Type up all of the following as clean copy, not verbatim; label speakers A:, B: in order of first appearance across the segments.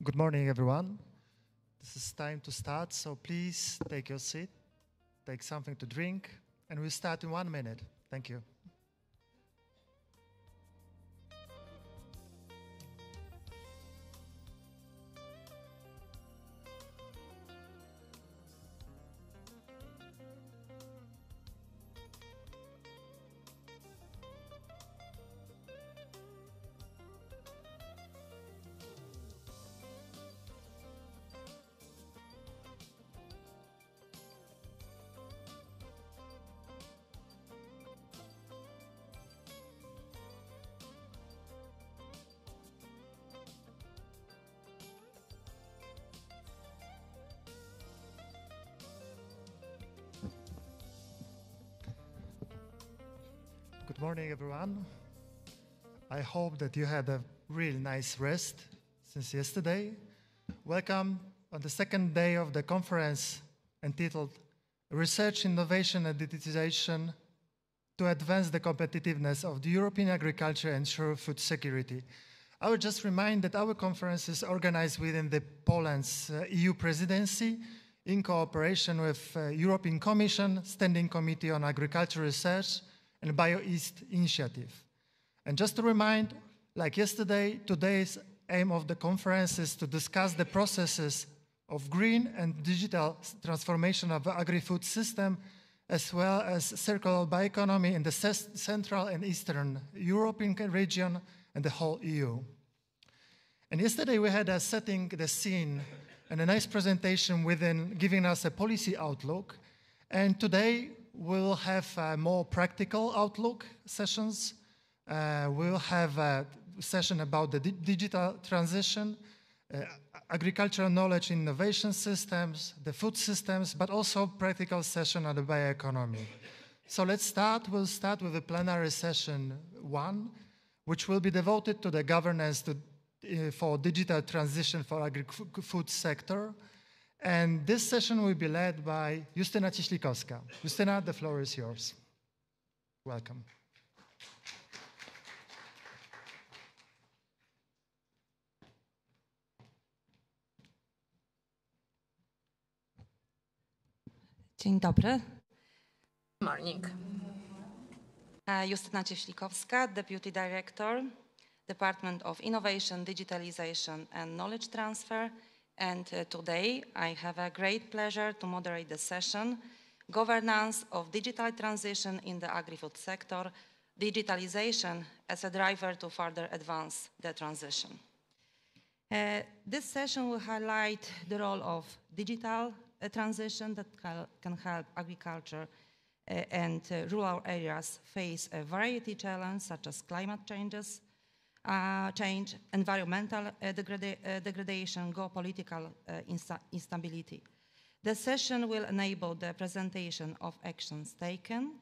A: Good morning, everyone. This is time to start, so please take your seat, take something to drink, and we'll start in 1 minute. Thank you. Good morning, everyone. I hope that you had a really nice rest since yesterday. Welcome on the second day of the conference entitled Research, Innovation and Digitization to Advance the Competitiveness of the European Agriculture and Ensure Food Security. I would just remind that our conference is organized within the Poland's EU presidency in cooperation with European Commission, Standing Committee on Agricultural Research, and Bioeast initiative. And just to remind, like yesterday, today's aim of the conference is to discuss the processes of green and digital transformation of the agri-food system, as well as circular bioeconomy in the Central and Eastern European region and the whole EU. And yesterday we had a setting the scene and a nice presentation within giving us a policy outlook. And today we'll have more practical outlook sessions. We'll have a session about the digital transition, agricultural knowledge innovation systems, the food systems, but also practical session on the bioeconomy. So let's start. We'll start with the plenary session 1, which will be devoted to the governance for digital transition for agri-food sector. And this session will be led by Justyna Cieślikowska. Justyna, the floor is yours. Welcome.
B: Dzień dobry.
C: Good morning.
B: Justyna Cieślikowska, Deputy Director, Department of Innovation, Digitalization and Knowledge Transfer. And today I have a great pleasure to moderate the session, Governance of Digital Transition in the Agri-Food Sector, Digitalization as a Driver to Further Advance the Transition. This session will highlight the role of digital transition that can help agriculture and rural areas face a variety of challenges such as climate change, environmental degradation, geopolitical instability. The session will enable the presentation of actions taken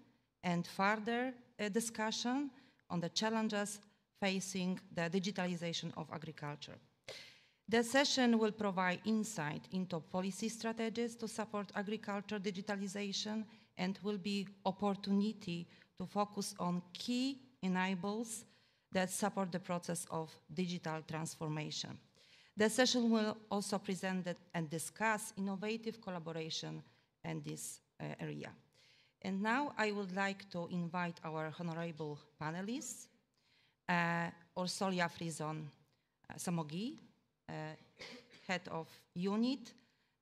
B: and further discussion on the challenges facing the digitalization of agriculture. The session will provide insight into policy strategies to support agriculture digitalization and will be opportunity to focus on key enablers that support the process of digital transformation. The session will also present and discuss innovative collaboration in this area. And now I would like to invite our honorable panelists, Ursulia Frison-Samogi, Head of Unit,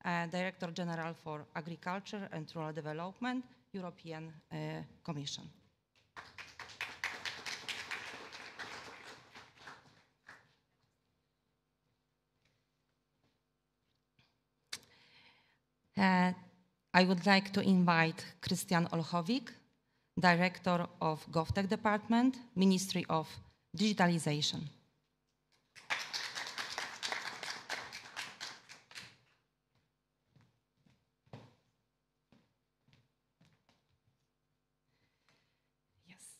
B: Director General for Agriculture and Rural Development, European Commission. I would like to invite Christian Olchowik, Director of GovTech Department, Ministry of Digitalization. Yes.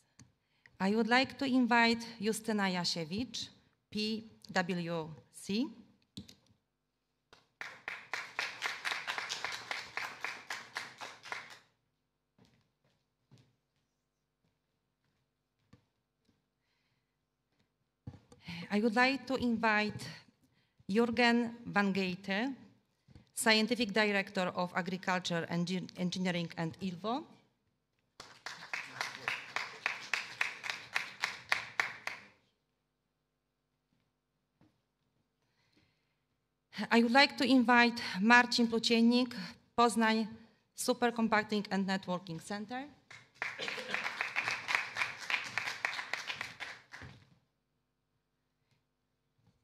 B: I would like to invite Justyna Jasiewicz, PwC. I would like to invite Jürgen van Geite, Scientific Director of Agriculture, Engineering and ILVO. I would like to invite Marcin Pluciennik, Poznań Supercompacting and Networking Center.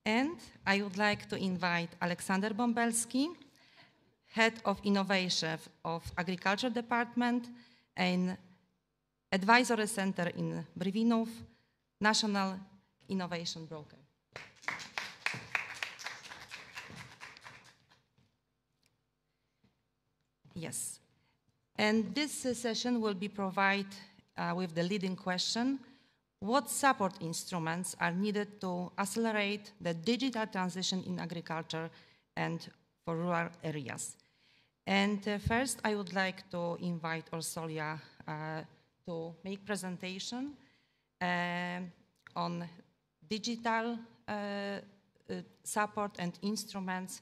B: And I would like to invite Aleksander Bąbelski, Head of Innovation of Agriculture Department and Advisory Center in Brwinów, National Innovation Broker. Yes, and this session will be provided with the leading question: what support instruments are needed to accelerate the digital transition in agriculture and for rural areas? And first, I would like to invite Orsolia to make presentation on digital support and instruments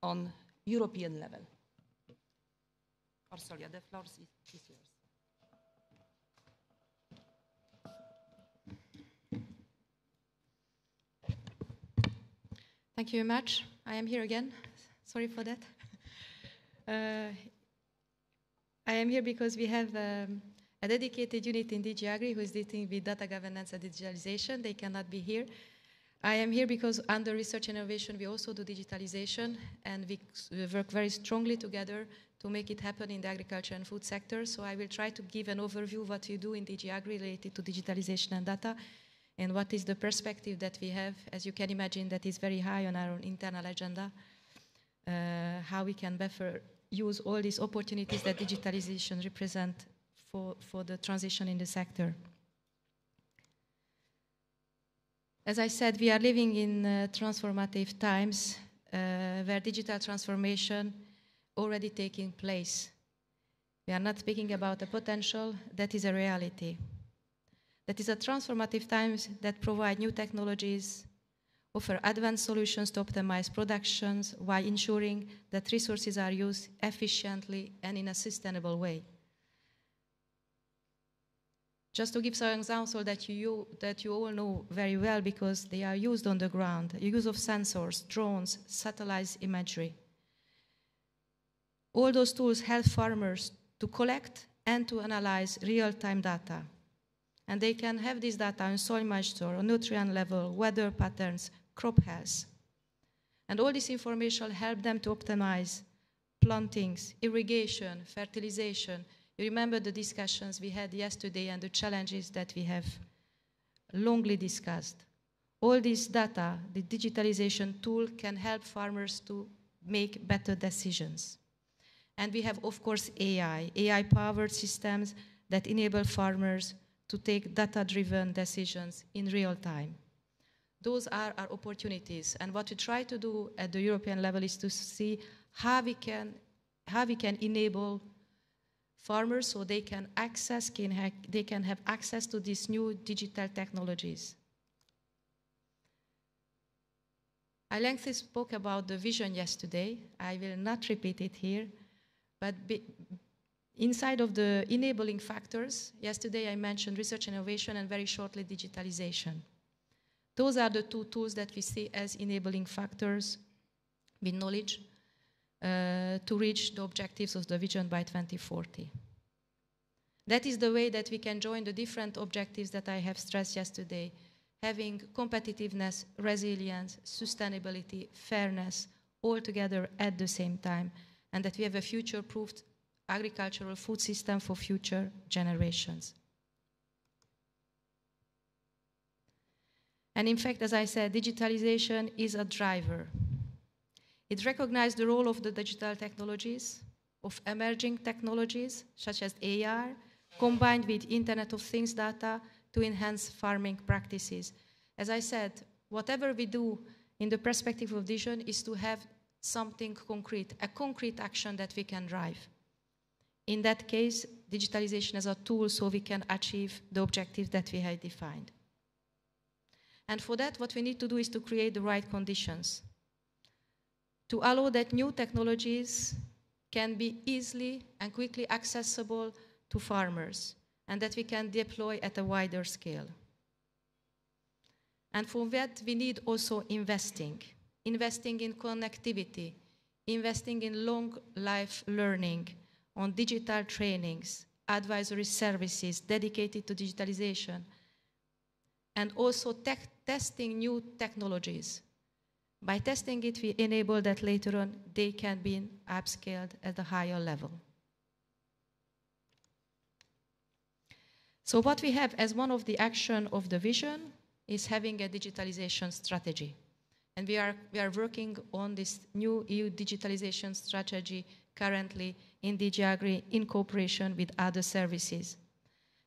B: on European level. Orsolia, the floor is yours.
D: Thank you very much. I am here again. Sorry for that. I am here because we have a dedicated unit in DG Agri who is dealing with data governance and digitalization. They cannot be here. I am here because under research and innovation we also do digitalization, and we work very strongly together to make it happen in the agriculture and food sector. So I will try to give an overview of what we do in DG Agri related to digitalization and data, and what is the perspective that we have. As you can imagine, that is very high on our internal agenda, how we can better use all these opportunities that digitalization represent for the transition in the sector. As I said, we are living in transformative times where digital transformation already taking place. We are not speaking about a potential, that is a reality. That is a transformative times that provide new technologies, offer advanced solutions to optimize productions while ensuring that resources are used efficiently and in a sustainable way. Just to give some examples that you all know very well because they are used on the ground, the use of sensors, drones, satellite imagery. All those tools help farmers to collect and to analyze real-time data. And they can have this data on soil moisture, on nutrient level, weather patterns, crop health. And all this information help them to optimize plantings, irrigation, fertilization. You remember the discussions we had yesterday and the challenges that we have longly discussed. All this data, the digitalization tool can help farmers to make better decisions. And we have, of course, AI-powered systems that enable farmers to take data-driven decisions in real time. Those are our opportunities. And what we try to do at the European level is to see how we can enable farmers so they can have access to these new digital technologies. I lengthily spoke about the vision yesterday. I will not repeat it here, but inside of the enabling factors, yesterday I mentioned research and innovation and very shortly digitalization. Those are the two tools that we see as enabling factors with knowledge to reach the objectives of the vision by 2040. That is the way that we can join the different objectives that I have stressed yesterday, having competitiveness, resilience, sustainability, fairness, all together at the same time, and that we have a future-proofed agricultural food system for future generations. And in fact, as I said, digitalization is a driver. It recognizes the role of the digital technologies, of emerging technologies, such as AR, combined with Internet of Things data to enhance farming practices. As I said, whatever we do in the perspective of vision is to have something concrete, a concrete action that we can drive. In that case, digitalization as a tool so we can achieve the objectives that we have defined. And for that, what we need to do is to create the right conditions to allow that new technologies can be easily and quickly accessible to farmers, and that we can deploy at a wider scale. And for that, we need also investing in connectivity, investing in long life learning, on digital trainings, advisory services dedicated to digitalization, and also testing new technologies. By testing it, we enable that later on they can be upscaled at a higher level. So what we have as one of the action of the vision is having a digitalization strategy. And we are working on this new EU digitalization strategy currently in DG Agri in cooperation with other services.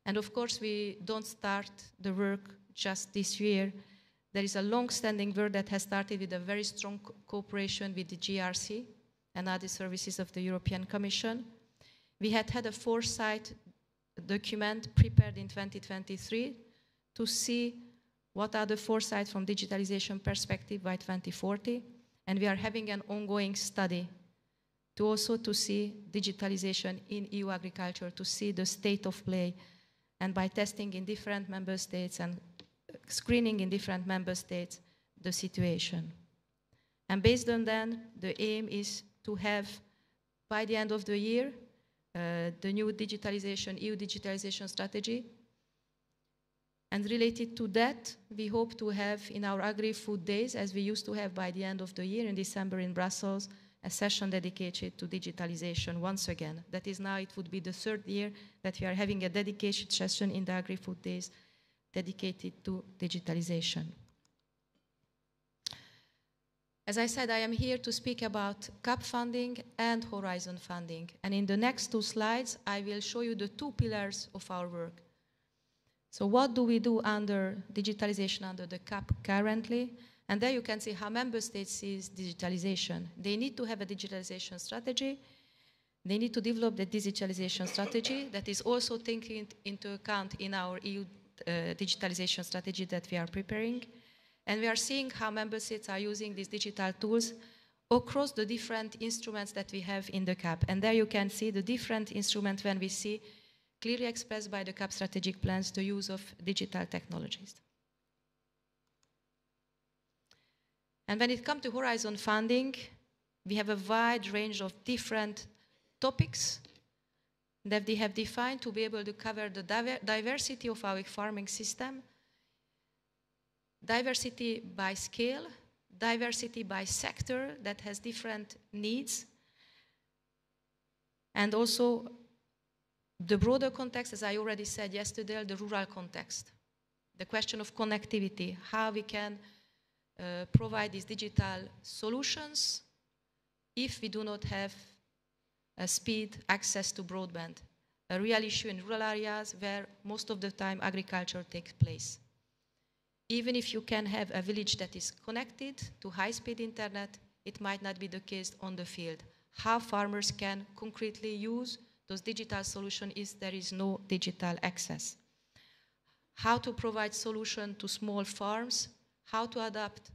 D: And of course, we don't start the work just this year. There is a long-standing work that has started with a very strong cooperation with the GRC and other services of the European Commission. We had a foresight document prepared in 2023 to see what are the foresights from digitalization perspective by 2040, and we are having an ongoing study to see digitalization in EU agriculture, to see the state of play, and by testing in different member states and screening in different member states the situation. And based on that, the aim is to have, by the end of the year, the new EU digitalization strategy. And related to that, we hope to have in our Agri-Food Days, as we used to have by the end of the year in December in Brussels, a session dedicated to digitalization once again. That is now, it would be the third year that we are having a dedicated session in the Agri-Food Days dedicated to digitalization. As I said, I am here to speak about CAP funding and Horizon funding. And in the next two slides, I will show you the two pillars of our work. So what do we do under digitalization under the CAP currently? And there you can see how member states see digitalization. They need to have a digitalization strategy. They need to develop the digitalization strategy that is also taken into account in our EU digitalization strategy that we are preparing. And we are seeing how member states are using these digital tools across the different instruments that we have in the CAP. And there you can see the different instruments when we see clearly expressed by the CAP strategic plans the use of digital technologies. And when it comes to Horizon funding, we have a wide range of different topics that we have defined to be able to cover the diversity of our farming system, diversity by scale, diversity by sector that has different needs, and also the broader context, as I already said yesterday, the rural context. The question of connectivity, how we can provide these digital solutions if we do not have speed access to broadband, a real issue in rural areas where most of the time agriculture takes place. Even if you can have a village that is connected to high-speed internet, it might not be the case on the field. How farmers can concretely use those digital solutions if there is no digital access. How to provide solutions to small farms, how to adapt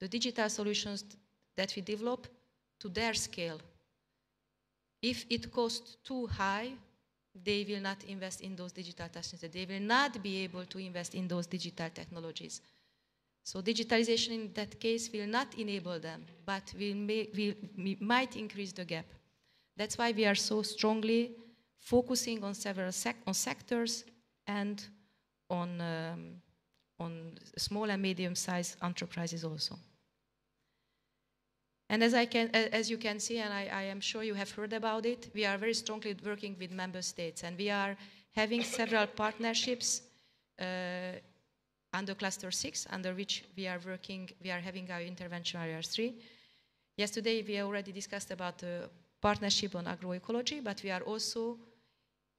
D: the digital solutions that we develop to their scale. If it costs too high, they will not invest in those digital technologies. They will not be able to invest in those digital technologies. So digitalization in that case will not enable them, but we might increase the gap. That's why we are so strongly focusing on several sectors and on small and medium-sized enterprises also. And as you can see, and I am sure you have heard about it, we are very strongly working with member states, and we are having several partnerships under Cluster 6, under which we are having our intervention area 3. Yesterday, we already discussed about the partnership on agroecology, but we are also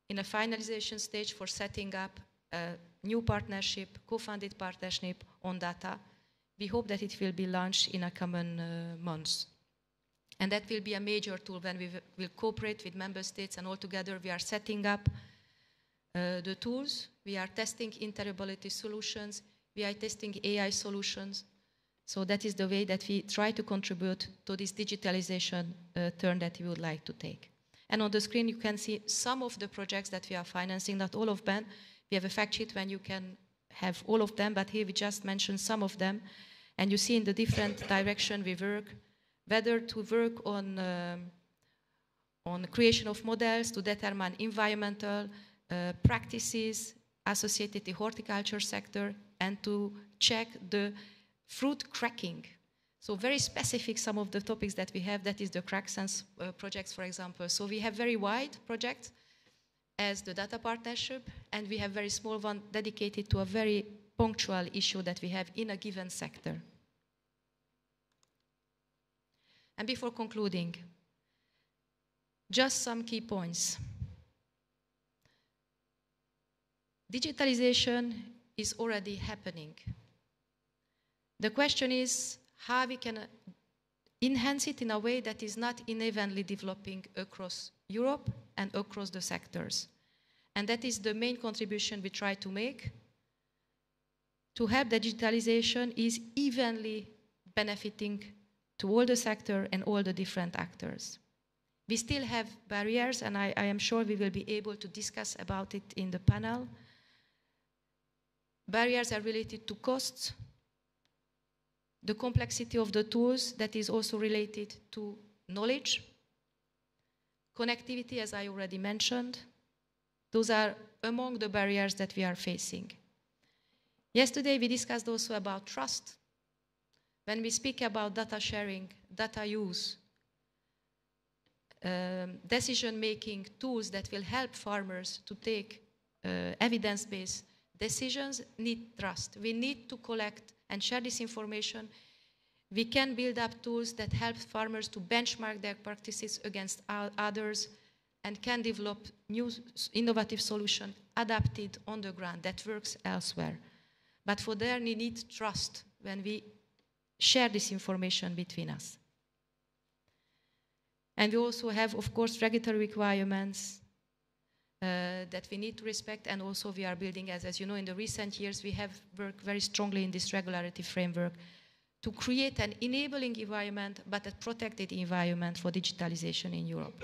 D: in a finalization stage for setting up a new partnership, co-funded partnership on data. We hope that it will be launched in a coming months. And that will be a major tool when we will cooperate with member states, and all together we are setting up the tools. We are testing interoperability solutions. We are testing AI solutions. So that is the way that we try to contribute to this digitalization turn that we would like to take. And on the screen, you can see some of the projects that we are financing, not all of them. We have a fact sheet when you can have all of them, but here we just mentioned some of them. And you see in the different direction we work, whether to work on creation of models to determine environmental practices associated to the horticulture sector, and to check the fruit cracking. So very specific, some of the topics that we have, that is the crack sense projects, for example. So we have very wide projects as the data partnership, and we have very small one dedicated to a very punctual issue that we have in a given sector. And before concluding, just some key points. Digitalization is already happening. The question is how we can enhance it in a way that is not unevenly developing across Europe and across the sectors. And that is the main contribution we try to make, to help digitalization is evenly benefiting to all the sector and all the different actors. We still have barriers, and I am sure we will be able to discuss about it in the panel. Barriers are related to costs, the complexity of the tools that is also related to knowledge, connectivity, as I already mentioned. Those are among the barriers that we are facing. Yesterday we discussed also about trust. When we speak about data sharing, data use, decision-making tools that will help farmers to take evidence-based decisions need trust. We need to collect and share this information. We can build up tools that help farmers to benchmark their practices against others and can develop new innovative solutions adapted on the ground that works elsewhere. But for that, we need trust when we share this information between us. And we also have, of course, regulatory requirements that we need to respect, and also we are building, as you know, in the recent years, we have worked very strongly in this regulatory framework to create an enabling environment, but a protected environment for digitalization in Europe.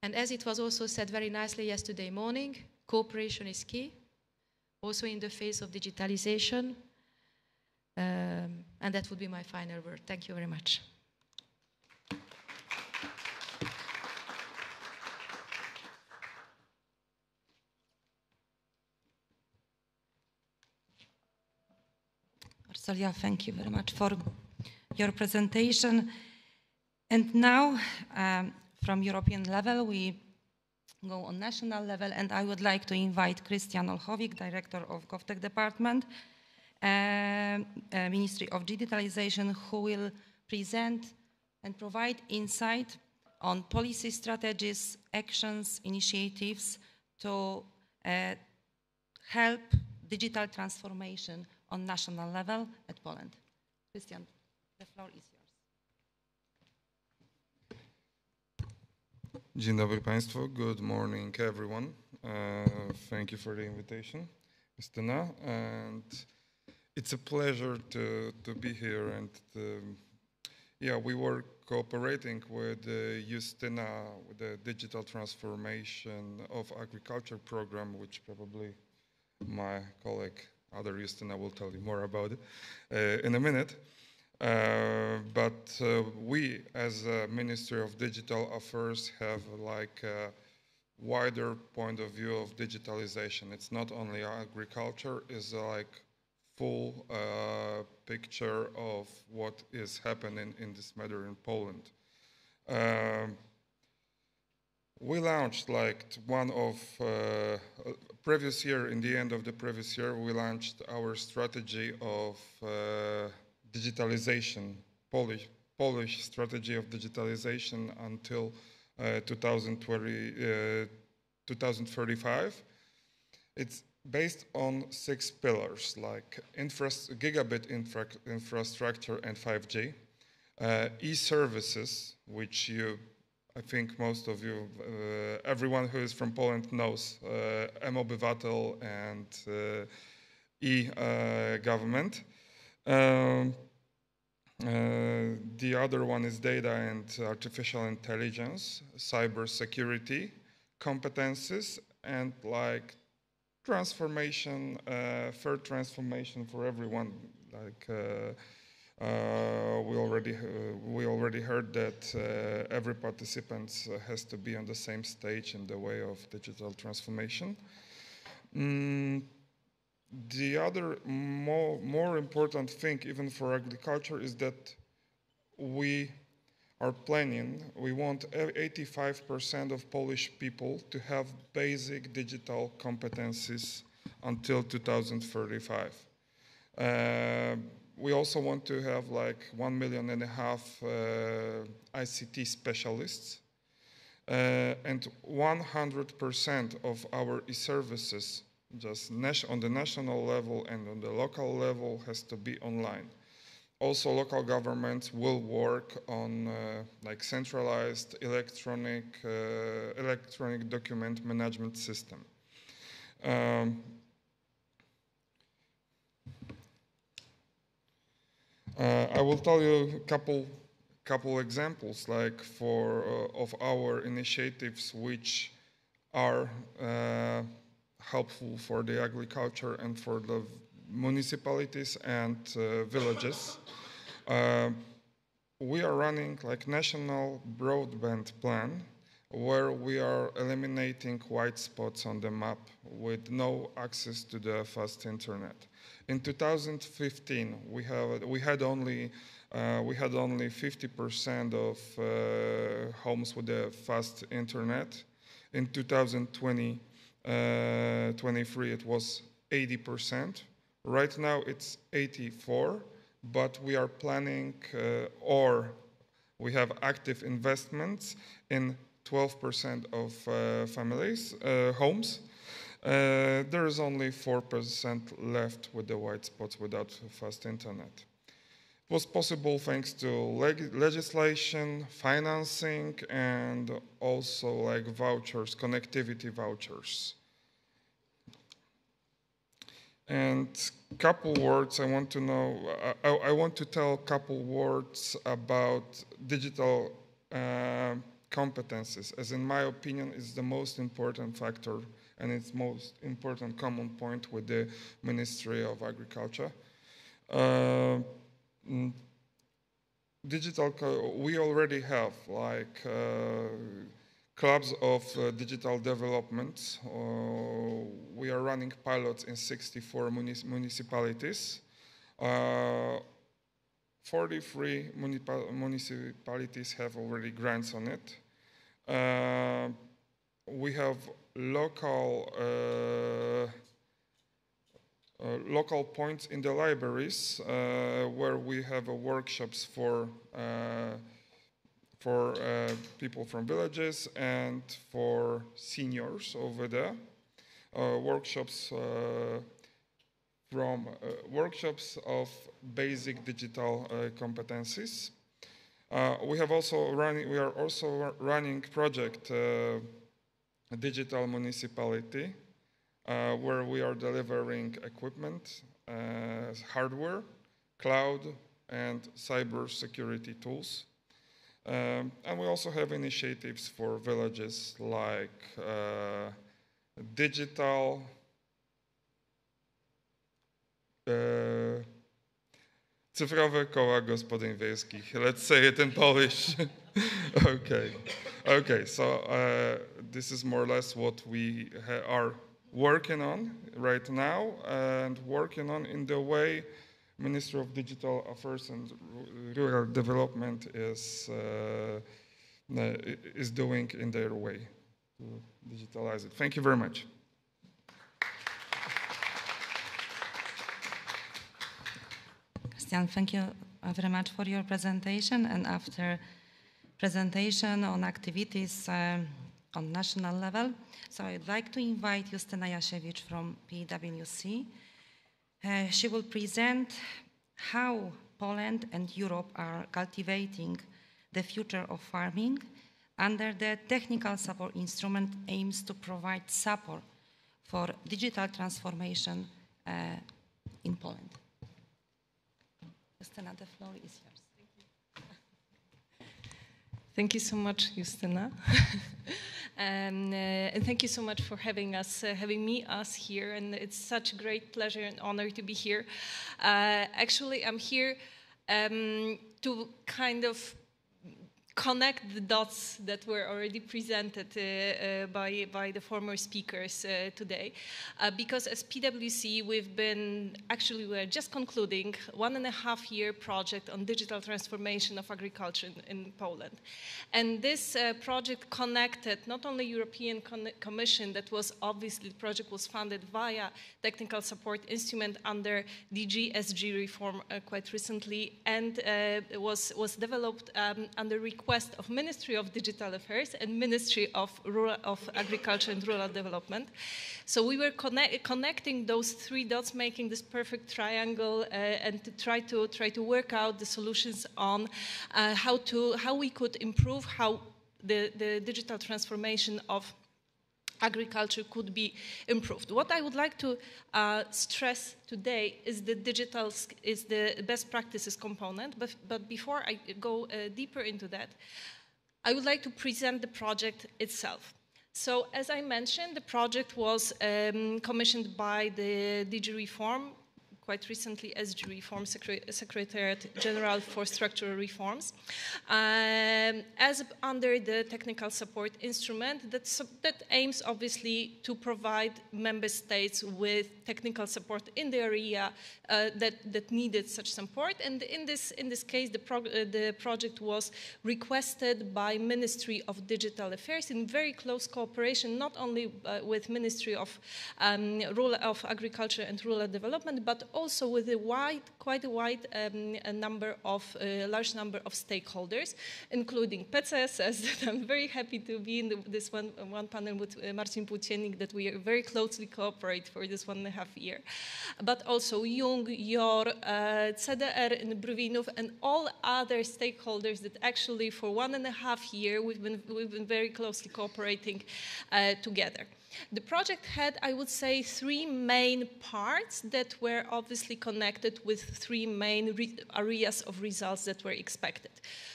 D: And as it was also said very nicely yesterday morning, cooperation is key, also in the face of digitalization. And that would be my final word. Thank you very much.
B: Marcelia, thank you very much for your presentation. And now, from European level, we go on national level, and I would like to invite Christian Olchowik, Director of GovTech Department, Ministry of Digitalization, who will present and provide insight on policy strategies, actions, initiatives to help digital transformation on national level at Poland. Christian, the floor is yours.
E: Dzień dobry Państwu. Good morning, everyone. Thank you for the invitation, Justyna. And it's a pleasure to be here. And yeah, we were cooperating with Justyna with the digital transformation of agriculture program, which probably my colleague, other Justyna, will tell you more about it in a minute. But we, as a Ministry of Digital Affairs, have like a wider point of view of digitalization. It's not only agriculture, it's like full picture of what is happening in this matter in Poland. We launched like one of previous year, in the end of the previous year, we launched our strategy of digitalization, Polish strategy of digitalization until 2035. It's based on 6 pillars, like gigabit infrastructure and 5G, e-services, which I think most of you, everyone who is from Poland knows, M-Obywatel and e-government. The other one is data and artificial intelligence, cybersecurity competences, and like transformation, fair transformation for everyone. Like we already heard that every participant has to be on the same stage in the way of digital transformation. The other more important thing, even for agriculture, is that we are planning, we want 85% of Polish people to have basic digital competencies until 2035. We also want to have like 1.5 million ICT specialists, and 100% of our e-services, just on the national level and on the local level, has to be online. Also, local governments will work on like centralized electronic document management system. I will tell you a couple examples, like of our initiatives which are helpful for the agriculture and for the municipalities and villages. We are running like national broadband plan, where we are eliminating white spots on the map with no access to the fast internet. In 2015, we had only 50% of homes with the fast internet. In 2023, it was 80%. Right now, it's 84%, but we are planning, or we have active investments in 12% of families, homes. There is only 4% left with the white spots without fast internet. It was possible thanks to legislation, financing, and also like vouchers, connectivity vouchers. And couple words I want to tell a couple words about digital competences, as in my opinion is the most important factor and its most important common point with the Ministry of Agriculture. We already have like clubs of digital development. We are running pilots in 64 municipalities. 43 municipalities have already grants on it. We have local points in the libraries where we have workshops for people from villages and for seniors over there. Workshops of basic digital competencies. We are also running project Digital Municipality, where we are delivering equipment, hardware, cloud, and cyber security tools. And we also have initiatives for villages like digital cyfrowe koła gospodyń wiejskich. Let's say it in Polish. Okay. So this is more or less what we are working on right now, and working on in the way Ministry of Digital Affairs and Rural Development is doing in their way to digitalize it. Thank you very much.
B: Christian, thank you very much for your presentation. And after presentation on activities on national level, so I'd like to invite Justyna Jasiewicz from PwC. She will present how Poland and Europe are cultivating the future of farming under the technical support instrument aims to provide support for digital transformation in Poland. Justyna, the floor is yours.
F: Thank you so much, Justyna. And thank you so much for having us here. And it's such a great pleasure and honor to be here. Actually, I'm here to kind of connect the dots that were already presented by the former speakers today. Because as PwC, we're just concluding 1.5-year project on digital transformation of agriculture in Poland. And this project connected not only European Commission, that was obviously, the project was funded via technical support instrument under DG SG reform quite recently, and was developed under request of Ministry of Digital Affairs and Ministry of Agriculture and Rural Development. So we were connecting those three dots, making this perfect triangle, and to try to work out the solutions on how we could improve how the digital transformation of agriculture could be improved. What I would like to stress today is the best practices component, but before I go deeper into that, I would like to present the project itself. So as I mentioned, the project was commissioned by the DG Reform, quite recently SG Reform, Secretariat General for Structural Reforms, as under the technical support instrument that aims obviously to provide member states with technical support in the area that needed such support. And in this case, the project was requested by Ministry of Digital Affairs in very close cooperation, not only with Ministry of Agriculture and Rural Development, but also with a quite a wide large number of stakeholders, including PCSS. I'm very happy to be in this one panel with Marcin Płóciennik, that we very closely cooperate for this 1.5 year. But also Jung, JOR, CDR in Brwinów, and all other stakeholders that actually for 1.5 years we've been very closely cooperating together. The project had, I would say, 3 main parts that were obviously connected with 3 main areas of results that were expected.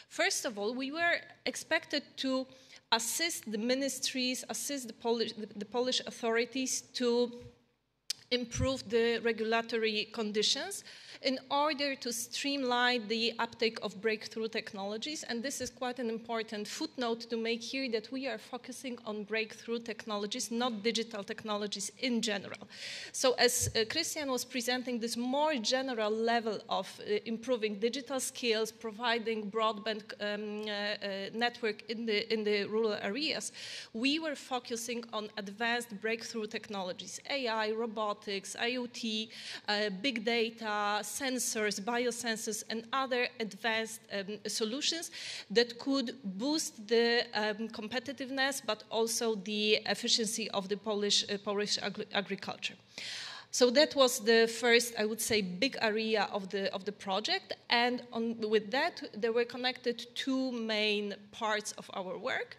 F: First of all, we were expected to assist the ministries, assist the Polish authorities to improve the regulatory conditions in order to streamline the uptake of breakthrough technologies. And this is quite an important footnote to make here, that we are focusing on breakthrough technologies, not digital technologies in general. So as Christian was presenting this more general level of improving digital skills, providing broadband network in the rural areas, we were focusing on advanced breakthrough technologies, AI, robotics, IoT, big data, sensors, biosensors, and other advanced solutions that could boost the competitiveness, but also the efficiency of the Polish agriculture. So that was the first, I would say, big area of the project, and with that there were connected 2 main parts of our work.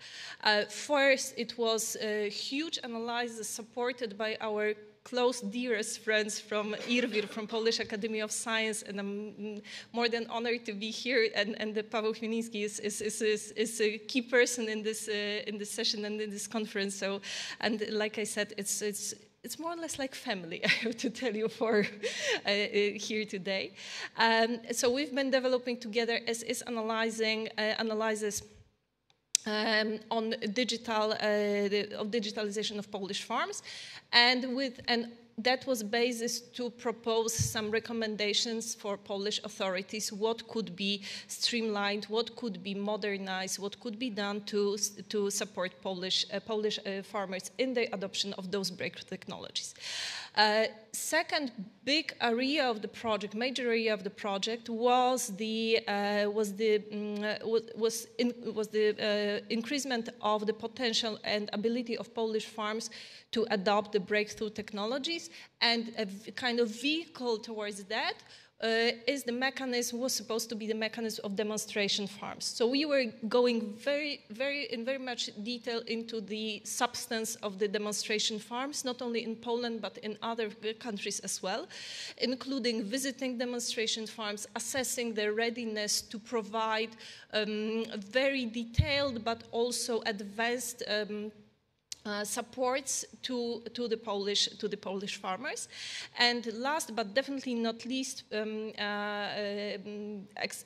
F: First, it was a huge analysis supported by our close, dearest friends from IRWIR, from Polish Academy of Science, and I'm more than honored to be here. And Paweł Chmieliński is a key person in this session and in this conference. So, and like I said, it's more or less like family, I have to tell you, for here today. So we've been developing together analysis on digitalization of Polish farms, and that was basis to propose some recommendations for Polish authorities, what could be streamlined, what could be modernized, what could be done to support Polish farmers in the adoption of those breakthrough technologies. Second big area of the project, major area of the project, was the increasement of the potential and ability of Polish farms to adopt the breakthrough technologies, and a kind of vehicle towards that was supposed to be the mechanism of demonstration farms. So we were going very much detail into the substance of the demonstration farms, not only in Poland but in other countries as well, including visiting demonstration farms, assessing their readiness to provide very detailed but also advanced supports to the Polish farmers. And last but definitely not least,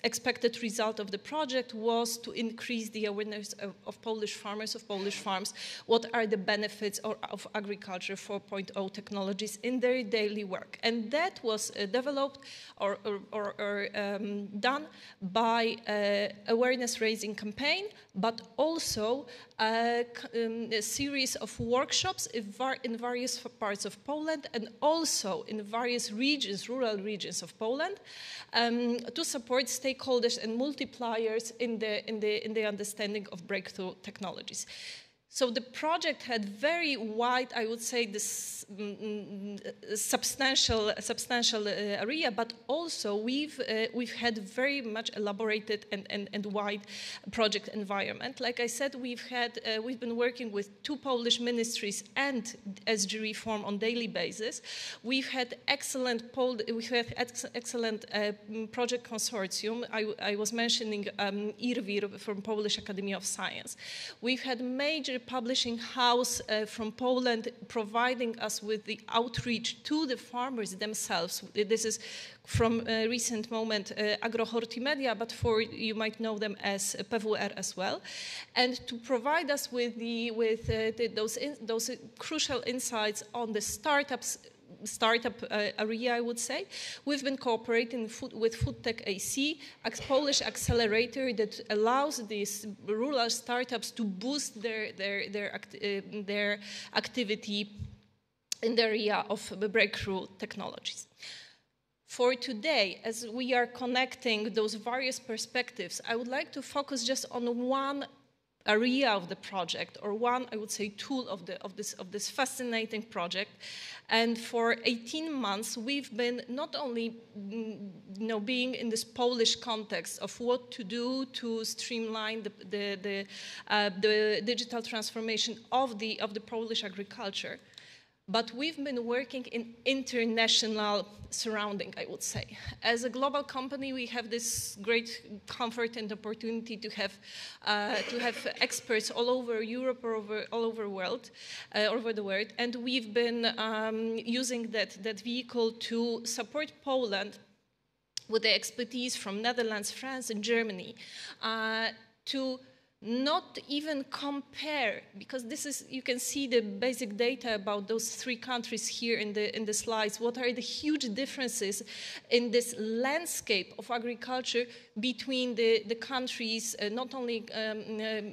F: expected result of the project was to increase the awareness of Polish farmers, of Polish farms, what are the benefits of agriculture 4.0 technologies in their daily work. And that was developed or done by awareness raising campaign, but also a series of workshops in various parts of Poland and also in various regions, rural regions of Poland, to support stakeholders and multipliers in the understanding of breakthrough technologies. So the project had very wide, I would say, this substantial area, but also we've had very much elaborated and wide project environment. Like I said, we've been working with 2 Polish ministries and SG Reform on daily basis. We've had excellent project consortium. I was mentioning IRWIR from Polish Academy of Science. We've had major publishing house from Poland providing us with the outreach to the farmers themselves. This is from a recent moment Agrohortimedia, but you might know them as PWR as well, and to provide us with those crucial insights on the startup area, I would say. We've been cooperating with FoodTech AC, a Polish accelerator that allows these rural startups to boost their activity in the area of breakthrough technologies. For today, as we are connecting those various perspectives, I would like to focus just on one area of the project, or one, I would say, tool of this fascinating project. And for 18 months, we've been not only being in this Polish context of what to do to streamline the digital transformation of the Polish agriculture, but we've been working in international surrounding, I would say. As a global company, we have this great comfort and opportunity to have experts all over Europe or all over the world, and we've been using that vehicle to support Poland with the expertise from Netherlands, France, and Germany to not even compare, because this is, you can see the basic data about those 3 countries here in the slides. What are the huge differences in this landscape of agriculture between the countries, not only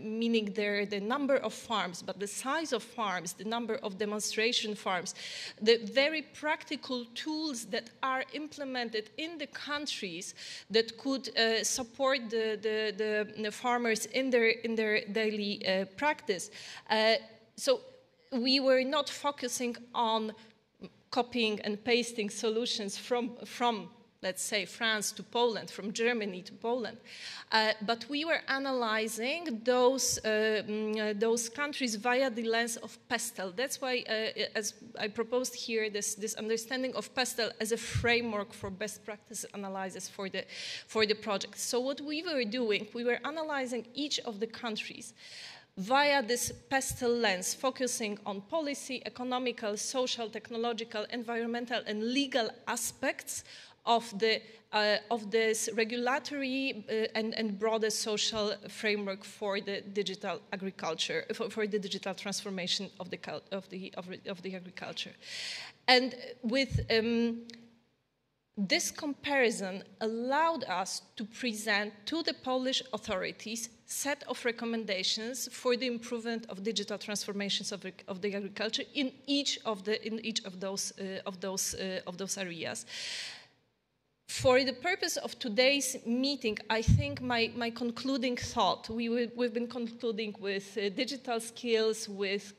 F: meaning the number of farms, but the size of farms, the number of demonstration farms, the very practical tools that are implemented in the countries that could support the farmers in their daily practice. So we were not focusing on copying and pasting solutions from let's say, France to Poland, from Germany to Poland. But we were analyzing those countries via the lens of PESTEL. That's why, as I proposed here, this understanding of PESTEL as a framework for best practice analysis for the project. So what we were doing, we were analyzing each of the countries via this PESTEL lens, focusing on policy, economical, social, technological, environmental, and legal aspects of this regulatory and broader social framework for the digital agriculture, for the digital transformation of the agriculture. And with this comparison allowed us to present to the Polish authorities set of recommendations for the improvement of digital transformations of the agriculture in each of those areas. For the purpose of today's meeting, I think my concluding thought, we've been concluding with digital skills, with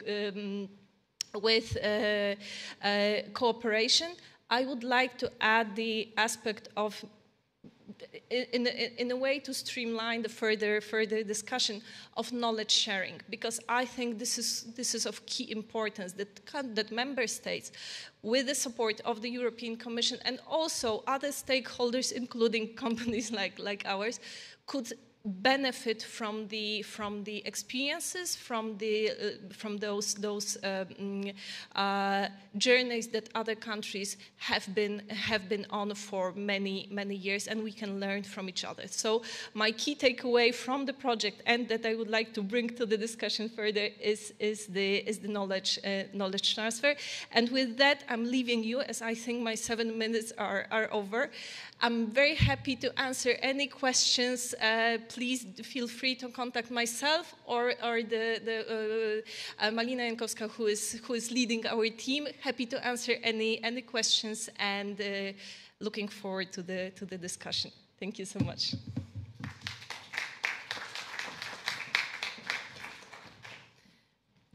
F: cooperation. I would like to add the aspect of, in a way to streamline the further discussion of knowledge sharing, because I think this is of key importance, that member states, with the support of the European Commission and also other stakeholders, including companies like ours, could benefit from the experiences, from those journeys that other countries have been on for many years, and we can learn from each other. So my key takeaway from the project, and that I would like to bring to the discussion further, is the knowledge transfer. And with that, I'm leaving you, as I think my 7 minutes are over. I'm very happy to answer any questions. Please feel free to contact myself or the Malina Jankowska, who is leading our team. Happy to answer any questions, and looking forward to the discussion. Thank you so much.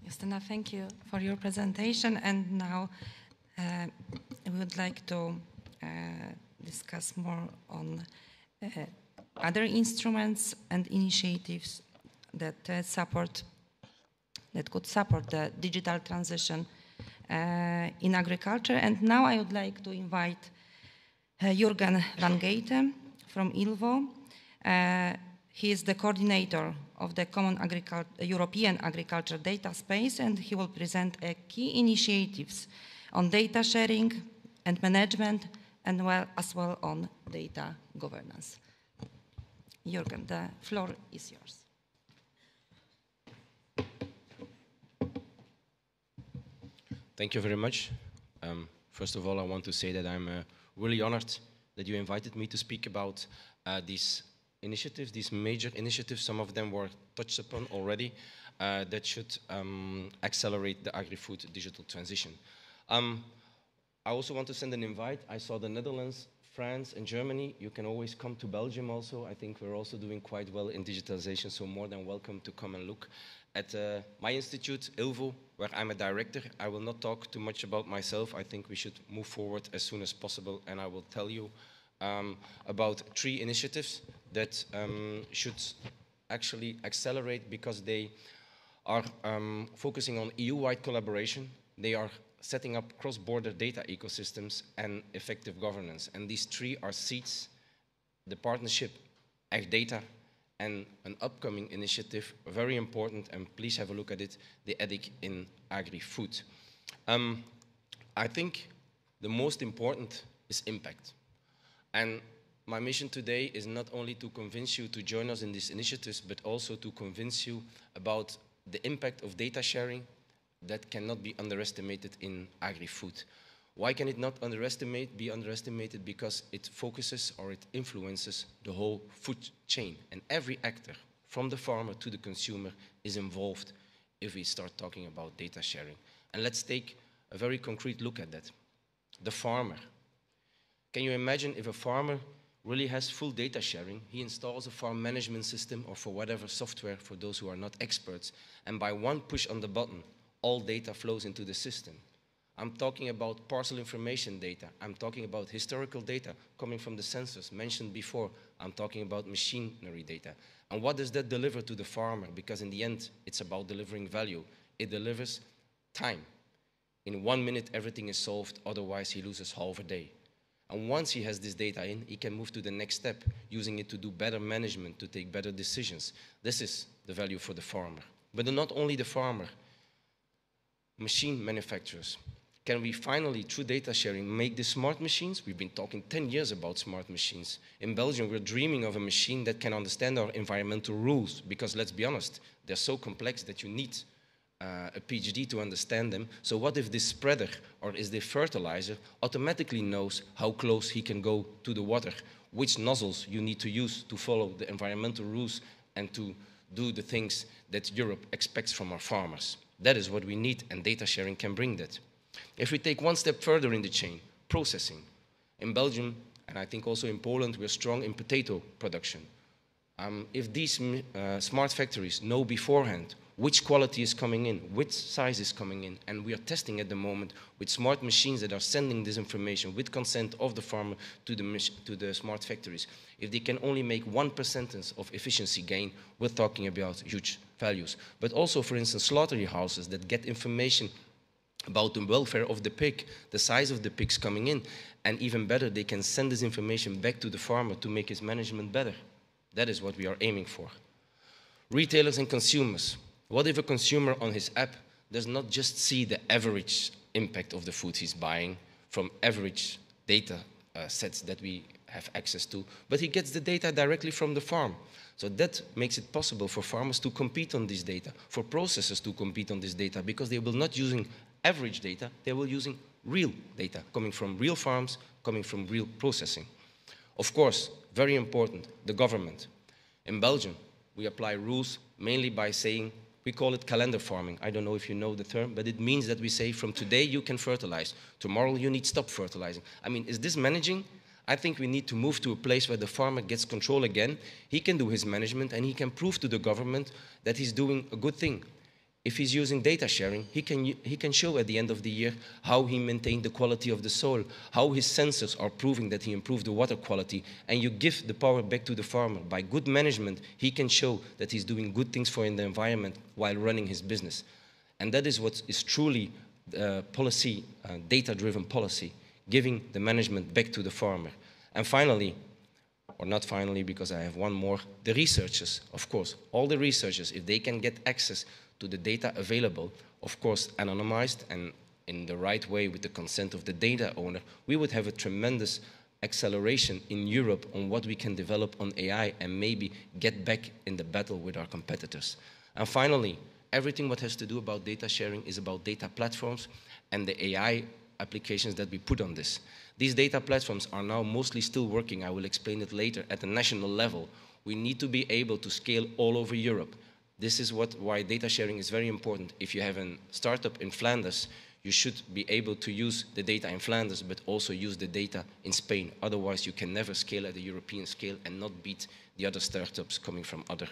B: Justyna, thank you for your presentation. And now we would like to discuss more on other instruments and initiatives that could support the digital transition in agriculture. And now I would like to invite Jürgen van Geiten from ILVO. He is the coordinator of the Common European Agriculture Data Space, and he will present key initiatives on data sharing and management, and as well on data governance. Jürgen, the floor is yours.
G: Thank you very much. First of all, I want to say that I'm really honored that you invited me to speak about these initiatives, these major initiatives. Some of them were touched upon already, that should accelerate the agri-food digital transition. I also want to send an invite. I saw the Netherlands, France, and Germany. You can always come to Belgium also. I think we're also doing quite well in digitalization, so more than welcome to come and look at my institute, ILVO, where I'm a director. I will not talk too much about myself. I think we should move forward as soon as possible, and I will tell you about 3 initiatives that should actually accelerate, because they are focusing on EU-wide collaboration. They are setting up cross-border data ecosystems and effective governance. And these 3 are seeds: the partnership, AgData, and an upcoming initiative, very important, and please have a look at it, the EDIC in agri-food. I think the most important is impact. And my mission today is not only to convince you to join us in these initiatives, but also to convince you about the impact of data sharing that cannot be underestimated in agri-food. Why can it not be underestimated? Because it focuses or it influences the whole food chain. And every actor, from the farmer to the consumer, is involved if we start talking about data sharing. And let's take a very concrete look at that. The farmer. Can you imagine if a farmer really has full data sharing? He installs a farm management system, or for whatever software for those who are not experts, and by one push on the button, all data flows into the system. I'm talking about parcel information data. I'm talking about historical data coming from the sensors mentioned before. I'm talking about machinery data. And what does that deliver to the farmer? Because in the end, it's about delivering value. It delivers time. In 1 minute, everything is solved. Otherwise, he loses half a day. And once he has this data in, he can move to the next step, using it to do better management, to take better decisions. This is the value for the farmer. But not only the farmer, machine manufacturers. Can we finally, through data sharing, make the smart machines? We've been talking 10 years about smart machines. In Belgium, we're dreaming of a machine that can understand our environmental rules, because let's be honest, they're so complex that you need a PhD to understand them. So what if this spreader, or is the fertilizer, automatically knows how close he can go to the water, which nozzles you need to use to follow the environmental rules and to do the things that Europe expects from our farmers? That is what we need, and data sharing can bring that. If we take one step further in the chain, processing. In Belgium, and I think also in Poland, we're strong in potato production. If these smart factories know beforehand which quality is coming in, which size is coming in, and we are testing at the moment with smart machines that are sending this information with consent of the farmer to the smart factories. If they can only make 1% of efficiency gain, we're talking about huge values. But also, for instance, slaughterhouses that get information about the welfare of the pig, the size of the pigs coming in, and even better, they can send this information back to the farmer to make his management better. That is what we are aiming for. Retailers and consumers. What if a consumer on his app does not just see the average impact of the food he's buying from average data sets that we have access to, but he gets the data directly from the farm. So that makes it possible for farmers to compete on this data, for processors to compete on this data, because they will not using average data, they will using real data, coming from real farms, coming from real processing. Of course, very important, the government. In Belgium, we apply rules mainly by saying, we call it calendar farming. I don't know if you know the term, but it means that we say from today you can fertilize. Tomorrow you need to stop fertilizing. I mean, is this managing? I think we need to move to a place where the farmer gets control again. He can do his management and he can prove to the government that he's doing a good thing. If he's using data sharing, he can show at the end of the year how he maintained the quality of the soil, how his sensors are proving that he improved the water quality, and you give the power back to the farmer. By good management, he can show that he's doing good things for the environment while running his business. And that is what is truly policy, data-driven policy, giving the management back to the farmer. And finally, or not finally because I have one more, the researchers, of course, all the researchers, if they can get access to the data available, of course, anonymized and in the right way with the consent of the data owner, we would have a tremendous acceleration in Europe on what we can develop on AI and maybe get back in the battle with our competitors. And finally, everything what has to do about data sharing is about data platforms and the AI applications that we put on this. These data platforms are now mostly still working, I will explain it later, at the national level. We need to be able to scale all over Europe. This is why data sharing is very important. If you have a startup in Flanders, you should be able to use the data in Flanders, but also use the data in Spain. Otherwise, you can never scale at a European scale and not beat the other startups coming from other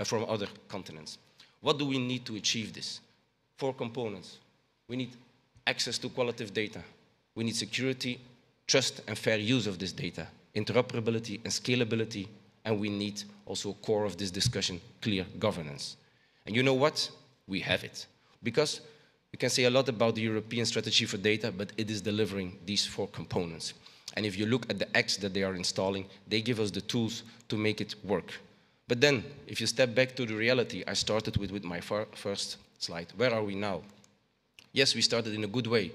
G: from other continents. What do we need to achieve this? 4 components. We need access to qualitative data. We need security, trust, and fair use of this data, interoperability and scalability, and we need also a core of this discussion, clear governance. And you know what? We have it. Because we can say a lot about the European strategy for data, but it is delivering these 4 components. And if you look at the apps that they are installing, they give us the tools to make it work. But then, if you step back to the reality, I started with my first slide. Where are we now? Yes, we started in a good way.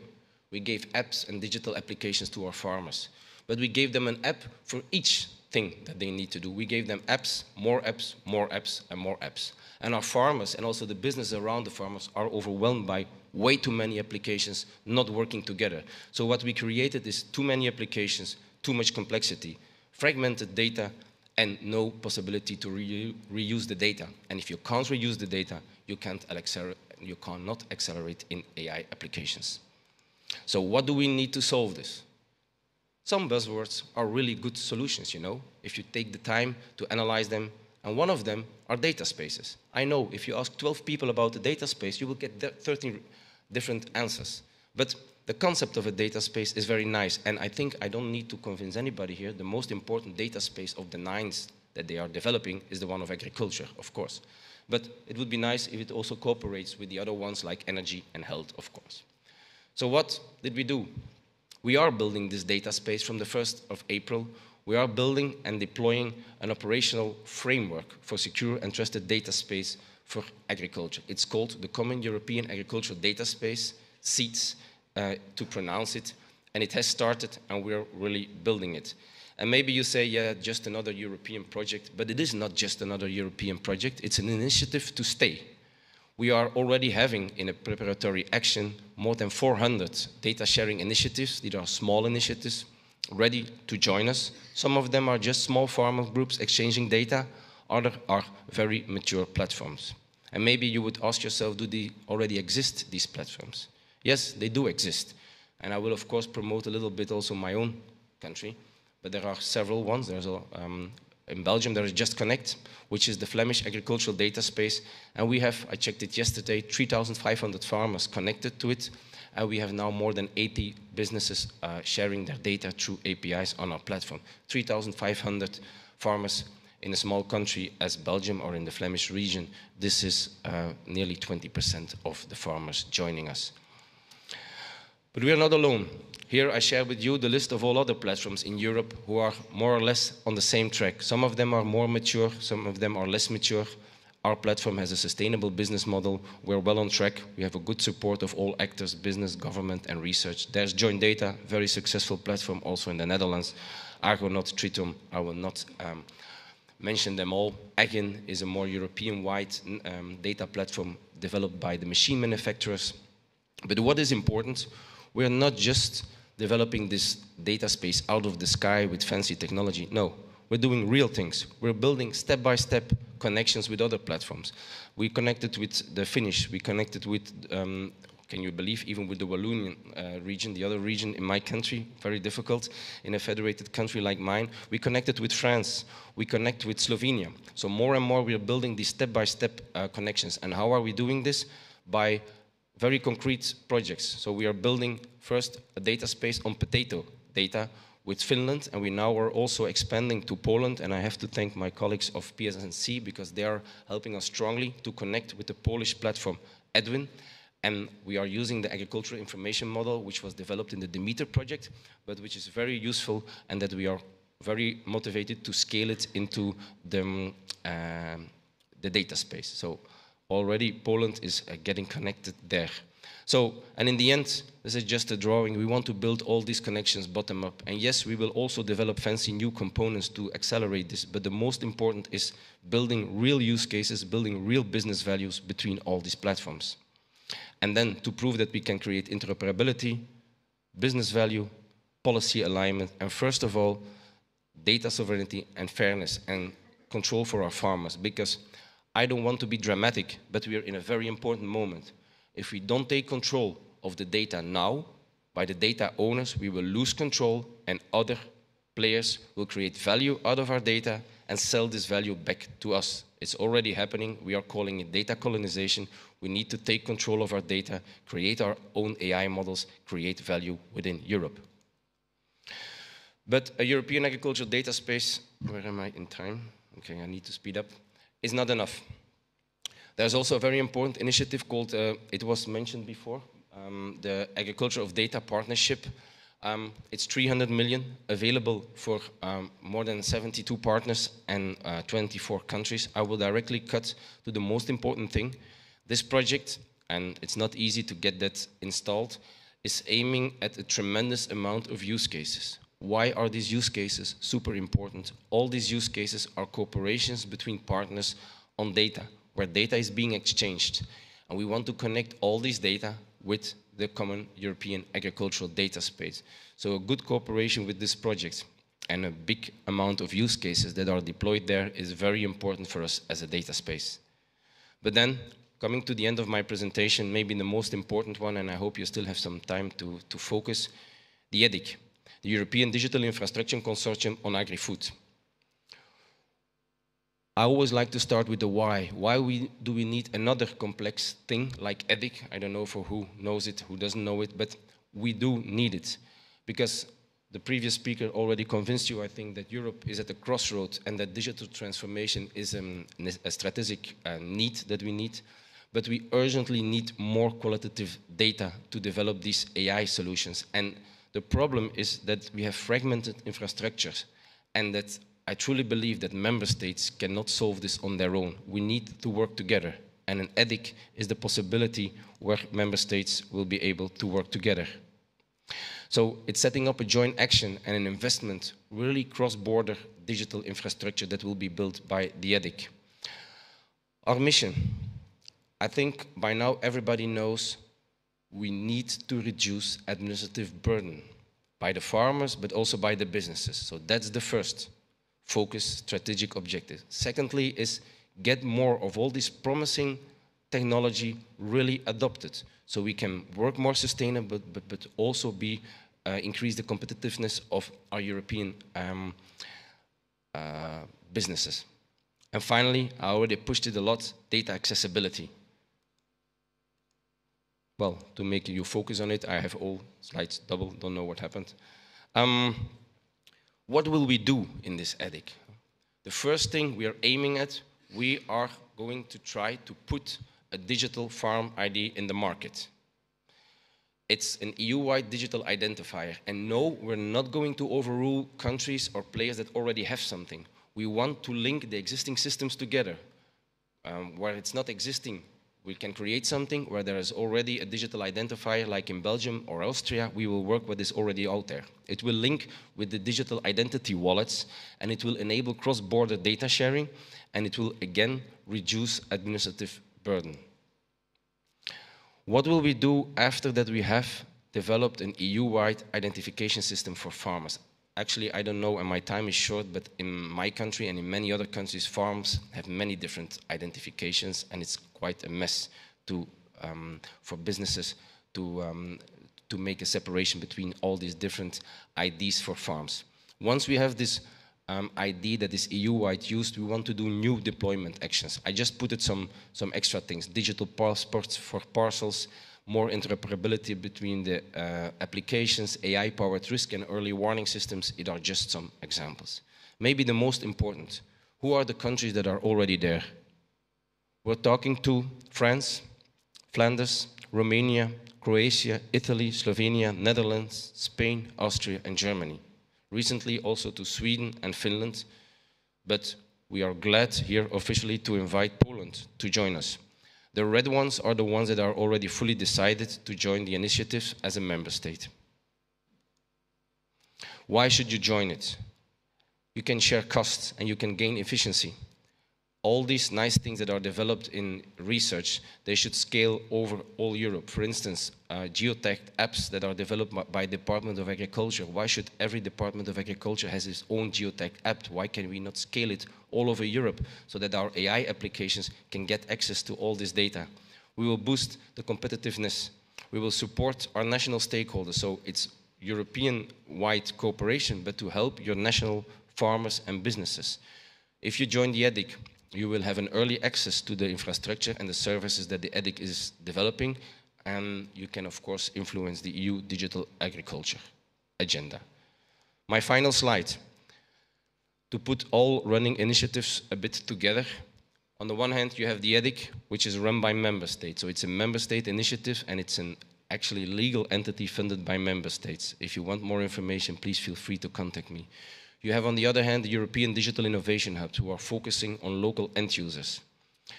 G: We gave apps and digital applications to our farmers. But we gave them an app for each thing that they need to do. We gave them apps, more apps, more apps, and more apps. And our farmers and also the business around the farmers are overwhelmed by way too many applications not working together. So what we created is too many applications, too much complexity, fragmented data, and no possibility to reuse the data. And if you can't reuse the data, you cannot accelerate in AI applications. So what do we need to solve this? Some buzzwords are really good solutions, you know, if you take the time to analyze them. And one of them are data spaces. I know if you ask 12 people about a data space, you will get 13 different answers. But the concept of a data space is very nice. And I think I don't need to convince anybody here. The most important data space of the 9 that they are developing is the one of agriculture, of course. But it would be nice if it also cooperates with the other ones like energy and health, of course. So what did we do? We are building this data space from the 1st of April. We are building and deploying an operational framework for secure and trusted data space for agriculture. It's called the Common European Agricultural Data Space, CEADS, to pronounce it. And it has started, and we're really building it. And maybe you say, yeah, just another European project. But it is not just another European project. It's an initiative to stay. We are already having, in a preparatory action, more than 400 data sharing initiatives. These are small initiatives ready to join us. Some of them are just small farmer groups exchanging data. Others are very mature platforms. And maybe you would ask yourself, do they already exist, these platforms? Yes, they do exist. And I will, of course, promote a little bit also my own country. But there are several ones. There's in Belgium, there is Just Connect, which is the Flemish agricultural data space. And we have, I checked it yesterday, 3,500 farmers connected to it. And we have now more than 80 businesses sharing their data through APIs on our platform. 3,500 farmers in a small country as Belgium or in the Flemish region. This is nearly 20% of the farmers joining us. But we are not alone. Here I share with you the list of all other platforms in Europe who are more or less on the same track. Some of them are more mature, some of them are less mature. Our platform has a sustainable business model. We're well on track. We have a good support of all actors, business, government, and research. There's Joint Data, very successful platform also in the Netherlands. Argonaut, Triton, I will not mention them all. Agin is a more European-wide data platform developed by the machine manufacturers. But what is important, we're not just developing this data space out of the sky with fancy technology. No, we're doing real things. We're building step-by-step connections with other platforms. We connected with the Finnish, we connected with, can you believe, even with the Wallonian region, the other region in my country, very difficult in a federated country like mine. We connected with France, we connect with Slovenia. So more and more we are building these step-by-step connections. And how are we doing this? By very concrete projects. So we are building first a data space on potato data with Finland, and we now are also expanding to Poland, and I have to thank my colleagues of PSNC because they are helping us strongly to connect with the Polish platform Edwin, and we are using the agricultural information model which was developed in the Demeter project, but which is very useful and that we are very motivated to scale it into the data space. So already Poland is getting connected there. So, and in the end, this is just a drawing. We want to build all these connections bottom up. And yes, we will also develop fancy new components to accelerate this. But the most important is building real use cases, building real business values between all these platforms. And then to prove that we can create interoperability, business value, policy alignment, and first of all, data sovereignty and fairness and control for our farmers. Because I don't want to be dramatic, but we are in a very important moment. If we don't take control of the data now, by the data owners, we will lose control and other players will create value out of our data and sell this value back to us. It's already happening. We are calling it data colonization. We need to take control of our data, create our own AI models, create value within Europe. But a European agricultural data space, where am I in time? Okay, I need to speed up, is not enough. There's also a very important initiative called, it was mentioned before, the Agriculture of Data Partnership. It's 300 million available for more than 72 partners and 24 countries. I will directly cut to the most important thing. This project, and it's not easy to get that installed, is aiming at a tremendous amount of use cases. Why are these use cases super important? All these use cases are cooperations between partners on data, where data is being exchanged. And we want to connect all these data with the common European agricultural data space. So a good cooperation with this project and a big amount of use cases that are deployed there is very important for us as a data space. But then, coming to the end of my presentation, maybe the most important one, and I hope you still have some time to focus, the EDIC, the European Digital Infrastructure Consortium on Agri-Food. I always like to start with the why. Why do we need another complex thing like EDIC? I don't know for who knows it, who doesn't know it, but we do need it. Because the previous speaker already convinced you, I think, that Europe is at a crossroad and that digital transformation is a strategic need that we need. But we urgently need more qualitative data to develop these AI solutions. And the problem is that we have fragmented infrastructures and that I truly believe that member states cannot solve this on their own. We need to work together. And an EDIC is the possibility where member states will be able to work together. So it's setting up a joint action and an investment, really cross-border digital infrastructure that will be built by the EDIC. Our mission, I think by now everybody knows we need to reduce administrative burden by the farmers, but also by the businesses. So that's the first focus strategic objective. Secondly is get more of all this promising technology really adopted so we can work more sustainable, but also increase the competitiveness of our European businesses. And finally, I already pushed it a lot, data accessibility. Well, to make you focus on it, I have all slides double, don't know what happened. What will we do in this EDIC? The first thing we are aiming at, we are going to try to put a digital farm ID in the market. It's an EU-wide digital identifier. And no, we're not going to overrule countries or players that already have something. We want to link the existing systems together. Where it's not existing, we can create something. Where there is already a digital identifier, like in Belgium or Austria, we will work with this already out there. It will link with the digital identity wallets, and it will enable cross-border data sharing, and it will, again, reduce administrative burden. What will we do after that we have developed an EU-wide identification system for farmers? Actually, I don't know, and my time is short, but in my country and in many other countries, farms have many different identifications, and it's quite a mess for businesses to make a separation between all these different IDs for farms. Once we have this ID that is EU-wide used, we want to do new deployment actions. I just put it some extra things: digital passports for parcels, more interoperability between the applications, AI-powered risk and early warning systems. It are just some examples. Maybe the most important, who are the countries that are already there? We're talking to France, Flanders, Romania, Croatia, Italy, Slovenia, Netherlands, Spain, Austria, and Germany. Recently also to Sweden and Finland, but we are glad here officially to invite Poland to join us. The red ones are the ones that are already fully decided to join the initiative as a member state. Why should you join it? You can share costs and you can gain efficiency. All these nice things that are developed in research, they should scale over all Europe. For instance, geotech apps that are developed by Department of Agriculture. Why should every Department of Agriculture has its own geotech app? Why can we not scale it all over Europe so that our AI applications can get access to all this data? We will boost the competitiveness. We will support our national stakeholders. So it's European-wide cooperation, but to help your national farmers and businesses. If you join the EDIC, you will have an early access to the infrastructure and the services that the EDIC is developing, and you can, of course, influence the EU digital agriculture agenda. My final slide, to put all running initiatives a bit together. On the one hand, you have the EDIC, which is run by member states. So it's a member state initiative, and it's an actually legal entity funded by member states. If you want more information, please feel free to contact me. You have, on the other hand, the European Digital Innovation Hubs, who are focusing on local end users.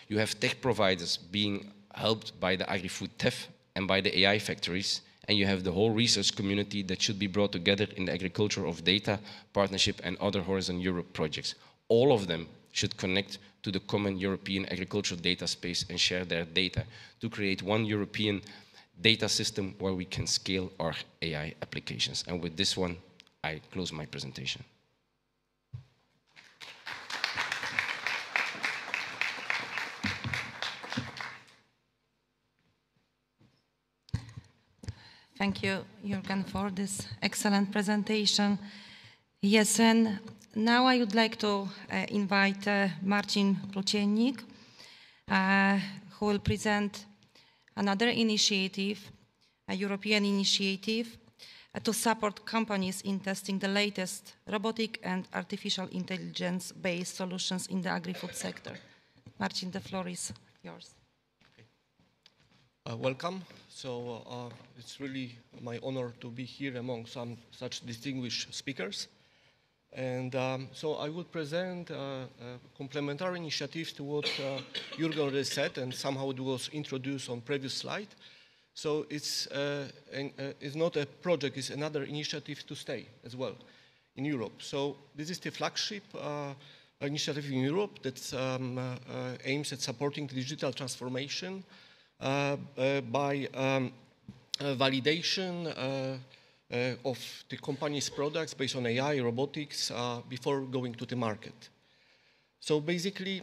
G: You have tech providers being helped by the agri-food TEF and by the AI factories, and you have the whole research community that should be brought together in the Agriculture of Data Partnership and other Horizon Europe projects. All of them should connect to the common European agricultural data space and share their data to create one European data system where we can scale our AI applications. And with this one, I close my presentation.
B: Thank you, Jürgen, for this excellent presentation. Yes, and now I would like to invite Marcin Pluciennik, who will present another initiative, a European initiative, to support companies in testing the latest robotic and artificial intelligence-based solutions in the agri-food sector. Marcin, the floor is yours.
H: Welcome. So it's really my honor to be here among some such distinguished speakers. And so I will present complementary initiatives to what Jürgen already said, and somehow it was introduced on previous slide. So it's not a project, it's another initiative to stay as well in Europe. So this is the flagship initiative in Europe that aims at supporting the digital transformation by validation of the company's products based on AI, robotics, before going to the market. So basically,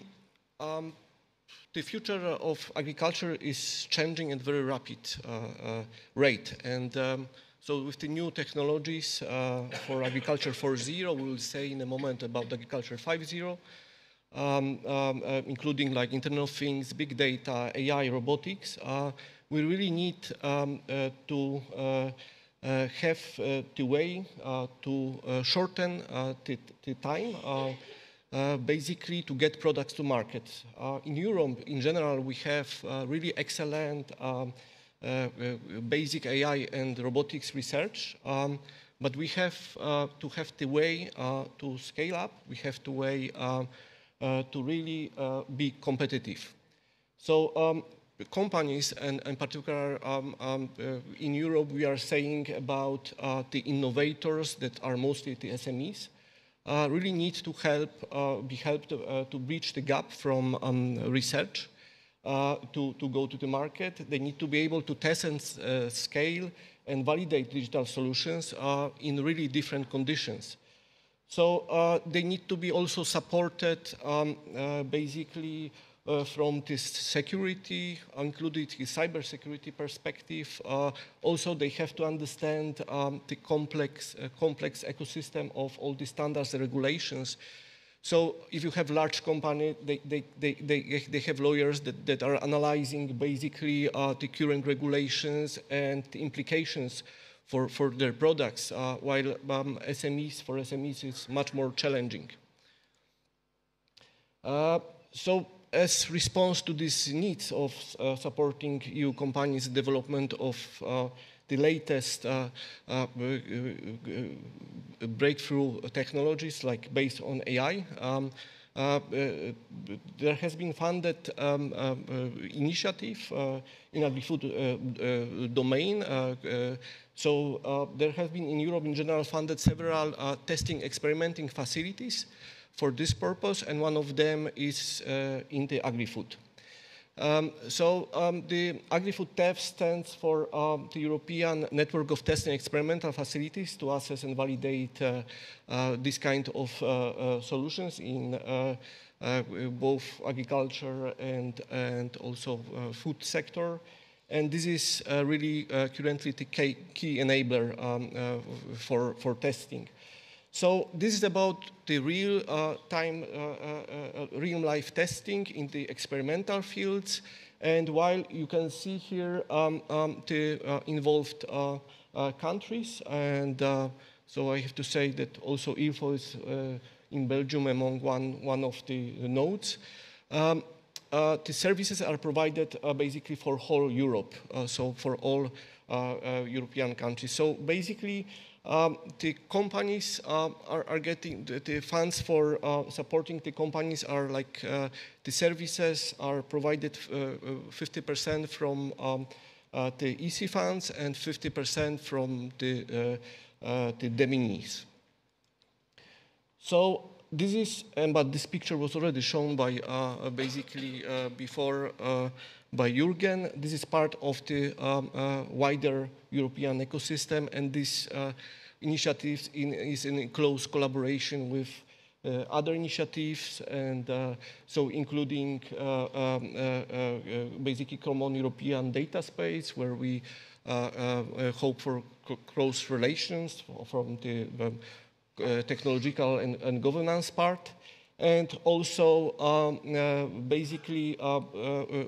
H: the future of agriculture is changing at a very rapid rate. And So with the new technologies for Agriculture 4.0, we will say in a moment about Agriculture 5.0, including like Internet of Things, big data, AI, robotics, we really need to have the way to shorten the time, basically to get products to market. In Europe, in general, we have really excellent basic AI and robotics research, but we have to have the way to scale up. We have the way to really be competitive. So companies, and in particular in Europe, we are saying about the innovators that are mostly the SMEs, really need to be helped to bridge the gap from research to go to the market. They need to be able to test and scale and validate digital solutions in really different conditions. So they need to be also supported basically from this security, including the cybersecurity perspective. Also, they have to understand the complex ecosystem of all the standards and regulations. So if you have large company, they have lawyers that are analyzing basically the current regulations and the implications for their products, while for SMEs it's much more challenging. So as response to these needs of supporting EU companies' development of the latest breakthrough technologies, like based on AI, there has been funded initiative in agri-food domain. So there have been in Europe in general funded several testing experimenting facilities for this purpose, and one of them is in the agri-food. The agri-food TEF stands for the European Network of Testing Experimental Facilities to assess and validate this kind of solutions in both agriculture and also food sector. And this is really currently the key enabler for testing. So this is about the real-time, real-life testing in the experimental fields. And while you can see here the involved countries, and so I have to say that also ILFO is in Belgium among one of the nodes. The services are provided basically for whole Europe, so for all European countries. So basically, the companies are getting the funds for supporting the companies are like the services are provided 50% from the EC funds and 50% from the de minimis. So this is, but this picture was already shown by basically before by Jürgen. This is part of the wider European ecosystem, and this initiative is in close collaboration with other initiatives, and so including basically common European data space, where we hope for close relations from the technological and governance part. And also, basically,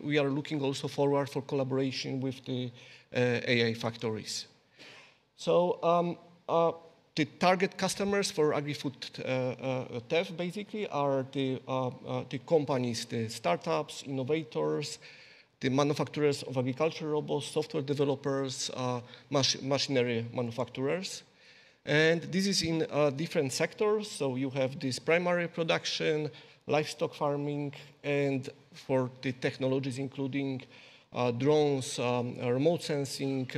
H: we are looking also forward for collaboration with the AI factories. So the target customers for agri-food TEF basically are the companies, the startups, innovators, the manufacturers of agricultural robots, software developers, machinery manufacturers. And this is in different sectors. So you have this primary production, livestock farming, and for the technologies including drones, remote sensing,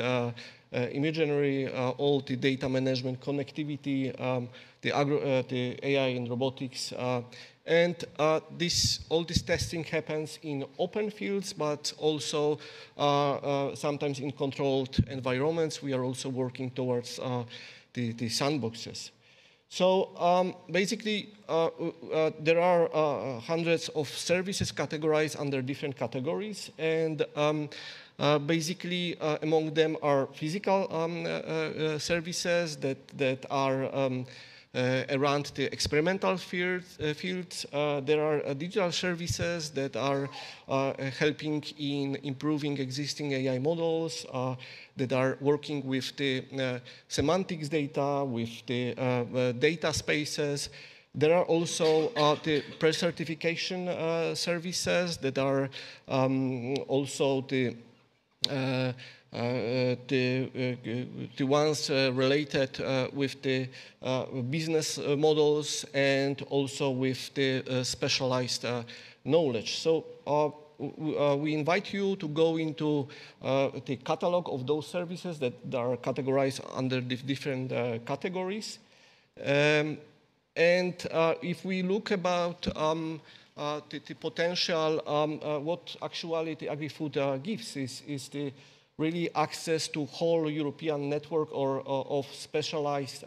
H: imagery, all the data management, connectivity, the AI and robotics. And all this testing happens in open fields, but also sometimes in controlled environments. We are also working towards the sandboxes. So basically, there are hundreds of services categorized under different categories, and Basically, among them are physical services that are around the experimental fields. There are digital services that are helping in improving existing AI models, that are working with the semantics data, with the data spaces. There are also the pre-certification services that are also the ones related with the business models and also with the specialized knowledge. So we invite you to go into the catalog of those services that are categorized under the different categories. And if we look about the potential, what actually the agri-food gives is the really access to whole European network of specialized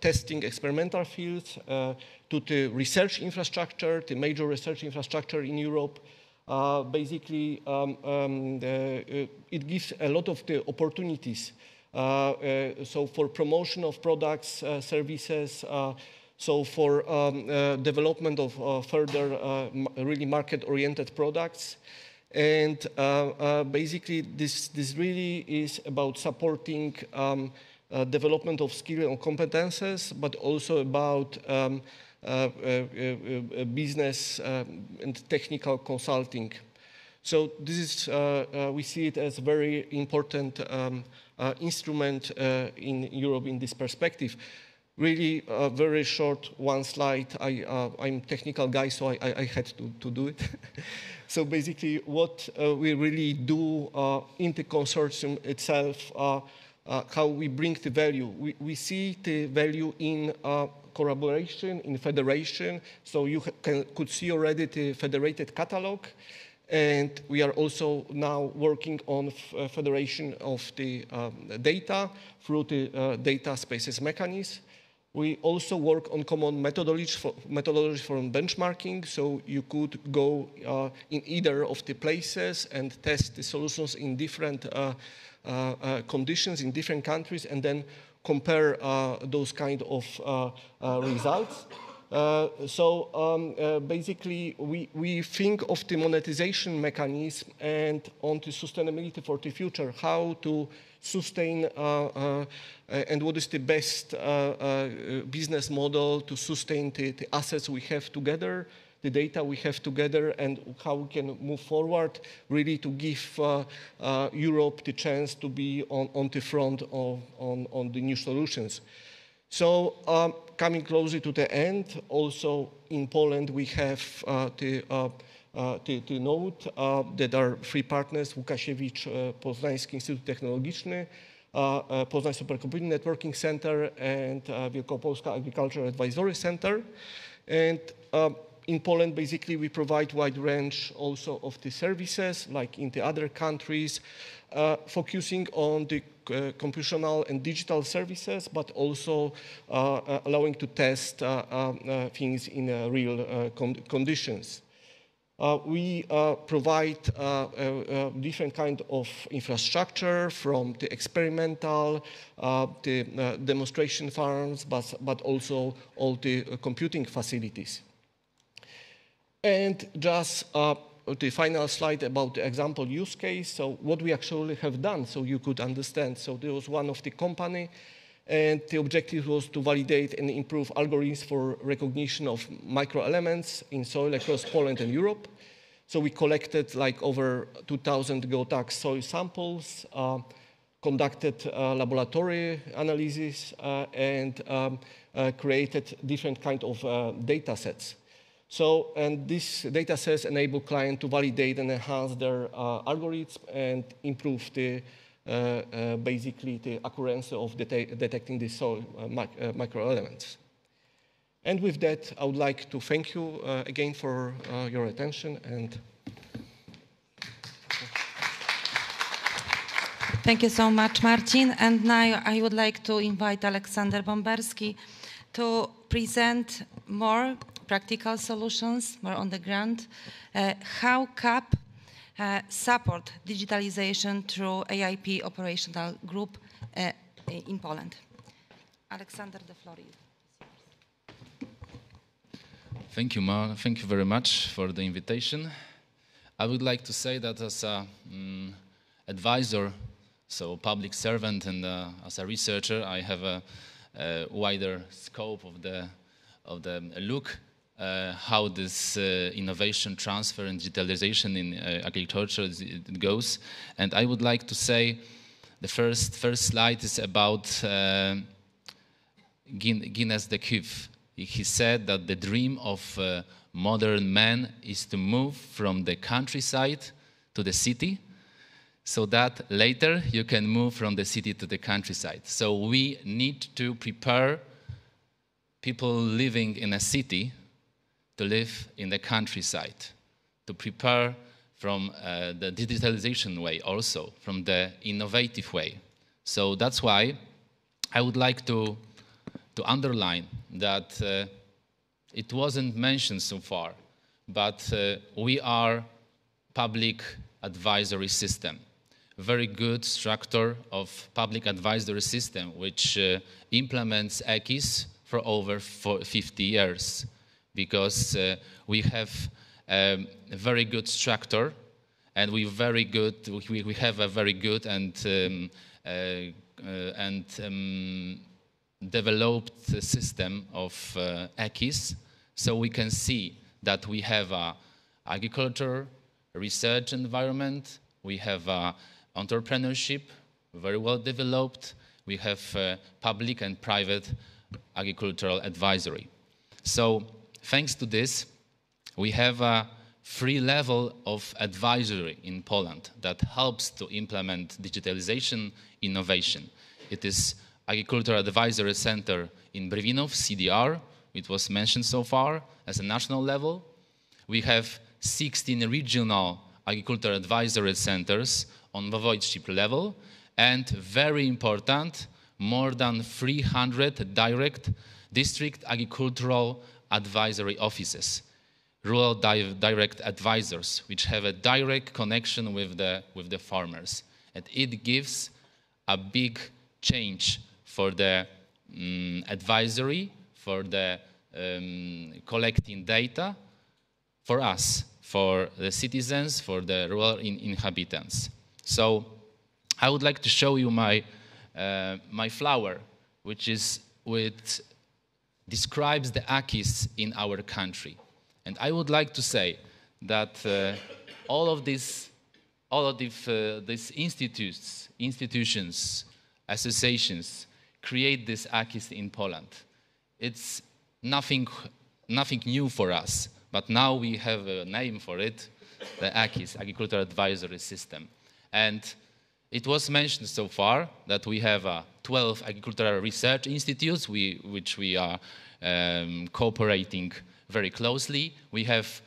H: testing experimental fields, to the research infrastructure, the major research infrastructure in Europe. Basically, it gives a lot of the opportunities. So for promotion of products, services, so for development of further really market-oriented products. And basically, this really is about supporting development of skill and competences, but also about business and technical consulting. So this is, we see it as a very important instrument in Europe in this perspective. Really very short one slide. I'm a technical guy, so I had to do it. So basically what we really do in the consortium itself, how we bring the value. We see the value in collaboration, in federation. So you could see already the federated catalog. And we are also now working on federation of the data through the data spaces mechanism. We also work on common methodology for benchmarking, so you could go in either of the places and test the solutions in different conditions in different countries, and then compare those kind of results. Basically, we think of the monetization mechanism and on the sustainability for the future, how to sustain and what is the best business model to sustain the assets we have together, the data we have together, and how we can move forward, really to give Europe the chance to be on the front on the new solutions. So coming closer to the end, also in Poland we have the node that are three partners: Łukasiewicz, Poznański Instytut Technologiczny, Poznań Supercomputing Networking Center, and Wielkopolska Agriculture Advisory Center. And in Poland, basically, we provide wide range also of the services, like in the other countries, focusing on the computational and digital services, but also allowing to test things in real conditions. We provide different kind of infrastructure, from the experimental, the demonstration farms, but also all the computing facilities. And just the final slide about the example use case. So what we actually have done, so you could understand. So there was one of the company, and the objective was to validate and improve algorithms for recognition of microelements in soil across Poland and Europe. So we collected like over 2,000 GeoTags soil samples, conducted laboratory analysis, and created different kind of data sets. So, and these data sets enable clients to validate and enhance their algorithms and improve the basically the accuracy of detecting the soil microelements. And with that, I would like to thank you again for your attention. And
B: thank you so much, Marcin. And now I would like to invite Aleksander Bomberski to present more practical solutions, more on the ground, how CAP support digitalization through AIP operational group in Poland. Alexander, the floor is yours.
I: Thank you, Ma. Thank you very much for the invitation. I would like to say that as an advisor, so public servant, and as a researcher, I have a wider scope of the look how this innovation transfer and digitalization in agriculture it goes. And I would like to say the first slide is about Guinness de Cuve. He said that the dream of modern man is to move from the countryside to the city, so that later you can move from the city to the countryside. So we need to prepare people living in a city to live in the countryside, to prepare from the digitalization way also, from the innovative way. So that's why I would like to underline that it wasn't mentioned so far, but we are public advisory system. Very good structure of public advisory system, which implements EKIS for over 50 years, because we have a very good structure, and we have a very good and developed system of EKIS. So we can see that we have a agriculture research environment, we have entrepreneurship, very well developed, we have public and private agricultural advisory. So thanks to this, we have a free level of advisory in Poland that helps to implement digitalization innovation. It is Agricultural Advisory Center in Brwinów, CDR, it was mentioned so far as a national level. We have 16 regional agricultural advisory centers on voivodeship level, and very important, more than 300 direct district agricultural advisory offices, rural direct advisors, which have a direct connection with the farmers. And it gives a big change for the advisory, for the collecting data, for us, for the citizens, for the rural inhabitants. So I would like to show you my flower, which describes the EKIS in our country. And I would like to say that all of these institutions, associations, create this EKIS in Poland. It's nothing new for us, but now we have a name for it, the EKIS, Agricultural Advisory System. And it was mentioned so far that we have 12 agricultural research institutes which we are cooperating very closely. We have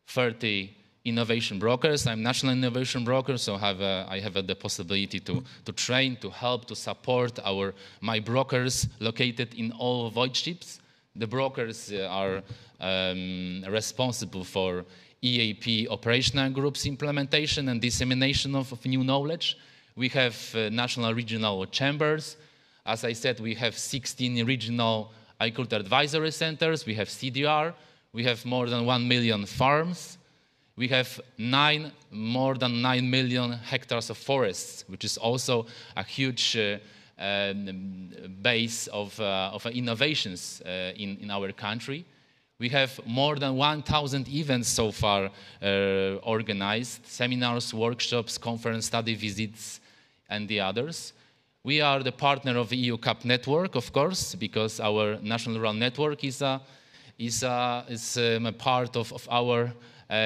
I: 30 innovation brokers. I'm national innovation broker, so I have the possibility to train, to help, to support my brokers located in all voivodeships. The brokers are responsible for EAP operational groups implementation and dissemination of new knowledge. We have national regional chambers. As I said, we have 16 regional agricultural advisory centers. We have CDR. We have more than 1 million farms. We have more than 9 million hectares of forests, which is also a huge base of innovations in our country. We have more than 1,000 events so far organized, seminars, workshops, conference, study visits, and the others. We are the partner of the EU CAP network, of course, because our national rural network is a part of our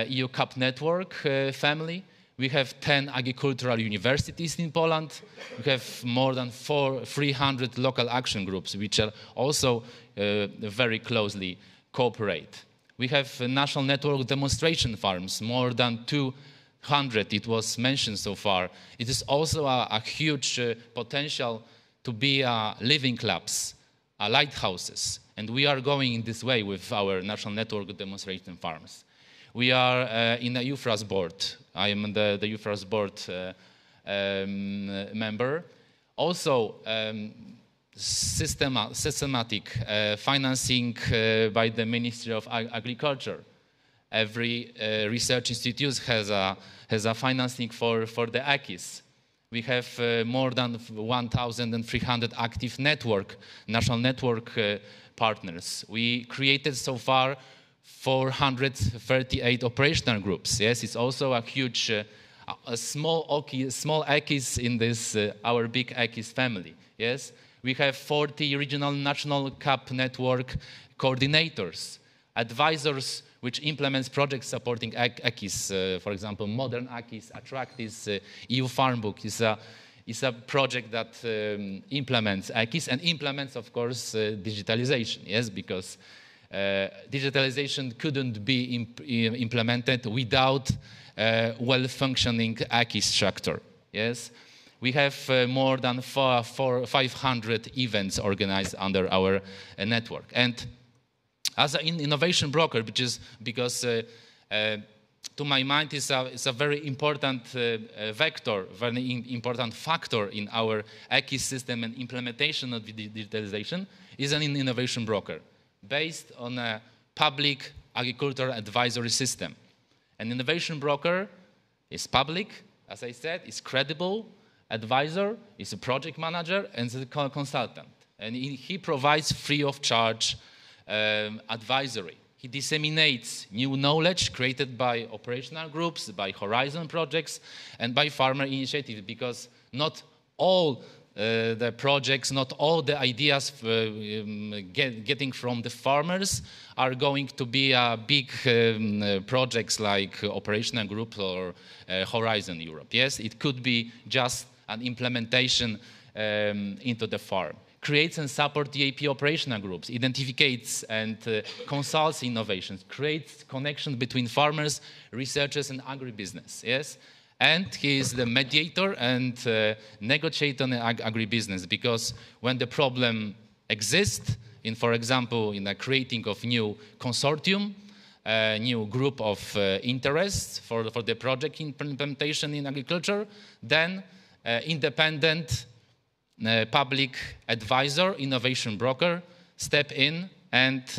I: EU CAP network family. We have 10 agricultural universities in Poland. We have more than 300 local action groups, which are also very closely cooperate. We have a national network demonstration farms, more than 200, it was mentioned so far. It is also a huge potential to be living clubs, lighthouses, and we are going in this way with our national network demonstration farms. We are in the UFRAS board. I am the UFRAS board member. Also, systematic financing by the Ministry of Agriculture. Every research institute has a financing for the AKIS. We have more than 1,300 active national network partners. We created so far 438 operational groups. Yes, it's also a huge, a small AKIS in this our big AKIS family. Yes, we have 40 regional national CAP network coordinators, advisors which implements projects supporting AKIS. For example, Modern AKIS, Attractis, EU Farm Book is a project that implements AKIS and implements, of course, digitalization. Yes, because digitalization couldn't be implemented without well-functioning AKIS structure. Yes, we have more than 500 events organized under our network. And as an innovation broker, which is because to my mind is a very important vector, very important factor in our AKIS system and implementation of digitalization, is an innovation broker based on a public agricultural advisory system. An innovation broker is public, as I said, is credible, advisor, is a project manager, and is a consultant. And he provides free of charge advisory. He disseminates new knowledge created by operational groups, by Horizon projects, and by farmer initiatives, because not all the projects, not all the ideas getting from the farmers are going to be big projects like operational group or Horizon Europe. Yes, it could be just an implementation into the farm. Creates and supports the AP operational groups, identifies and consults innovations, creates connection between farmers, researchers, and agribusiness. Yes, and he is the mediator and negotiator in agribusiness, because when the problem exists, for example, in the creating of new consortium, a new group of interests for the project implementation in agriculture, then independent public advisor, innovation broker, step in and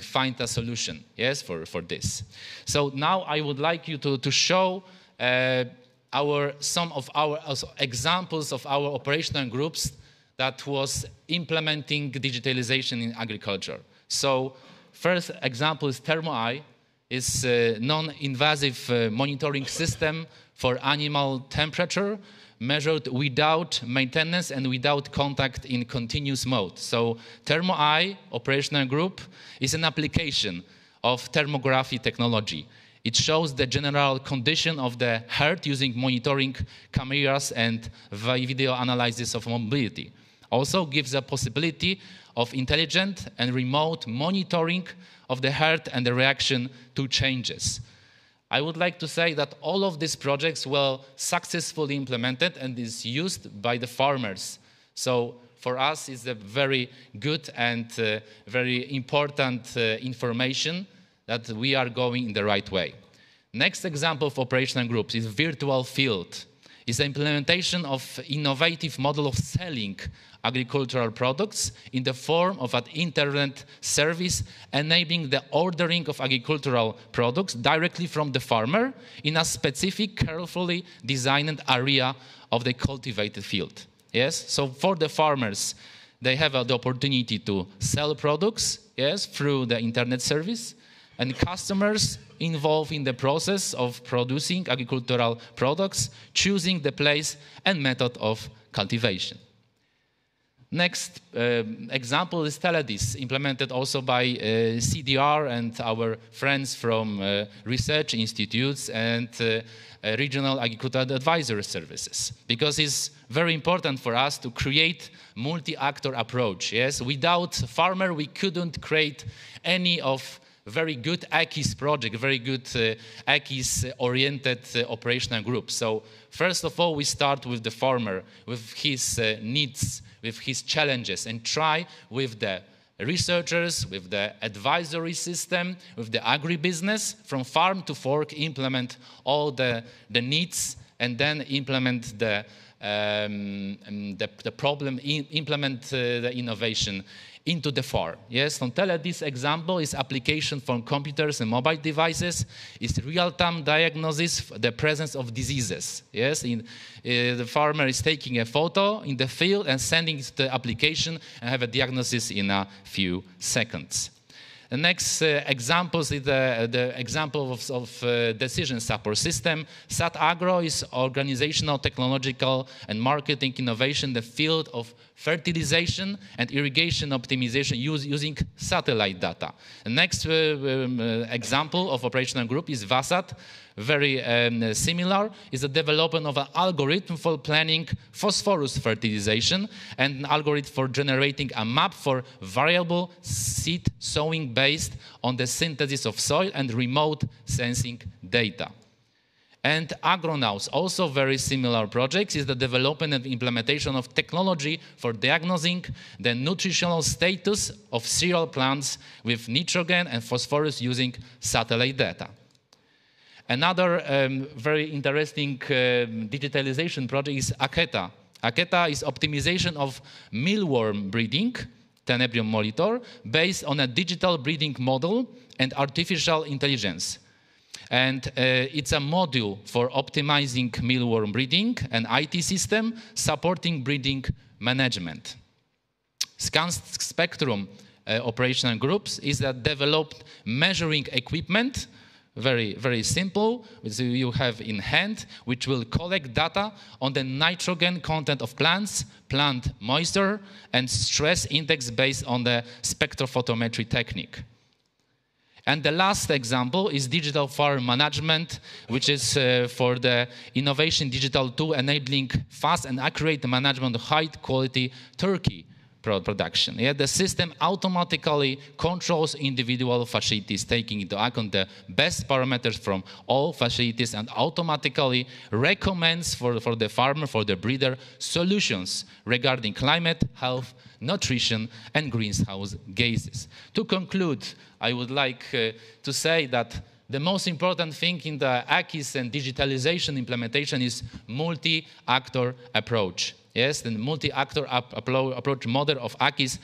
I: find a solution, yes, for this. So now I would like you to show some of our examples of our operational groups that was implementing digitalization in agriculture. So first example is ThermoEye, is a non-invasive monitoring system for animal temperature measured without maintenance and without contact in continuous mode. So ThermoEye operational group is an application of thermography technology. It shows the general condition of the herd using monitoring cameras and video analysis of mobility. Also gives a possibility of intelligent and remote monitoring of the herd and the reaction to changes. I would like to say that all of these projects were successfully implemented and is used by the farmers. So for us, it's a very good and very important information that we are going in the right way. Next example of operational groups is virtual field. It's the implementation of innovative model of selling agricultural products in the form of an internet service enabling the ordering of agricultural products directly from the farmer in a specific, carefully designed area of the cultivated field. Yes, so for the farmers, they have the opportunity to sell products, yes, through the internet service, and customers involved in the process of producing agricultural products, choosing the place and method of cultivation. Next example is Teledis, implemented also by CDR and our friends from research institutes and regional agricultural advisory services, because it's very important for us to create multi-actor approach. Yes, without farmer, we couldn't create any of very good AKIS project, very good AKIS-oriented operational group. So first of all, we start with the farmer, with his needs, with his challenges, and try with the researchers, with the advisory system, with the agribusiness, from farm to fork, implement all the needs, and then implement the problem, implement the innovation into the farm. Yes, from this example is application from computers and mobile devices, is real-time diagnosis of the presence of diseases. Yes, the farmer is taking a photo in the field and sending it to the application and have a diagnosis in a few seconds. The next example is the example of decision support system. SAT Agro is organizational, technological, and marketing innovation in the field of fertilization and irrigation optimization using satellite data. The next example of operational group is VASAT. Very similar, is the development of an algorithm for planning phosphorus fertilization and an algorithm for generating a map for variable seed sowing based on the synthesis of soil and remote sensing data. And Agronauts, also very similar projects, is the development and implementation of technology for diagnosing the nutritional status of cereal plants with nitrogen and phosphorus using satellite data. Another very interesting digitalization project is AKETA. AKETA is optimization of mealworm breeding, Tenebrium molitor, based on a digital breeding model and artificial intelligence. And it's a module for optimizing mealworm breeding, an IT system supporting breeding management. Scan Spectrum operational groups is that developed measuring equipment, very, very simple, which you have in hand, which will collect data on the nitrogen content of plants, plant moisture, and stress index based on the spectrophotometry technique. And the last example is digital farm management, which is for the innovation digital tool enabling fast and accurate management of high-quality turkey production. Yeah, the system automatically controls individual facilities, taking into account the best parameters from all facilities and automatically recommends for the farmer, for the breeder, solutions regarding climate, health, nutrition, and greenhouse gases. To conclude, I would like to say that the most important thing in the AKIS and digitalization implementation is multi-actor approach. Yes, the multi-actor approach model of AKIS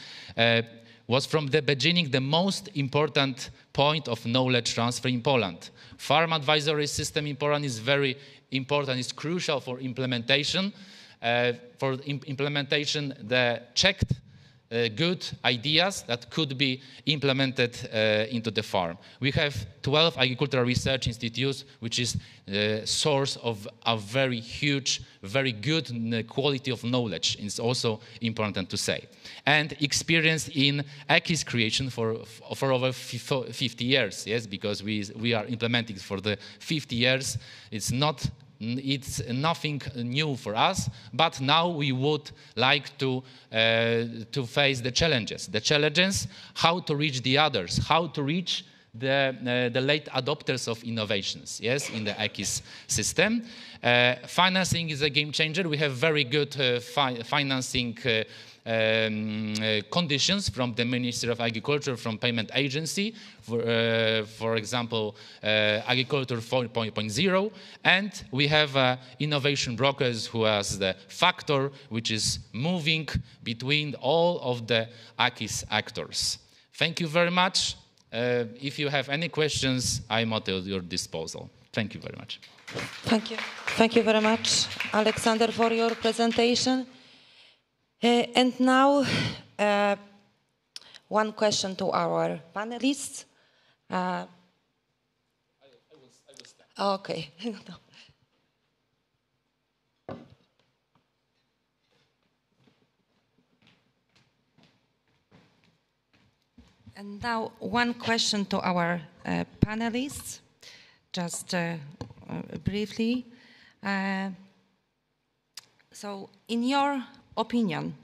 I: was from the beginning the most important point of knowledge transfer in Poland. Farm advisory system in Poland is very important, it's crucial for implementation. The checked good ideas that could be implemented into the farm. We have 12 agricultural research institutes, which is the source of a very huge, very good quality of knowledge. It's also important to say. And experience in AKIS creation for over 50 years, yes, because we are implementing for the 50 years. It's nothing new for us, but now we would like to face the challenges. The challenges, how to reach the others, how to reach the late adopters of innovations, yes, in the AKIS system. Financing is a game changer. We have very good financing conditions from the Ministry of Agriculture, from payment agency, for example, Agriculture 4.0, and we have innovation brokers who has the factor which is moving between all of the AKIS actors. Thank you very much. If you have any questions, I'm at your disposal. Thank you very much.
C: Thank you. Thank you very much, Alexander, for your presentation. And now, one question to our panelists. I will start. Okay.
B: And now, one question to our panelists, just briefly. So, in your opinion,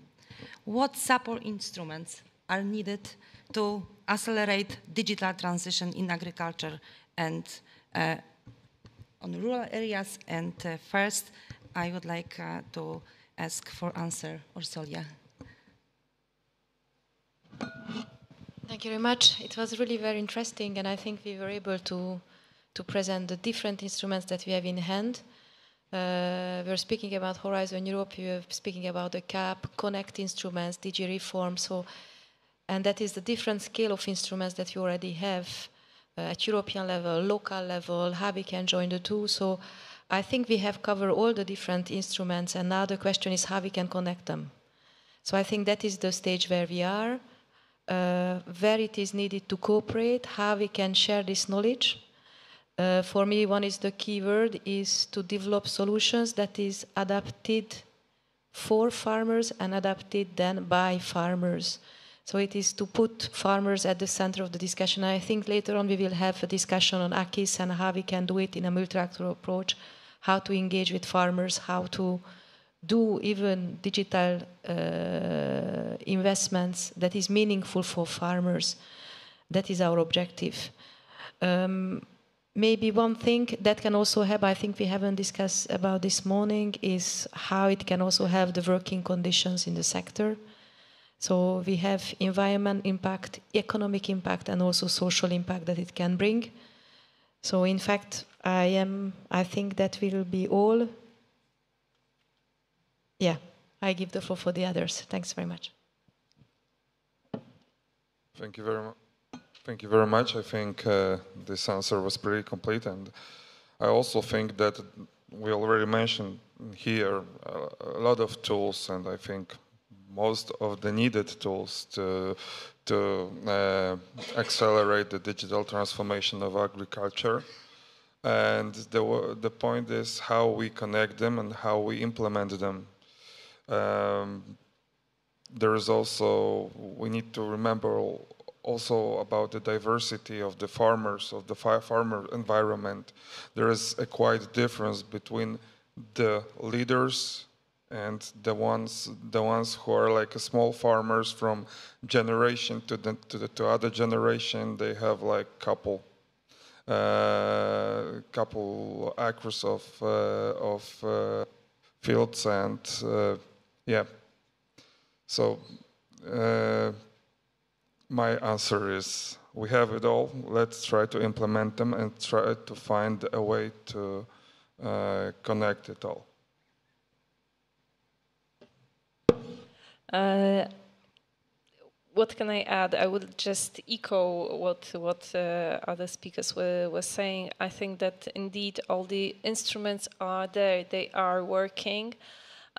B: what support instruments are needed to accelerate digital transition in agriculture and on rural areas? And first, I would like to ask for answer Ursulia.
C: Thank you very much. It was really very interesting, and I think we were able to present the different instruments that we have in hand. We're speaking about Horizon Europe, we were speaking about the CAP, Connect instruments, DG Reform, and that is the different scale of instruments that we already have at European level, local level, how we can join the two. So I think we have covered all the different instruments, and now the question is how we can connect them. So I think that is the stage where we are, where it is needed to cooperate, how we can share this knowledge. For me, one is the key word is to develop solutions that is adapted for farmers and adapted then by farmers. So it is to put farmers at the center of the discussion. I think later on we will have a discussion on AKIS and how we can do it in a multi-actor approach, how to engage with farmers, how to do even digital investments that is meaningful for farmers. That is our objective. Maybe one thing that can also have, I think we haven't discussed about this morning, is how it can also have the working conditions in the sector. So we have environment impact, economic impact, and also social impact that it can bring. So in fact, I think that will be all. Yeah, I give the floor for the others. Thanks very much.
E: Thank you very much. Thank you very much. I think this answer was pretty complete, and I also think that we already mentioned here a lot of tools, and I think most of the needed tools to accelerate the digital transformation of agriculture. And the point is how we connect them and how we implement them. There is also, we need to remember also about the diversity of the farmers, of the farmer environment. There is a quite difference between the leaders and the ones who are like small farmers from generation to other generation. They have like couple acres of fields, and yeah. So my answer is we have it all. Let's try to implement them and try to find a way to connect it all.
J: What can I add? I would just echo what other speakers were saying. I think that indeed all the instruments are there. They are working.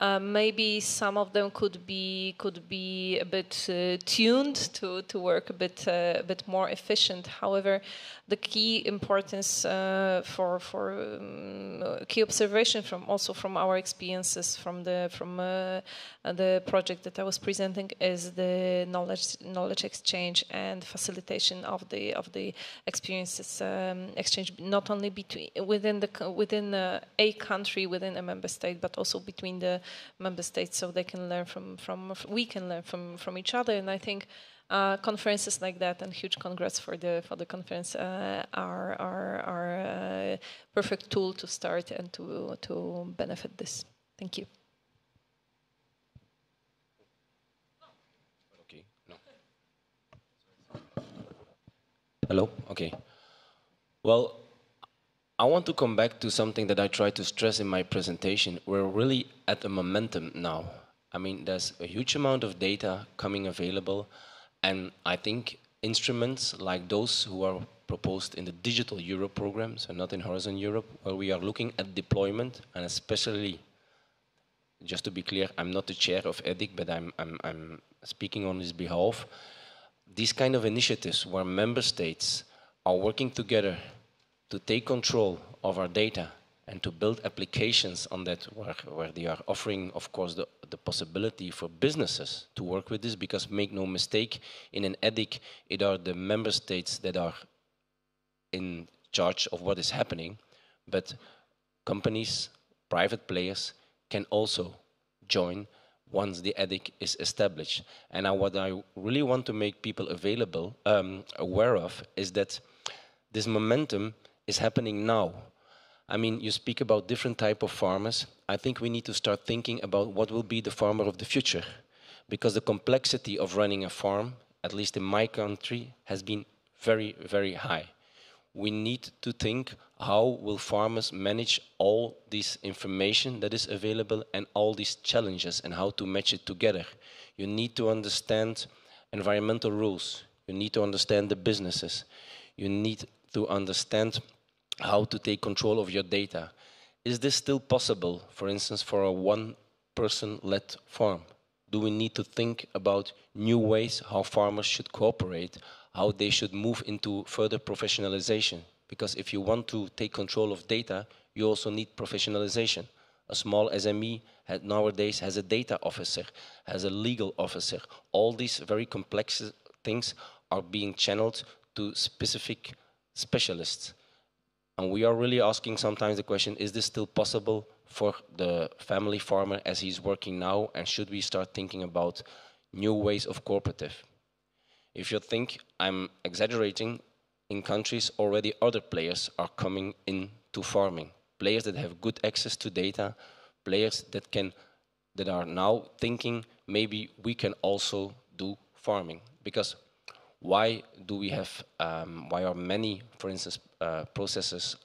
J: Maybe some of them could be a bit tuned to work a bit more efficient. However, the key importance for key observation from our experiences from the project that I was presenting is the knowledge exchange and facilitation of the experiences exchange, not only within a country, within a member state, but also between the member states, so they can learn we can learn from each other. And I think conferences like that, and huge congrats for the conference, are a perfect tool to start and to benefit this. Thank you.
G: Okay. No. Hello. Okay. Well, I want to come back to something that I tried to stress in my presentation. We're really at a momentum now. I mean, there's a huge amount of data coming available, and I think instruments like those who are proposed in the Digital Europe program, so not in Horizon Europe, where we are looking at deployment, and especially, just to be clear, I'm not the chair of EDIC, but I'm speaking on his behalf. These kind of initiatives where member states are working together to take control of our data and to build applications on that, where they are offering, of course, the possibility for businesses to work with this, because make no mistake, in an EDIC, it are the member states that are in charge of what is happening, but companies, private players can also join once the EDIC is established. And what I really want to make people aware of is that this momentum is happening now. I mean, you speak about different type of farmers. I think we need to start thinking about what will be the farmer of the future, because the complexity of running a farm at least in my country, has been very, very high. We need to think how will farmers manage all this information that is available and all these challenges and how to match it together. You need to understand environmental rules. You need to understand the businesses. You need to understand how to take control of your data. Is this still possible, for instance, for a one-person-led farm? Do we need to think about new ways how farmers should cooperate, how they should move into further professionalization? Because if you want to take control of data, you also need professionalization. A small SME nowadays has a data officer, has a legal officer. All these very complex things are being channeled to specific specialists. And we are really asking sometimes the question, is this still possible for the family farmer as he's working now, and should we start thinking about new ways of cooperative? If you think I'm exaggerating, in countries already other players are coming into farming. Players that have good access to data, players that are now thinking maybe we can also do farming. Because why are many, for instance, processors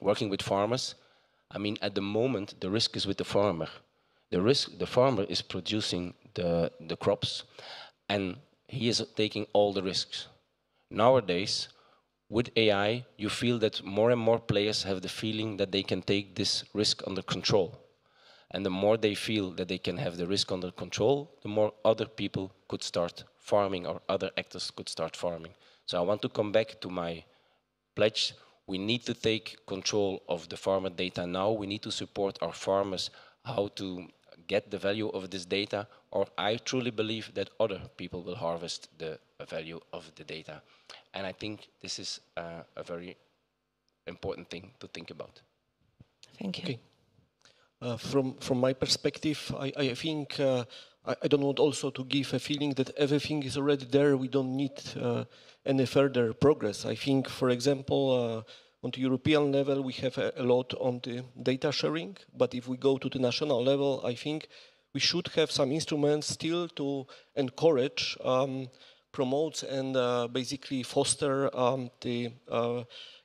G: working with farmers? I mean, at the moment, the risk is with the farmer. The farmer is producing the crops, and he is taking all the risks. Nowadays, with AI, you feel that more and more players have the feeling that they can take this risk under control. And the more they feel that they can have the risk under control, the more other people could start farming, or other actors could start farming. So I want to come back to my pledge. We need to take control of the farmer data now. We need to support our farmers how to get the value of this data, or I truly believe that other people will harvest the value of the data. And I think this is a very important thing to think about.
B: Thank you.
H: Okay. From my perspective, I think I don't want also to give a feeling that everything is already there. We don't need any further progress. I think, for example, on the European level, we have a lot on the data sharing. But if we go to the national level, I think we should have some instruments still to encourage, promote, and basically foster the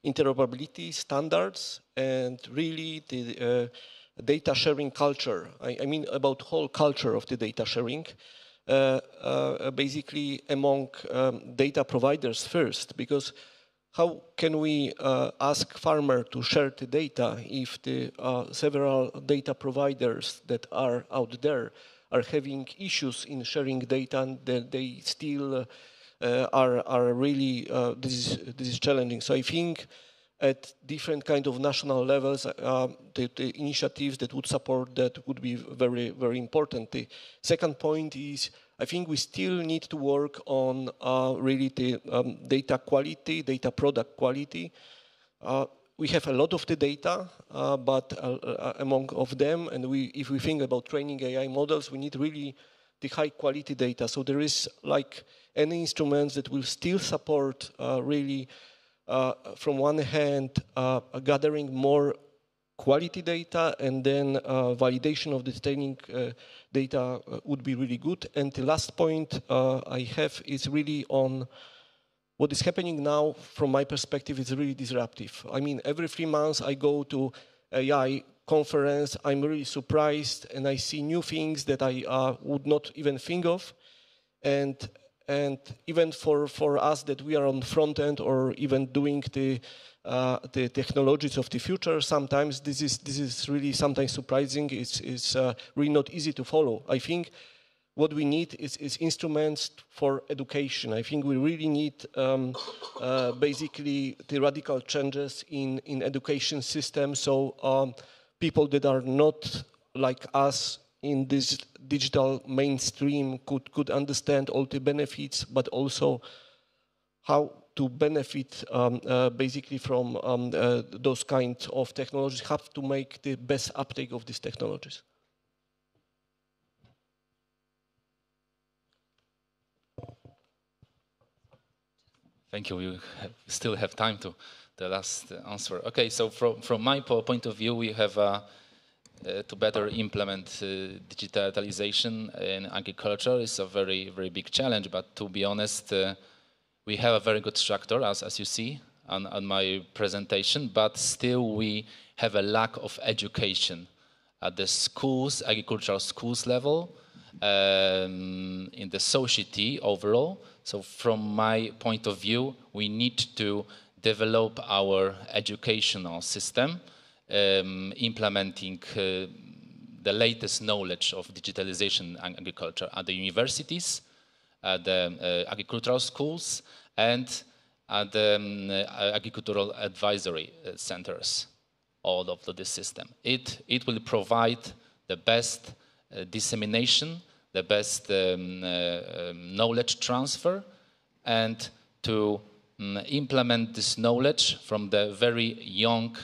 H: interoperability standards and really the data sharing culture. I mean about whole culture of the data sharing, basically among data providers first, because how can we ask farmer to share the data if the several data providers that are out there are having issues in sharing data, and that they still are really, this is challenging. So I think at different kind of national levels, the initiatives that would support that would be very, very important. The second point is, I think we still need to work on really the data quality, data product quality. We have a lot of the data, but among of them, and if we think about training AI models, we need really the high quality data. So there is like any instruments that will still support really, from one hand, gathering more quality data, and then validation of the training data would be really good. And the last point I have is really on what is happening now. From my perspective, is really disruptive. I mean, every 3 months I go to AI conference, I'm really surprised, and I see new things that I would not even think of. And even for us that we are on front end or even doing the technologies of the future, sometimes this is really sometimes surprising. It's really not easy to follow. I think what we need is instruments for education. I think we really need basically the radical changes in education system, so people that are not like us in this digital mainstream could understand all the benefits, but also how to benefit basically from those kinds of technologies, have to make the best uptake of these technologies.
I: Thank you. We still have time to the last answer. Okay, so from my point of view, we have to better implement digitalization in agriculture is a very, very big challenge. But to be honest, we have a very good structure, as you see on my presentation, but still we have a lack of education at the schools, agricultural schools level, in the society overall. So from my point of view, we need to develop our educational system, implementing the latest knowledge of digitalization and agriculture at the universities, at the agricultural schools, and at the agricultural advisory centers, all of this system. It will provide the best dissemination, the best knowledge transfer, and to implement this knowledge from the very young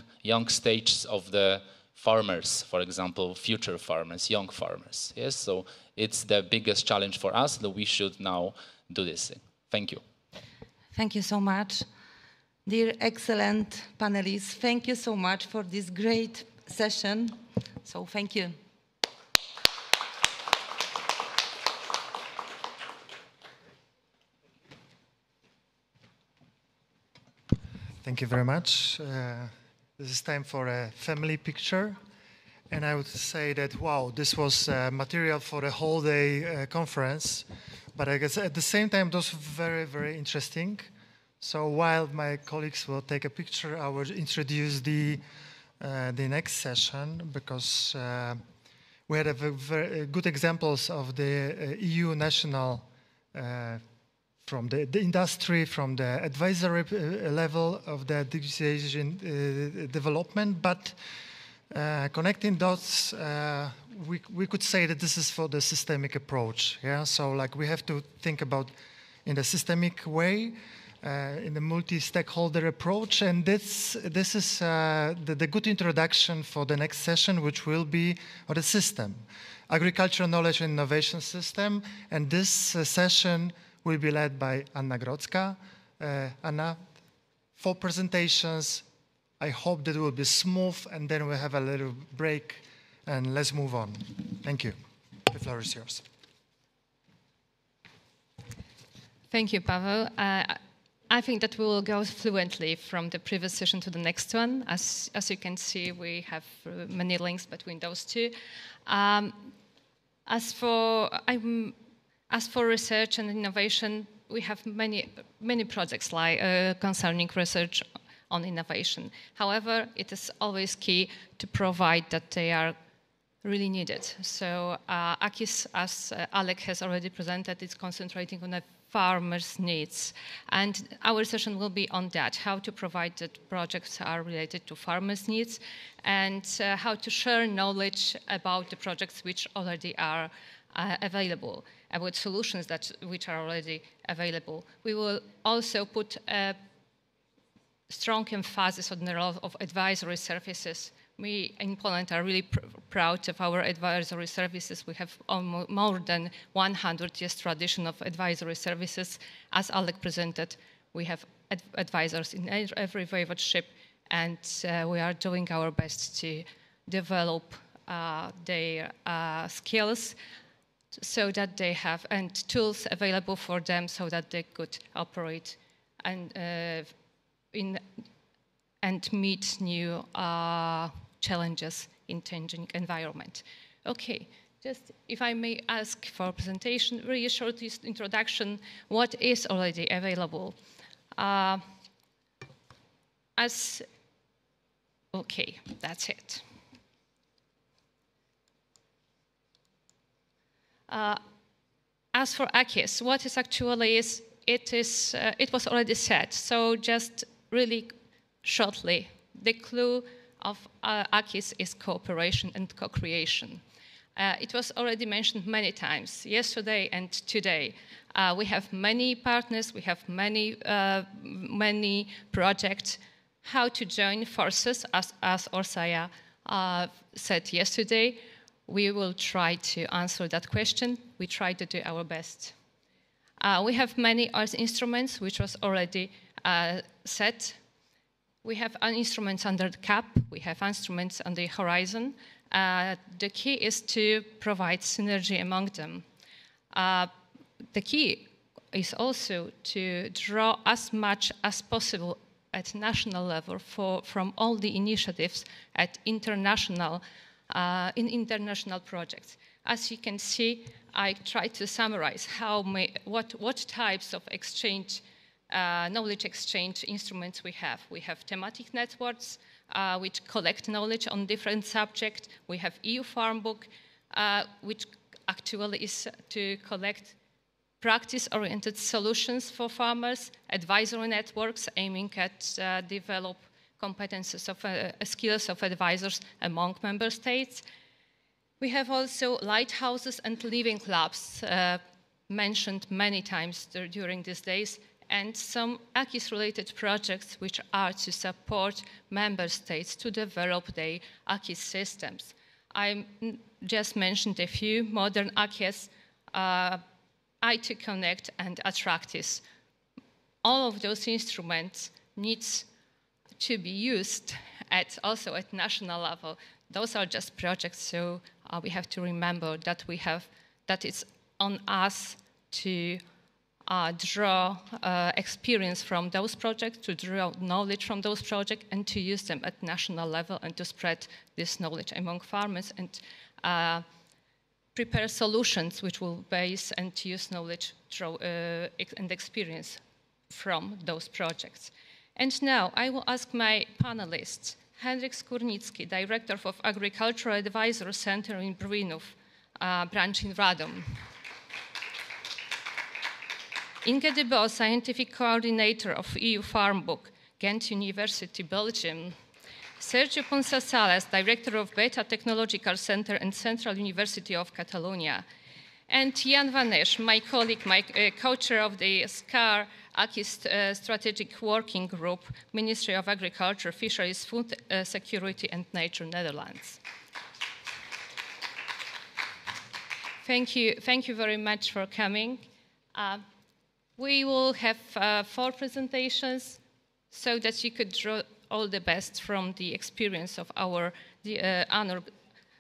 I: stages of the farmers, for example, future farmers, young farmers. Yes, so it's the biggest challenge for us that we should now do this. Thank you.
B: Thank you so much. Dear excellent panelists, thank you so much for this great session. So thank you.
A: Thank you very much. This is time for a family picture. And I would say that, wow, this was material for a whole day conference. But I guess at the same time, those were very, very interesting. So while my colleagues will take a picture, I will introduce the next session, because we had very good examples of the EU national from the industry, from the advisory level of the digitalization development, but connecting dots, we could say that this is for the systemic approach. Yeah, so like we have to think about in a systemic way, in the multi-stakeholder approach, and this is the good introduction for the next session, which will be on the system, agricultural knowledge and innovation system, and this session will be led by Anna Grodzka. Anna, 4 presentations. I hope that it will be smooth, and then we'll have a little break, and let's move on. Thank you. The floor is yours.
K: Thank you, Pavel. I think that we will go fluently from the previous session to the next one. As you can see, we have many links between those two. As for research and innovation, we have many projects concerning research on innovation. However, it is always key to provide that they are really needed. So AKIS, as Alek has already presented, is concentrating on the farmers' needs. And our session will be on that, how to provide that projects are related to farmers' needs, and how to share knowledge about the projects which already are available, about solutions which are already available. We will also put a strong emphasis on the role of advisory services. We in Poland are really proud of our advisory services. We have more than 100 years tradition of advisory services. As Alek presented, we have advisors in every voivodeship, and we are doing our best to develop their skills so that they have tools available for them so that they could operate and meet new challenges in changing environment. Okay, just if I may ask for a presentation, really short introduction, what is already available. Okay, that's it. As for AKIS, what is actually it was already said, so just really shortly, the clue of AKIS is cooperation and co-creation. It was already mentioned many times, yesterday and today. We have many partners, we have many projects. How to join forces, as Orsaya said yesterday. We will try to answer that question. We try to do our best. We have many instruments, which was already set. We have instruments under the CAP, we have instruments on the horizon, The key is to provide synergy among them. The key is also to draw as much as possible at national level from all the initiatives at international projects. As you can see, I tried to summarize what types of knowledge exchange instruments we have. We have thematic networks, which collect knowledge on different subjects. We have EU Farm Book, which actually is to collect practice-oriented solutions for farmers, advisory networks aiming at develop competences of skills of advisors among member states. We have also lighthouses and living clubs mentioned many times during these days, and some acquis-related projects which are to support member states to develop their acquis systems. I just mentioned a few: modern acquis, IT Connect, and Attractis. All of those instruments needs to be used also at national level. Those are just projects, so we have to remember that it's on us to draw experience from those projects, to draw knowledge from those projects, and to use them at national level, and to spread this knowledge among farmers, and prepare solutions which will base and use knowledge and experience from those projects. And now I will ask my panelists, Henryk Skórnicki, Director of Agricultural Advisor Center in Brwinów, branch in Radom. Inge de Bo, Scientific Coordinator of EU Farm Book, Ghent University, Belgium. Sergio Ponsasales, Director of Beta Technological Center and Central University of Catalonia. And Jan van Esch, my colleague, co-chair of the SCAR Acquis Strategic Working Group, Ministry of Agriculture, Fisheries, Food Security and Nature, Netherlands. Thank you very much for coming. We will have 4 presentations so that you could draw all the best from the experience of our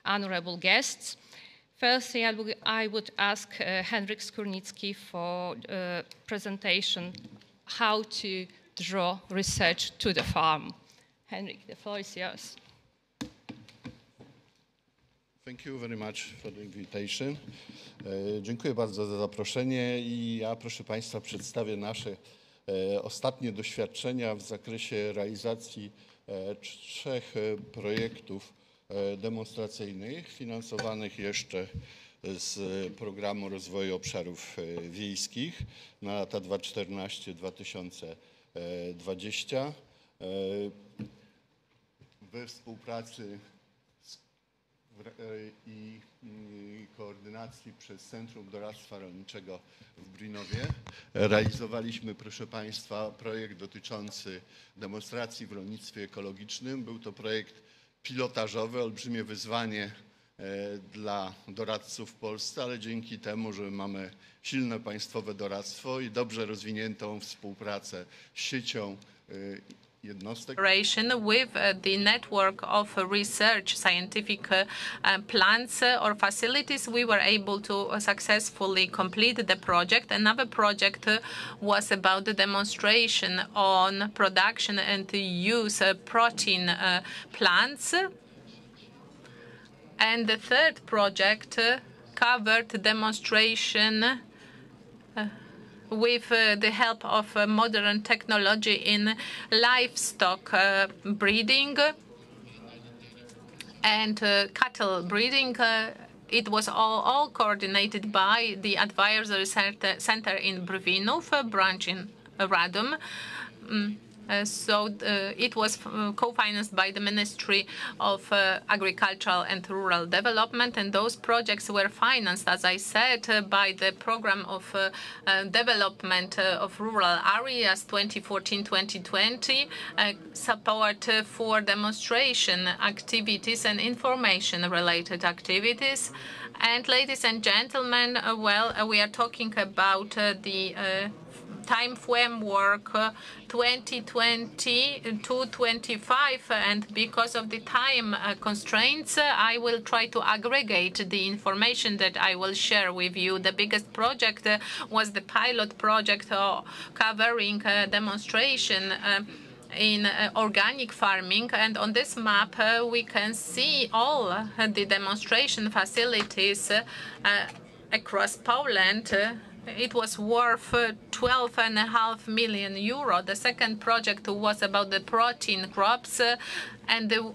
K: honorable guests. Firstly, I would ask Henryk Skórnicki for a presentation how to draw research to the farm. Henryk, the floor is yours.
L: Thank you very much for the invitation. Dziękuję bardzo za zaproszenie i ja, proszę Państwa, przedstawię nasze ostatnie doświadczenia w zakresie realizacji 3 projektów demonstracyjnych finansowanych jeszcze z Programu Rozwoju Obszarów Wiejskich na lata 2014-2020 we współpracy i koordynacji przez Centrum Doradztwa Rolniczego w Brwinowie. Realizowaliśmy, proszę Państwa, projekt dotyczący demonstracji w rolnictwie ekologicznym. Był to projekt pilotażowy, olbrzymie wyzwanie dla doradców w Polsce, ale dzięki temu, że mamy silne państwowe doradztwo i dobrze rozwiniętą współpracę z siecią jednostek
M: with the network of research scientific plants or facilities, we were able to successfully complete the project. Another project was about the demonstration on production and use protein plants. And the third project covered demonstration with the help of modern technology in livestock breeding and cattle breeding. It was all coordinated by the Advisory Center in Brwinów, branch in Radom. It was co-financed by the Ministry of Agricultural and Rural Development, and those projects were financed, as I said, by the Program of Development of Rural Areas 2014-2020, support for demonstration activities and information-related activities. And ladies and gentlemen, we are talking about the time framework 2020 to 25, and because of the time constraints, I will try to aggregate the information that I will share with you. The biggest project was the pilot project covering demonstration in organic farming, and on this map we can see all the demonstration facilities across Poland. It was worth 12.5 million euro. The second project was about the protein crops, and the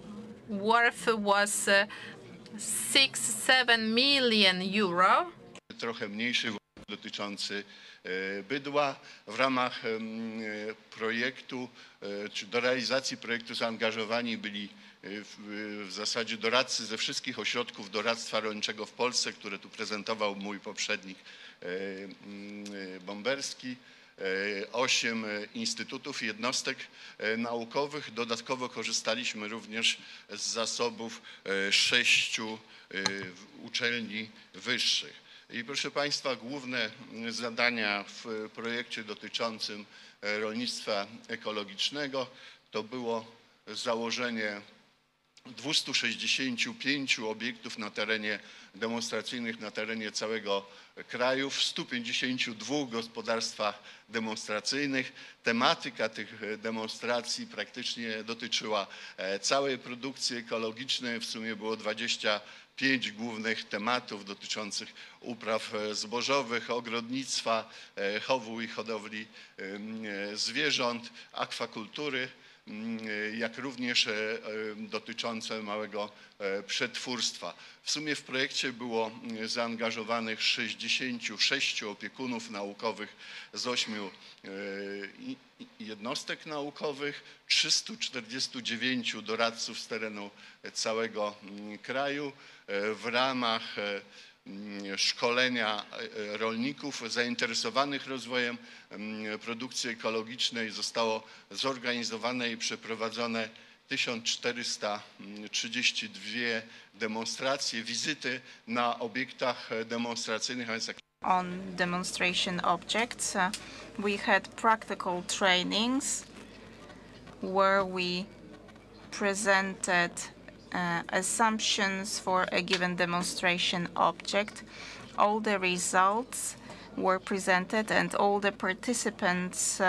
M: worth was 6-7 million euro.
L: Trochę mniejszy dotyczący bydła. W ramach projektu, czy do realizacji projektu zaangażowani byli w zasadzie doradcy ze wszystkich ośrodków doradztwa rolniczego w Polsce, które tu prezentował mój poprzednik Bomberski, 8 instytutów i jednostek naukowych. Dodatkowo korzystaliśmy również z zasobów 6 uczelni wyższych. I proszę Państwa, główne zadania w projekcie dotyczącym rolnictwa ekologicznego to było założenie 265 obiektów na terenie demonstracyjnych na terenie całego kraju, w 152 gospodarstwach demonstracyjnych. Tematyka tych demonstracji praktycznie dotyczyła całej produkcji ekologicznej. W sumie było 25 głównych tematów dotyczących upraw zbożowych, ogrodnictwa, chowu i hodowli zwierząt, akwakultury, jak również dotyczące małego przetwórstwa. W sumie w projekcie było zaangażowanych 66 opiekunów naukowych z 8 jednostek naukowych, 349 doradców z terenu całego kraju. W ramach szkolenia rolników zainteresowanych rozwojem produkcji ekologicznej zostało zorganizowane i przeprowadzone 1432 demonstracje, wizyty na obiektach demonstracyjnych.
N: On demonstration objects, we had practical trainings where we presented assumptions for a given demonstration object. All the results were presented and all the participants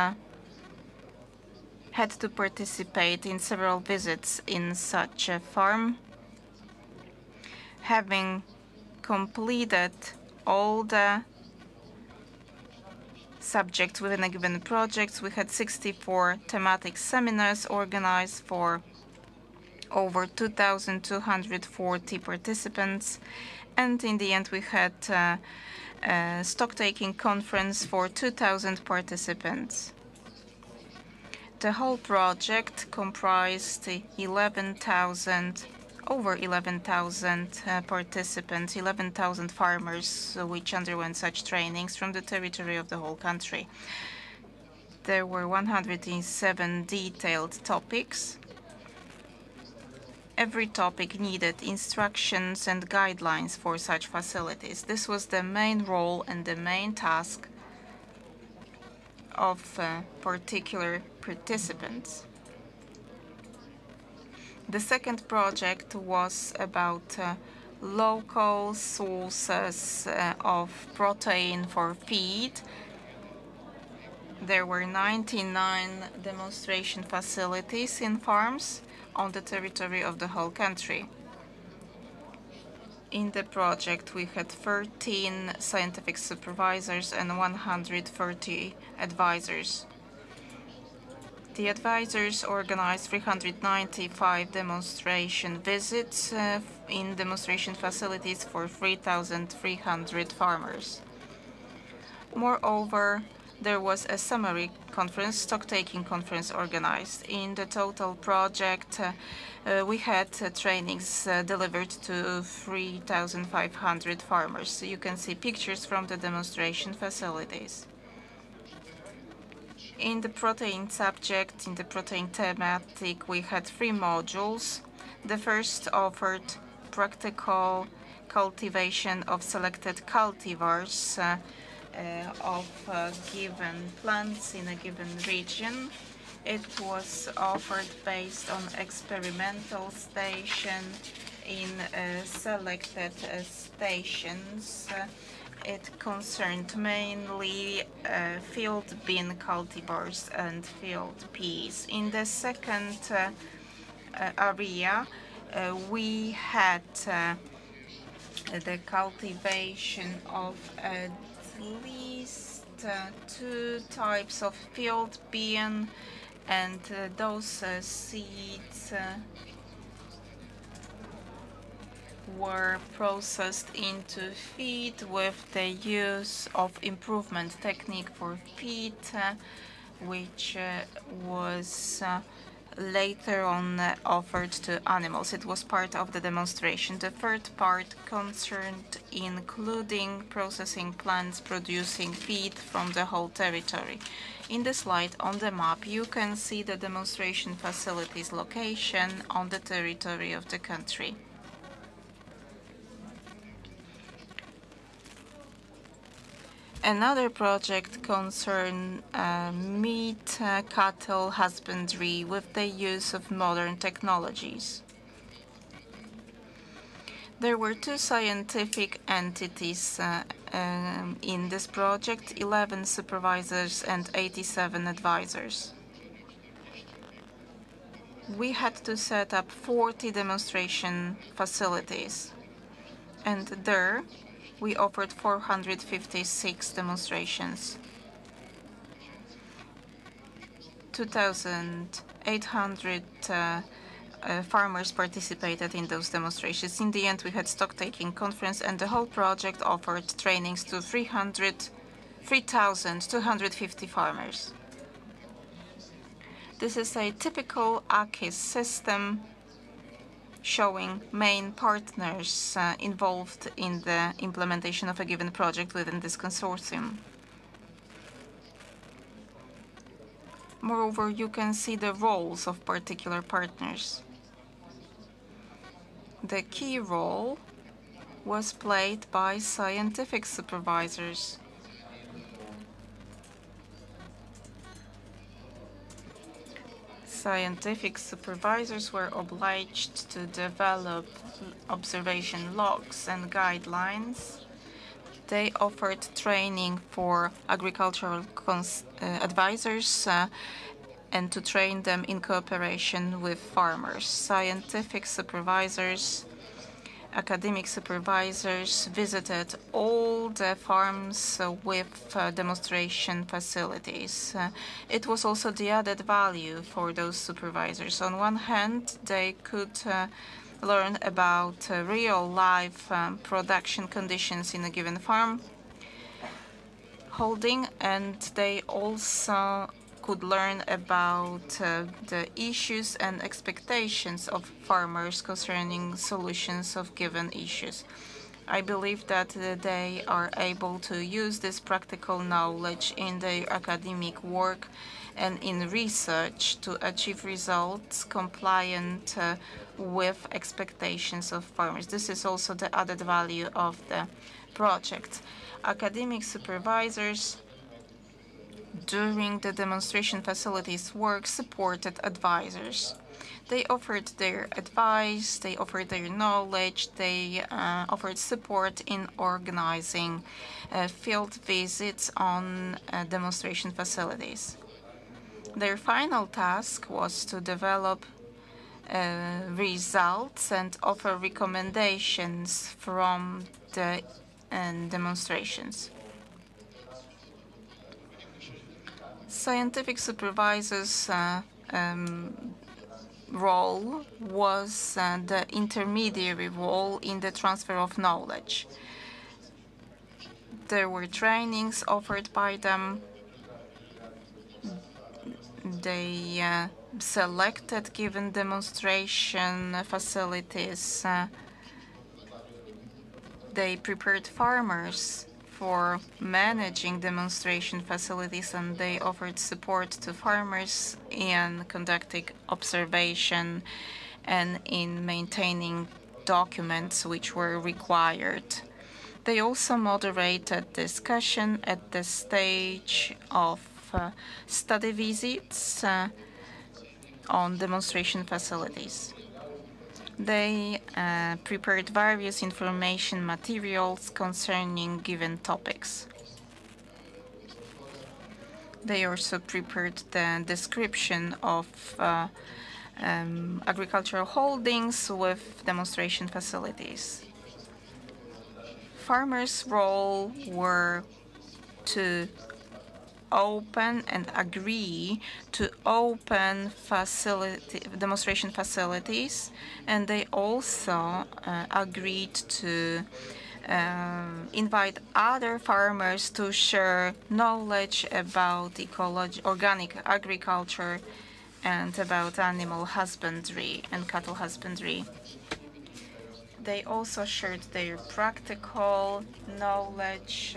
N: had to participate in several visits in such a farm. Having completed all the subjects within a given project, we had 64 thematic seminars organized for over 2,240 participants, and in the end we had a stock-taking conference for 2,000 participants. The whole project comprised over 11,000 participants, 11,000 farmers which underwent such trainings from the territory of the whole country. There were 107 detailed topics. Every topic needed instructions and guidelines for such facilities. This was the main role and the main task of particular participants. The second project was about local sources of protein for feed. There were 99 demonstration facilities in farms on the territory of the whole country. In the project, we had 13 scientific supervisors and 130 advisors. The advisors organized 395 demonstration visits in demonstration facilities for 3,300 farmers. Moreover, there was a summary conference, stock-taking conference organized. In the total project, we had trainings delivered to 3,500 farmers. So you can see pictures from the demonstration facilities. In the protein subject, in the protein thematic, we had 3 modules. The first offered practical cultivation of selected cultivars of given plants in a given region. It was offered based on experimental station in selected stations. It concerned mainly field bean cultivars and field peas. In the second area, we had the cultivation of at least 2 types of field bean, and those seeds were processed into feed with the use of improvement technique for feed, which was later on offered to animals. It was part of the demonstration. The third part concerned including processing plants producing feed from the whole territory. In the slide on the map, you can see the demonstration facilities location on the territory of the country. Another project concerned meat cattle husbandry with the use of modern technologies. There were 2 scientific entities in this project, 11 supervisors and 87 advisors. We had to set up 40 demonstration facilities, and there we offered 456 demonstrations. 2,800 farmers participated in those demonstrations. In the end, we had stock-taking conference, and the whole project offered trainings to 3,250 farmers. This is a typical AKIS system showing main partners involved in the implementation of a given project within this consortium. Moreover, you can see the roles of particular partners. The key role was played by scientific supervisors. Scientific supervisors were obliged to develop observation logs and guidelines. They offered training for agricultural advisors and to train them in cooperation with farmers. Scientific supervisors, academic supervisors visited all the farms with demonstration facilities. It was also the added value for those supervisors. On one hand, they could learn about real-life production conditions in a given farm holding, and they also could learn about the issues and expectations of farmers concerning solutions of given issues. I believe that they are able to use this practical knowledge in their academic work and in research to achieve results compliant with expectations of farmers. This is also the added value of the project. Academic supervisors during the demonstration facilities work supported advisors. They offered their advice, they offered their knowledge, they offered support in organizing field visits on demonstration facilities. Their final task was to develop results and offer recommendations from the demonstrations. Scientific supervisors' role was the intermediary role in the transfer of knowledge. There were trainings offered by them. They selected given demonstration facilities. They prepared farmers for managing demonstration facilities, and they offered support to farmers in conducting observation and in maintaining documents which were required. They also moderated discussion at the stage of study visits on demonstration facilities. They prepared various information materials concerning given topics. They also prepared the description of agricultural holdings with demonstration facilities. Farmers' role were to open and agree to open demonstration facilities, and they also agreed to invite other farmers to share knowledge about organic agriculture and about animal husbandry and cattle husbandry. They also shared their practical knowledge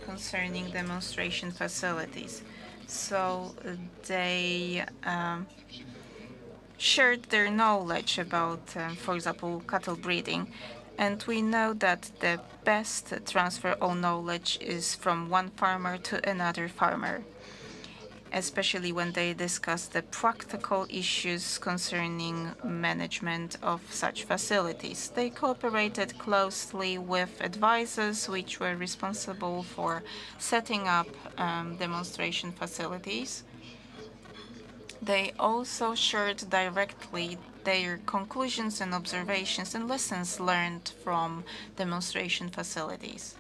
N: concerning demonstration facilities. So they shared their knowledge about, for example, cattle breeding. And we know that the best transfer of knowledge is from one farmer to another farmer, especially when they discuss the practical issues concerning management of such facilities. They cooperated closely with advisors which were responsible for setting up demonstration facilities. They also shared directly their conclusions and observations and lessons learned from demonstration facilities.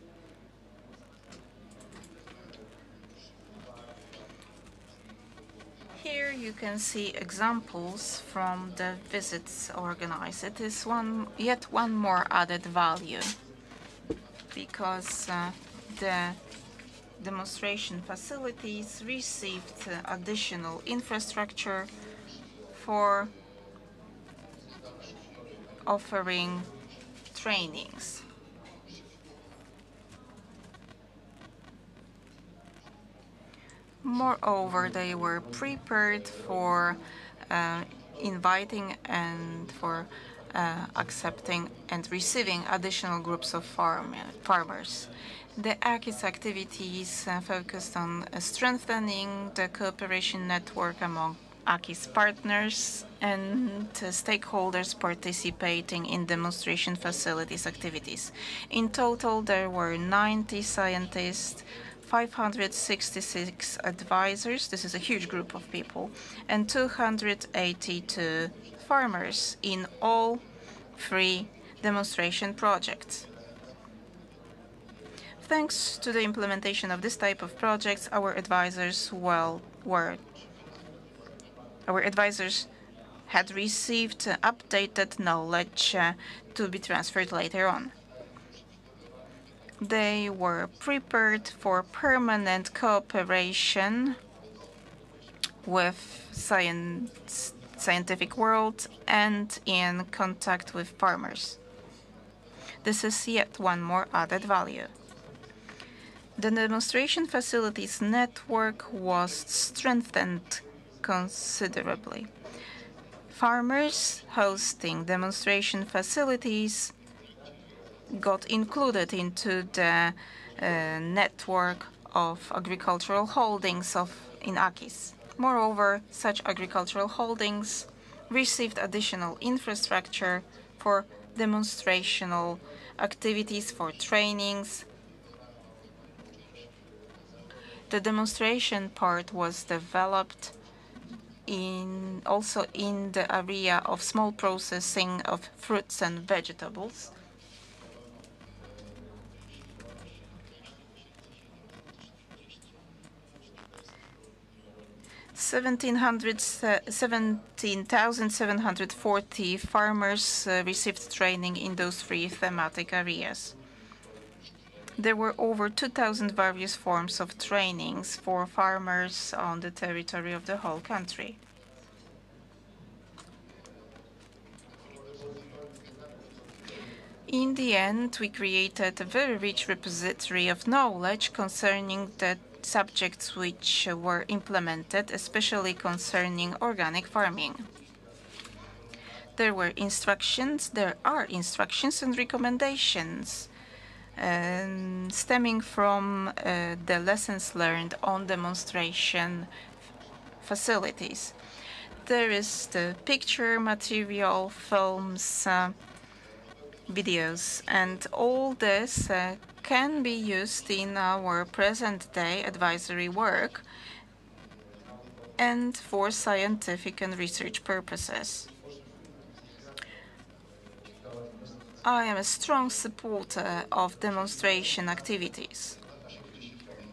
N: Here you can see examples from the visits organized. It is yet one more added value because the demonstration facilities received additional infrastructure for offering trainings. Moreover, they were prepared for inviting and for accepting and receiving additional groups of farmers. The AKIS activities focused on strengthening the cooperation network among AKIS partners and stakeholders participating in demonstration facilities activities. In total, there were 90 scientists, 566 advisors, this is a huge group of people, and 282 farmers in all 3 demonstration projects. Thanks to the implementation of this type of projects, our advisors had received updated knowledge to be transferred later on. They were prepared for permanent cooperation with scientific world and in contact with farmers. This is yet one more added value. The demonstration facilities network was strengthened considerably. Farmers hosting demonstration facilities got included into the network of agricultural holdings in AKIS. Moreover, such agricultural holdings received additional infrastructure for demonstrational activities, for trainings. The demonstration part was developed also in the area of small processing of fruits and vegetables. (17,740) farmers received training in those 3 thematic areas. There were over 2,000 various forms of trainings for farmers on the territory of the whole country. In the end, we created a very rich repository of knowledge concerning the subjects which were implemented, especially concerning organic farming. There are instructions and recommendations stemming from the lessons learned on demonstration facilities. There is the picture material, films, videos, and all this can be used in our present-day advisory work and for scientific and research purposes. I am a strong supporter of demonstration activities.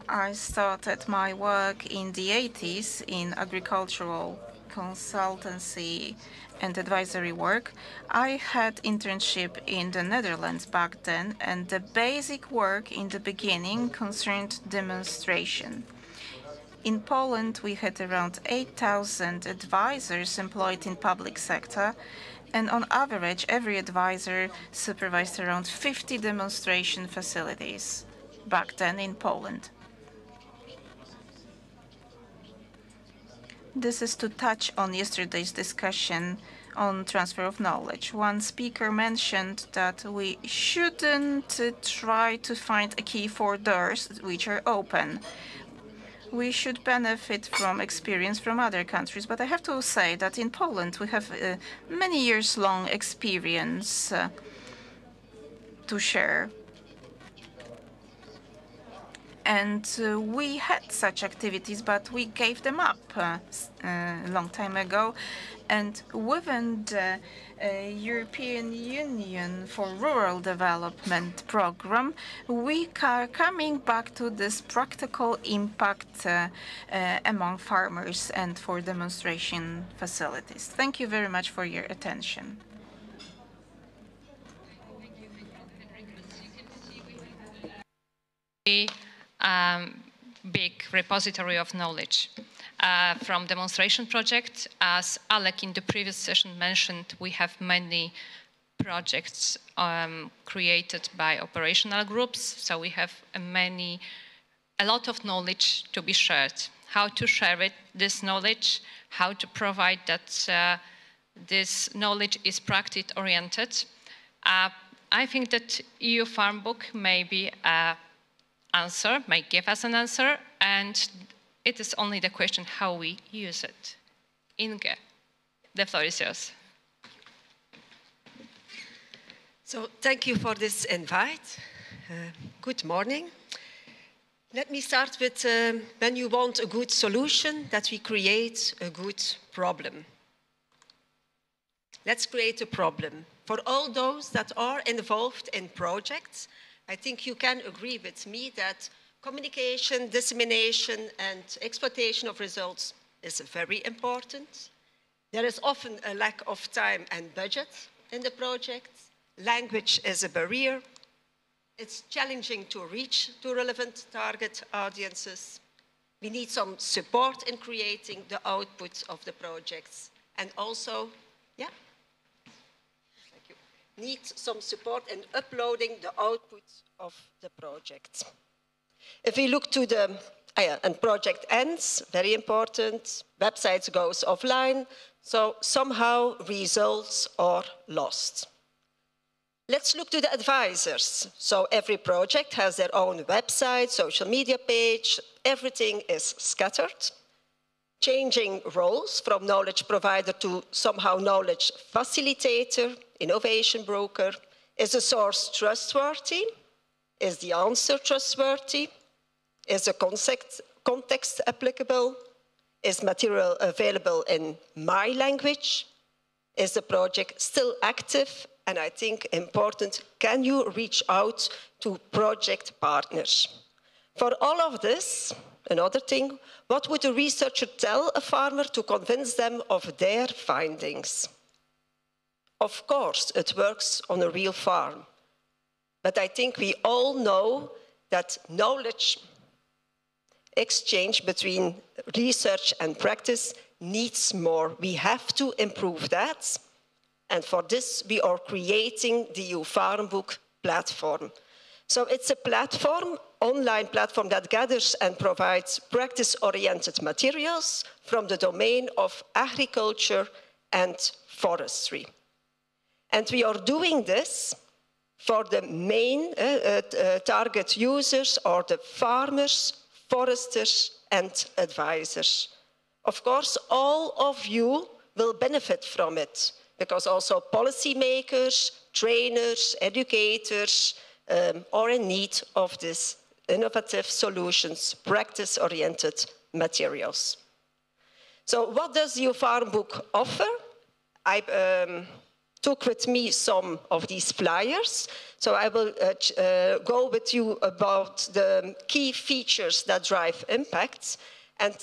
N: I started my work in the 80s in agricultural consultancy and advisory work. I had internship in the Netherlands back then, and the basic work in the beginning concerned demonstration. In Poland, we had around 8,000 advisors employed in public sector, and on average, every advisor supervised around 50 demonstration facilities back then in Poland. This is to touch on yesterday's discussion on transfer of knowledge. One speaker mentioned that we shouldn't try to find a key for doors which are open. We should benefit from experience from other countries, but I have to say that in Poland we have many years-long experience to share. And we had such activities, but we gave them up a long time ago. And within the European Union for Rural Development Program, we are coming back to this practical impact among farmers and for demonstration facilities. Thank you very much for your attention.
K: Big repository of knowledge. From demonstration project, as Alek in the previous session mentioned, we have many projects created by operational groups, so we have a lot of knowledge to be shared. How to share this knowledge, how to provide that this knowledge is practice-oriented. I think that EU Farm Book may be may give us an answer, and it is only the question how we use it. Inge, the floor is yours.
O: So thank you for this invite. Good morning. Let me start with when you want a good solution, that we create a good problem. Let's create a problem. For all those that are involved in projects, I think you can agree with me that communication, dissemination, and exploitation of results is very important. There is often a lack of time and budget in the projects. Language is a barrier. It's challenging to reach to relevant target audiences. We need some support in creating the output of the projects. And also, need some support in uploading the output of the project. If we look to the, and project ends, very important, websites goes offline, so somehow results are lost. Let's look to the advisors. So every project has their own website, social media page, everything is scattered. Changing roles from knowledge provider to somehow knowledge facilitator, innovation broker. Is the source trustworthy? Is the answer trustworthy? Is the context applicable? Is material available in my language? Is the project still active? And I think important, can you reach out to project partners? For all of this, another thing, what would a researcher tell a farmer to convince them of their findings? Of course, it works on a real farm. But I think we all know that knowledge exchange between research and practice needs more. We have to improve that. And for this, we are creating the EU Farm Book platform. So it's a platform, online platform that gathers and provides practice-oriented materials from the domain of agriculture and forestry. And we are doing this for the main target users or the farmers, foresters, and advisors. Of course, all of you will benefit from it, because also policymakers, trainers, educators are in need of these innovative solutions, practice-oriented materials. So what does the EU Farm Book offer? I took with me some of these flyers. So I will go with you about the key features that drive impacts. And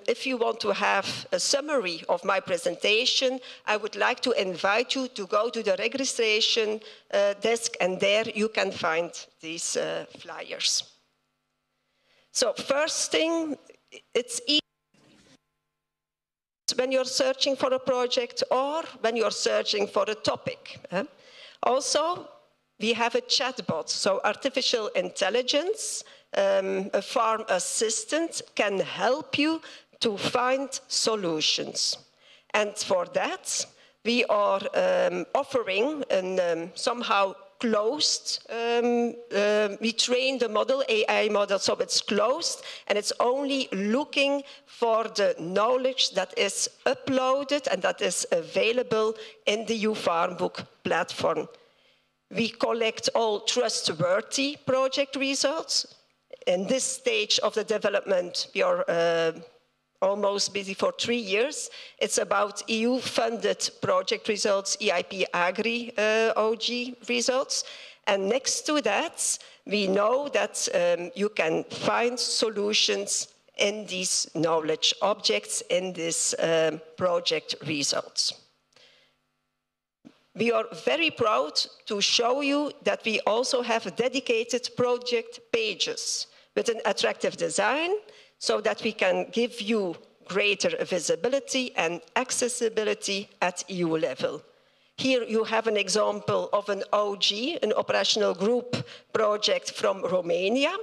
O: if you want to have a summary of my presentation, I would like to invite you to go to the registration desk, and there you can find these flyers. So first thing, it's easy when you're searching for a project or when you're searching for a topic. Also, we have a chatbot, so artificial intelligence. A farm assistant can help you to find solutions. And for that, we are offering a somehow closed, we train the model, AI model, so it's closed, and it's only looking for the knowledge that is uploaded and that is available in the EU Farm Book platform. We collect all trustworthy project results. In this stage of the development, we are almost busy for 3 years. It's about EU-funded project results, EIP Agri OG results. And next to that, we know that you can find solutions in these knowledge objects, in these project results. We are very proud to show you that we also have dedicated project pages with an attractive design, so that we can give you greater visibility and accessibility at EU level. Here you have an example of an OG, an operational group project from Romania.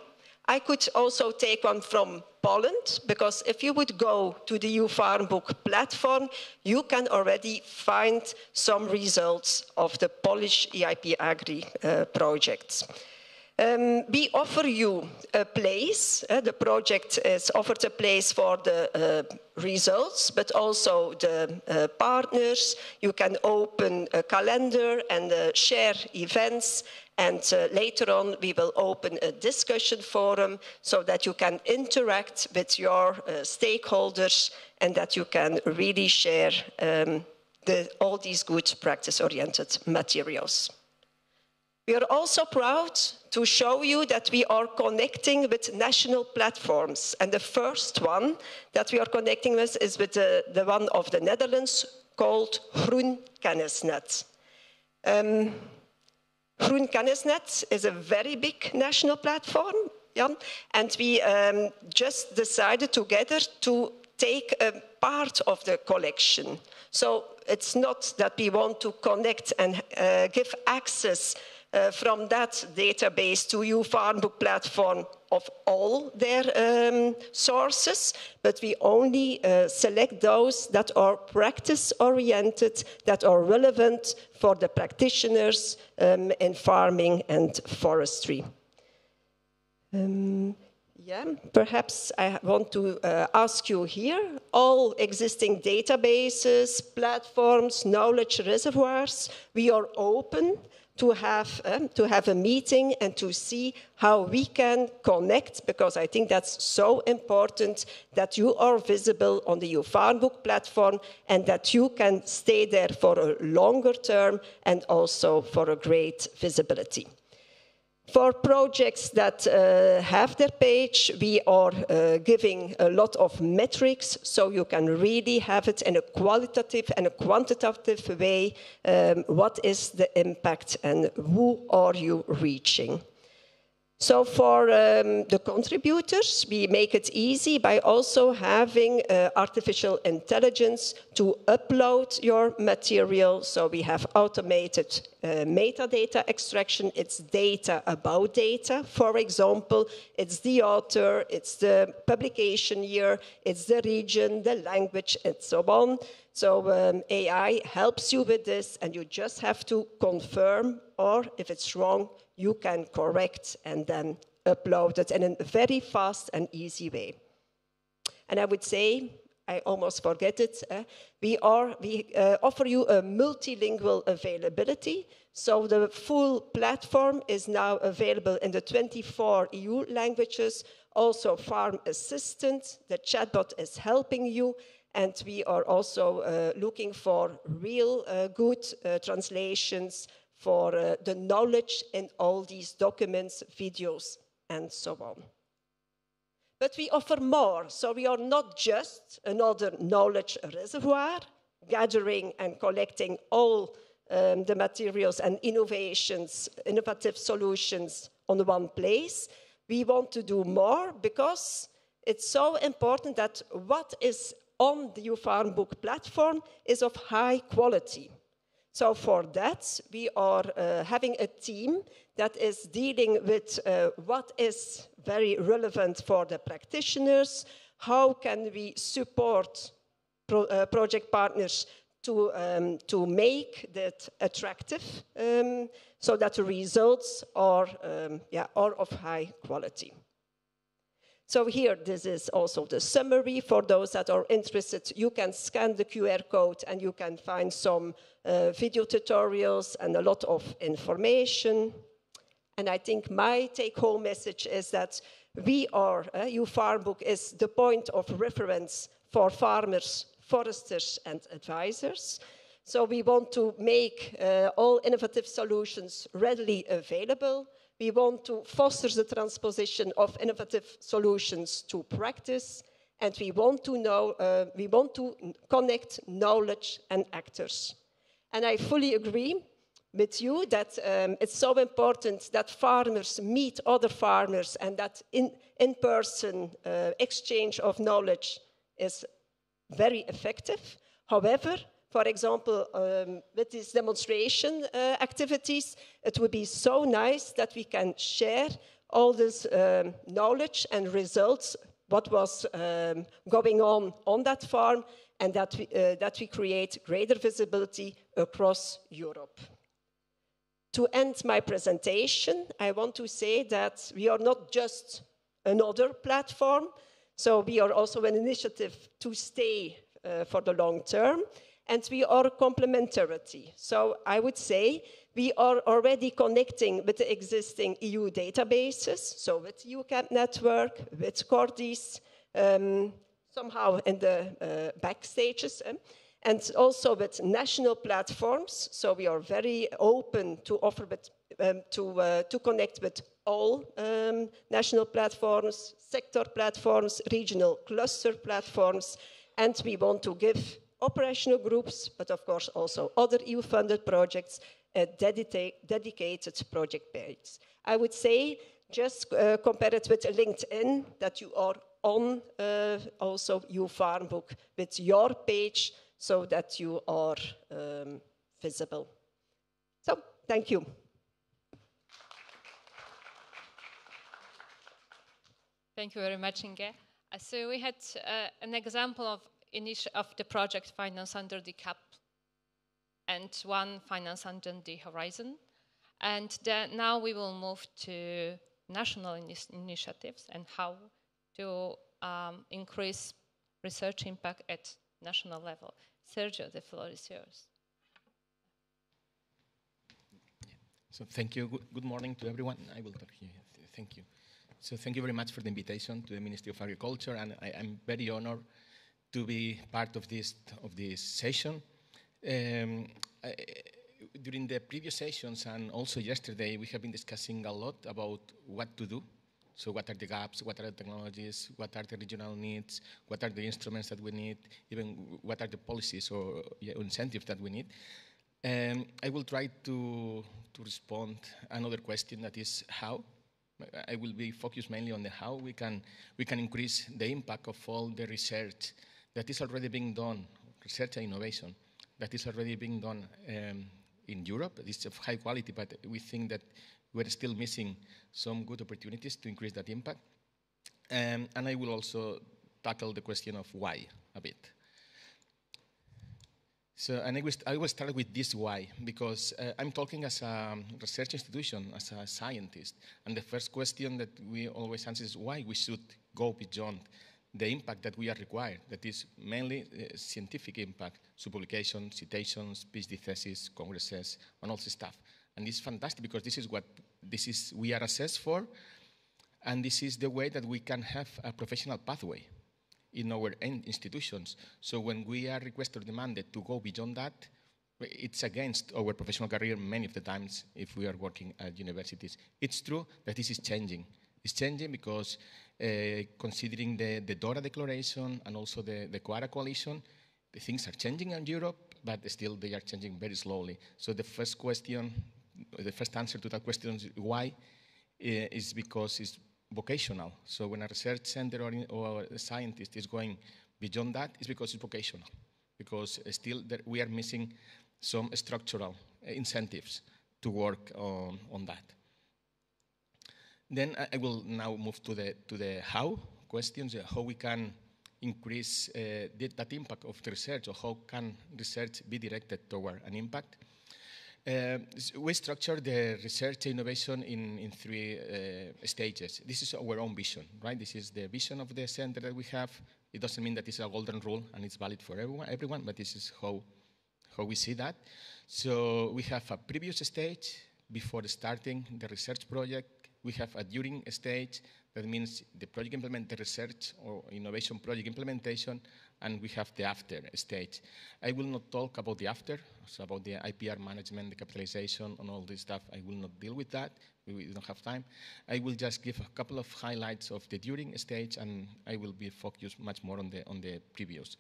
O: I could also take one from Poland, because if you would go to the EU Farm Book platform, you can already find some results of the Polish EIP Agri projects. We offer you a place. The project is offered a place for the results, but also the partners. You can open a calendar and share events. And later on, we will open a discussion forum so that you can interact with your stakeholders and that you can really share all these good practice-oriented materials. We are also proud to show you that we are connecting with national platforms. And the first one that we are connecting with is with the one of the Netherlands called Groen Kennisnet. Groen Kennisnet is a very big national platform. Yeah? And we just decided together to take a part of the collection. So it's not that we want to connect and give access from that database to EU Farm Book platform of all their sources, but we only select those that are practice-oriented, that are relevant for the practitioners in farming and forestry. Perhaps I want to ask you here, all existing databases, platforms, knowledge reservoirs, we are open to have a meeting and to see how we can connect, because I think that's so important that you are visible on the EU Farm Book platform and that you can stay there for a longer term and also for a great visibility. For projects that have their page, we are giving a lot of metrics, so you can really have it in a qualitative and a quantitative way. What is the impact and who are you reaching? So for the contributors, we make it easy by also having artificial intelligence to upload your material. So we have automated metadata extraction. It's data about data. For example, it's the author, it's the publication year, it's the region, the language, and so on. So AI helps you with this, and you just have to confirm, or if it's wrong, you can correct and then upload it in a very fast and easy way. And I would say, I almost forget it, we offer you a multilingual availability. So the full platform is now available in the 24 EU languages, also Farm Assistant, the chatbot is helping you, and we are also looking for real good translations for the knowledge in all these documents, videos, and so on. But we offer more, so we are not just another knowledge reservoir, gathering and collecting all the materials and innovations, innovative solutions on one place. We want to do more because it's so important that what is on the uFarmbook platform is of high quality. So for that, we are having a team that is dealing with what is very relevant for the practitioners, how can we support project partners to make that attractive so that the results are of high quality. So here, this is also the summary. For those that are interested, you can scan the QR code and you can find some video tutorials and a lot of information. And I think my take-home message is that we are, uFarmbook is the point of reference for farmers, foresters, and advisors. So we want to make all innovative solutions readily available. We want to foster the transposition of innovative solutions to practice, and we want to connect knowledge and actors. And I fully agree with you that it's so important that farmers meet other farmers and that in-person exchange of knowledge is very effective. However, for example, with these demonstration activities, it would be so nice that we can share all this knowledge and results, what was going on that farm, and that we create greater visibility across Europe. To end my presentation, I want to say that we are not just another platform, so we are also an initiative to stay for the long term. And we are complementarity. So I would say we are already connecting with the existing EU databases, so with UCAP network, with Cordis, somehow in the back stages, and also with national platforms. So we are very open to offer, to connect with all national platforms, sector platforms, regional cluster platforms, and we want to give operational groups, but of course also other EU-funded projects, a dedicated project page. I would say just compare it with LinkedIn, that you are on also uFarmbook with your page so that you are visible. So, thank you.
K: Thank you very much, Inge. So we had an example of the project financed under the CAP and one financed under the Horizon. And now we will move to national initiatives and how to increase research impact at national level. Sergio, the floor is yours.
P: So thank you. Good morning to everyone. I will talk here. Thank you. So thank you very much for the invitation to the Ministry of Agriculture, and I'm very honored to be part of this session. During the previous sessions and also yesterday, we have been discussing a lot about what to do. So what are the gaps, what are the technologies, what are the regional needs, what are the instruments that we need, even what are the policies or incentives that we need. I will try to respond another question, that is how. I will be focused mainly on the how we can increase the impact of all the research that is already being done, research and innovation, that is already being done in Europe. It's of high quality, but we think that we're still missing some good opportunities to increase that impact. And I will also tackle the question of why a bit. So, and I will start with this why, because I'm talking as a research institution, as a scientist, and the first question that we always answer is why we should go beyond the impact that we are required, that is mainly scientific impact, so publications, citations, PhD theses, congresses, and all this stuff. And it's fantastic because this is what we are assessed for, and this is the way that we can have a professional pathway in our institutions. So when we are requested or demanded to go beyond that, it's against our professional career many of the times if we are working at universities. It's true that this is changing. It's changing because considering the DORA declaration and also the Quara coalition, the things are changing in Europe, but still they are changing very slowly. So the first question, the first answer to that question is why, is because it's vocational. So when a research center or a scientist is going beyond that, it's because it's vocational. Because still we are missing some structural incentives to work on that. Then I will now move to the how questions, how we can increase that impact of the research, or how can research be directed toward an impact. We structure the research innovation in three stages. This is our own vision, right? This is the vision of the center that we have. It doesn't mean that it's a golden rule and it's valid for everyone, but this is how we see that. So we have a previous stage before starting the research project. We have a during stage, that means the project the research or innovation project implementation, and we have the after stage. I will not talk about the after, so about the IPR management, the capitalization, and all this stuff. I will not deal with that. We don't have time. I will just give a couple of highlights of the during stage, and I will be focused much more on the previous.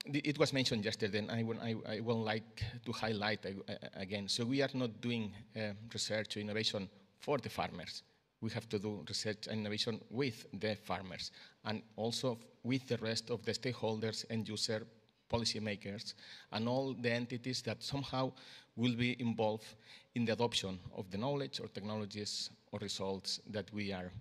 P: It was mentioned yesterday, and I would like to highlight again. So we are not doing research or innovation for the farmers. We have to do research and innovation with the farmers and also with the rest of the stakeholders, end user, policymakers, and all the entities that somehow will be involved in the adoption of the knowledge or technologies or results that we are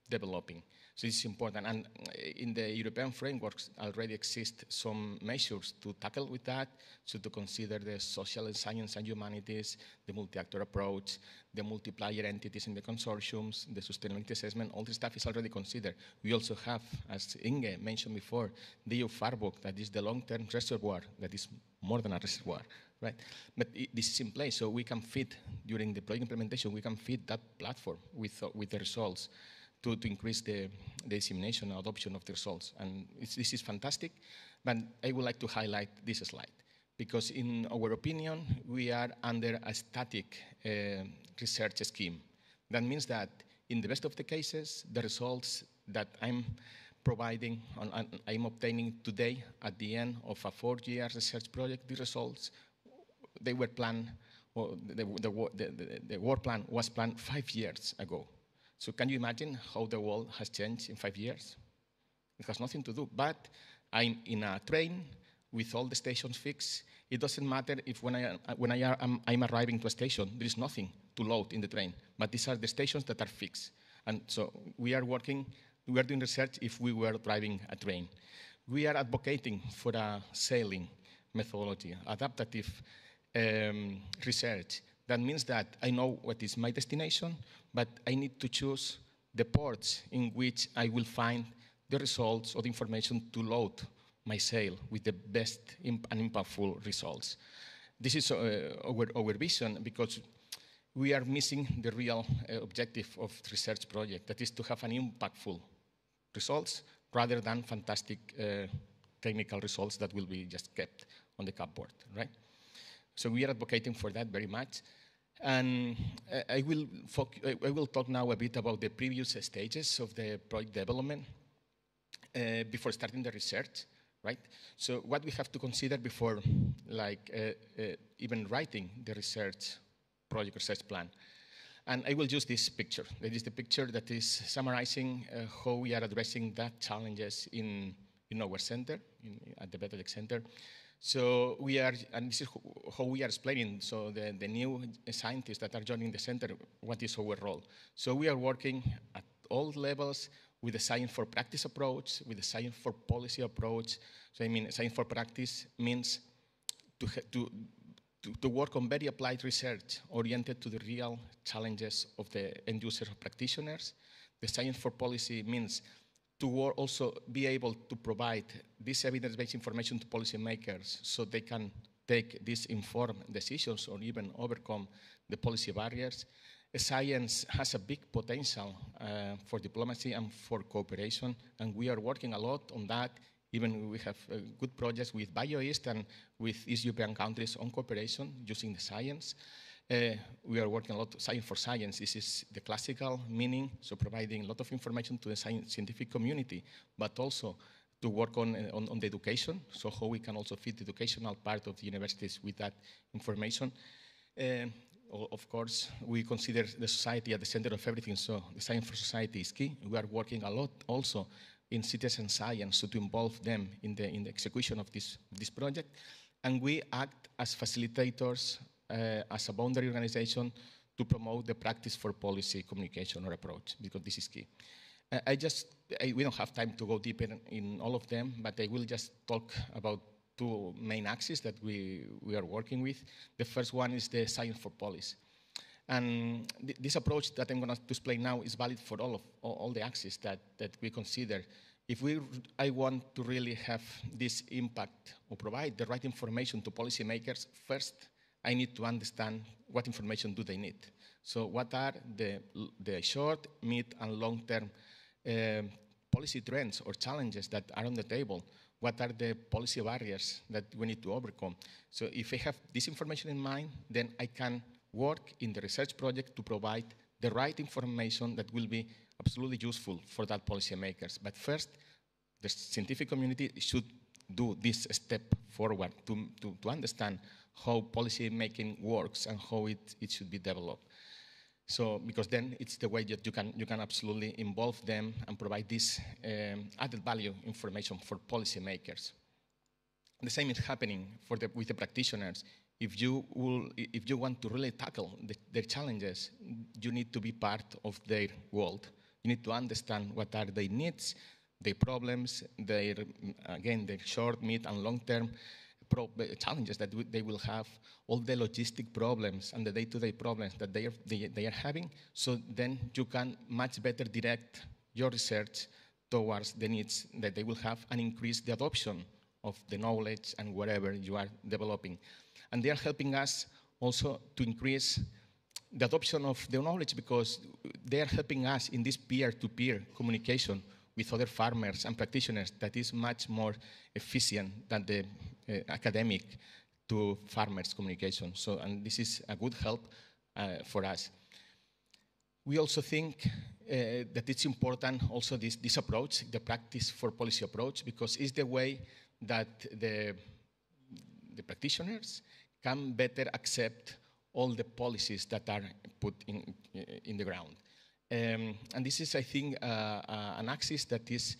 P: developing. So it's important, and in the European frameworks already exist some measures to tackle with that, so to consider the social and science and humanities, the multi-actor approach, the multiplier entities in the consortiums, the sustainability assessment, all this stuff is already considered. We also have, as Inge mentioned before, the EU Farbook, that is the long-term reservoir, that is more than a reservoir, right? But this is in place, so we can fit, during the project implementation, we can fit that platform with the results to increase the dissemination and adoption of the results. And this is fantastic, but I would like to highlight this slide, because in our opinion, we are under a static research scheme. That means that in the best of the cases, the results that I'm providing, I'm obtaining today at the end of a 4-year research project, the results, they were planned, or the work plan was planned 5 years ago. So can you imagine how the world has changed in 5 years? It has nothing to do, but I'm in a train with all the stations fixed. It doesn't matter if when I'm arriving to a station, there is nothing to load in the train, but these are the stations that are fixed. And so we are doing research if we were driving a train. We are advocating for a sailing methodology, adaptive research. That means that I know what is my destination, but I need to choose the ports in which I will find the results or the information to load my sail with the best and impactful results. This is our vision, because we are missing the real objective of the research project, that is to have an impactful results rather than fantastic technical results that will be just kept on the cupboard, right? So we are advocating for that very much. And I will talk now a bit about the previous stages of the project development before starting the research, right? So what we have to consider before even writing the research project research plan. And I will use this picture. That is the picture that is summarizing how we are addressing that challenges in our center, at the BetaTech Center. So we are, and this is how we are explaining, so the new scientists that are joining the center, what is our role. So we are working at all levels with the science for practice approach, with the science for policy approach. So I mean, science for practice means to work on very applied research oriented to the real challenges of the end users or practitioners. The science for policy means to also be able to provide this evidence-based information to policymakers so they can take these informed decisions or even overcome the policy barriers. Science has a big potential for diplomacy and for cooperation, and we are working a lot on that. Even we have good projects with Bioeast and with East European countries on cooperation using the science. We are working a lot science for science. This is the classical meaning, so providing a lot of information to the scientific community, but also to work on the education, so how we can also fit the educational part of the universities with that information. Of course, we consider the society at the center of everything, so the science for society is key. We are working a lot also in citizen science, so to involve them in the execution of this project. And we act as facilitators, as a boundary organization to promote the practice for policy communication or approach, because this is key. We don't have time to go deeper in all of them, but I will just talk about two main axes that we are working with. The first one is the science for policy. And this approach that I'm going to explain now is valid for all the axes that we consider. If I want to really have this impact or provide the right information to policymakers, first I need to understand what information do they need. So what are the short, mid, and long-term policy trends or challenges that are on the table? What are the policy barriers that we need to overcome? So if I have this information in mind, then I can work in the research project to provide the right information that will be absolutely useful for that policymakers. But first, the scientific community should do this step forward to understand how policy making works and how it should be developed. So, because then it's the way that you can absolutely involve them and provide this added value information for policymakers. The same is happening with the practitioners. If you want to really tackle their challenges, you need to be part of their world. You need to understand what are their needs, their problems, their short, mid, and long-term challenges that they will have, all the logistic problems and the day-to-day problems that they are having. So then you can much better direct your research towards the needs that they will have and increase the adoption of the knowledge and whatever you are developing. And they are helping us also to increase the adoption of the knowledge because they are helping us in this peer-to-peer communication with other farmers and practitioners that is much more efficient than the academic to farmers communication. So, and this is a good help for us. We also think that it's important also this approach, the practice for policy approach, because it's the way that the practitioners can better accept all the policies that are put in the ground. And this is, I think, an axis that is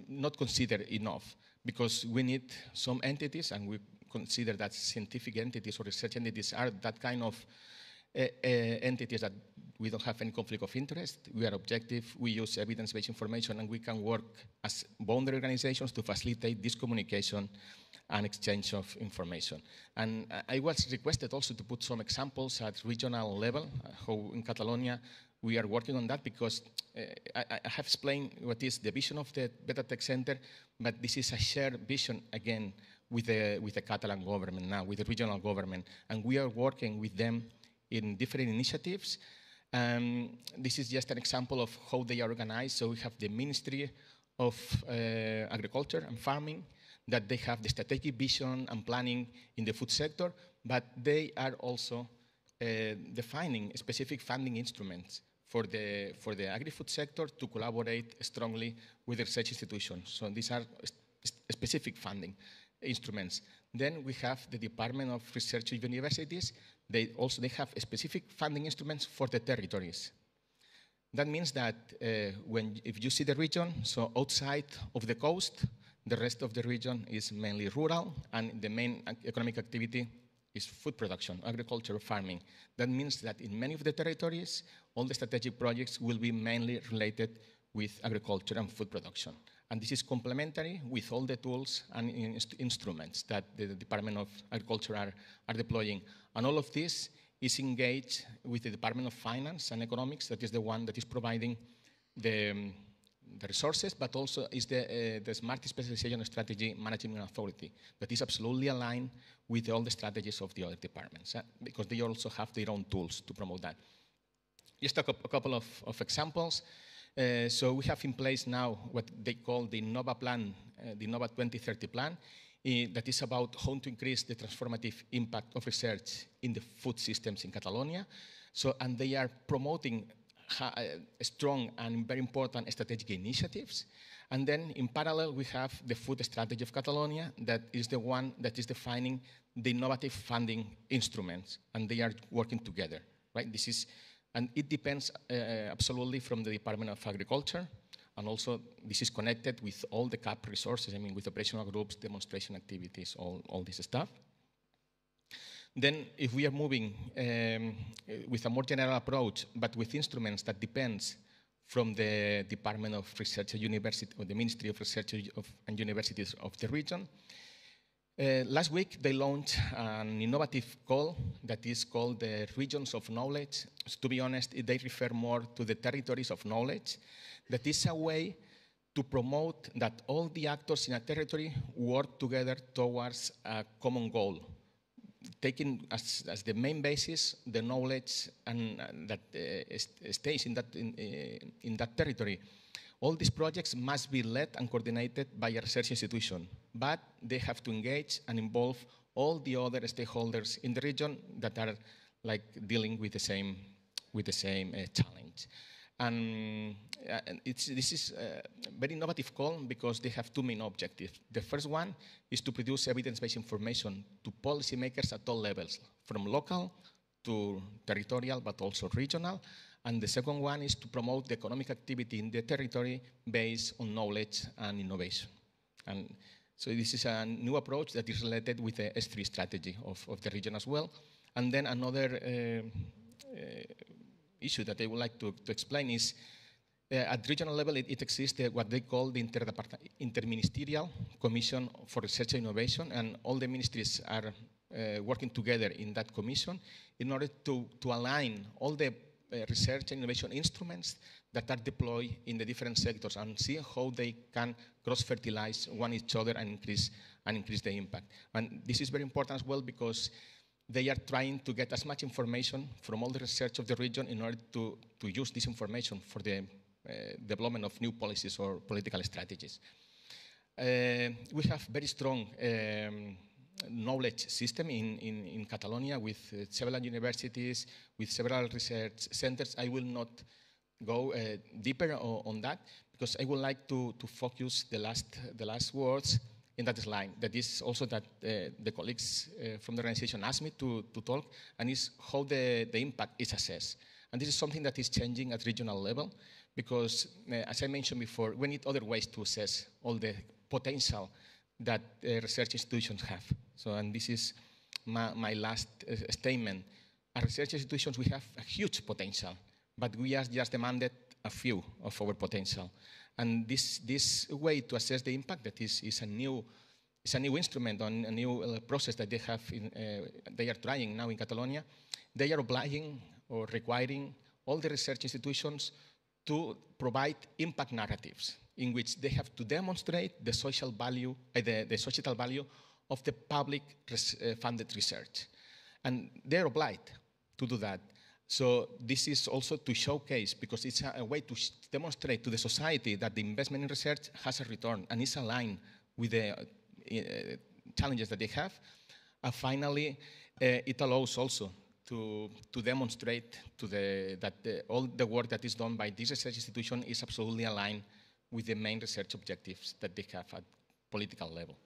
P: not considered enough because we need some entities, and we consider that scientific entities or research entities are that kind of entities that we don't have any conflict of interest. We are objective, we use evidence-based information, and we can work as boundary organizations to facilitate this communication and exchange of information. And I was requested also to put some examples at regional level, how in Catalonia we are working on that, because I have explained what is the vision of the BetaTech Center, but this is a shared vision, again, with the Catalan government now, with the regional government. And we are working with them in different initiatives. This is just an example of how they are organized. So we have the Ministry of Agriculture and Farming, that they have the strategic vision and planning in the food sector, but they are also defining specific funding instruments for the agri-food sector to collaborate strongly with research institutions. So these are specific funding. instruments. Then we have the Department of Research Universities. They have specific funding instruments for the territories. That means that if you see the region, so outside of the coast, the rest of the region is mainly rural, and the main economic activity is food production, agriculture, farming. That means that in many of the territories, all the strategic projects will be mainly related with agriculture and food production. And this is complementary with all the tools and instruments that the Department of Agriculture are deploying. And all of this is engaged with the Department of Finance and Economics, that is the one that is providing the resources, but also is the Smart Specialization Strategy Management Authority that is absolutely aligned with all the strategies of the other departments, because they also have their own tools to promote that. Just a couple of examples. So we have in place now what they call the Innova Plan, the Innova 2030 Plan, that is about how to increase the transformative impact of research in the food systems in Catalonia. So, and they are promoting strong and very important strategic initiatives. And then in parallel, we have the food strategy of Catalonia, that is the one that is defining the innovative funding instruments, and they are working together, right? And it depends absolutely from the Department of Agriculture, and also this is connected with all the CAP resources, I mean, with operational groups, demonstration activities, all this stuff. Then if we are moving with a more general approach, but with instruments that depends from the Department of Research University, or the Ministry of Research and Universities of the region, last week they launched an innovative call that is called the Regions of Knowledge. So to be honest, they refer more to the territories of knowledge. That is a way to promote that all the actors in a territory work together towards a common goal, taking as the main basis the knowledge and that stays in that territory. All these projects must be led and coordinated by a research institution, but they have to engage and involve all the other stakeholders in the region that are like dealing with the same challenge. And this is a very innovative call because they have two main objectives. The first one is to produce evidence-based information to policymakers at all levels, from local to territorial, but also regional. And the second one is to promote the economic activity in the territory based on knowledge and innovation. And so this is a new approach that is related with the S3 strategy of the region as well. And then another issue that I would like to explain is at regional level, it exists what they call the Interministerial Commission for Research and Innovation, and all the ministries are working together in that commission in order to align all the research and innovation instruments that are deployed in the different sectors and see how they can cross-fertilize one each other and increase the impact. And this is very important as well because they are trying to get as much information from all the research of the region in order to use this information for the development of new policies or political strategies. We have very strong knowledge system in Catalonia with several universities, with several research centers. I will not go deeper on that because I would like to focus the last words in that slide. That is also that the colleagues from the organization asked me to talk, and is how the impact is assessed. And this is something that is changing at regional level because, as I mentioned before, we need other ways to assess all the potential that research institutions have. So, and this is my last statement. As research institutions, we have a huge potential, but we are just demanded a few of our potential. And this way to assess the impact that is a new instrument on a new process that they have they are trying now in Catalonia. They are obliging or requiring all the research institutions to provide impact narratives in which they have to demonstrate the social value, the societal value of the public funded research. And they're obliged to do that. So this is also to showcase, because it's a way to demonstrate to the society that the investment in research has a return and is aligned with the challenges that they have. And finally, it allows also to demonstrate that all the work that is done by this research institution is absolutely aligned with the main research objectives that they have at political level.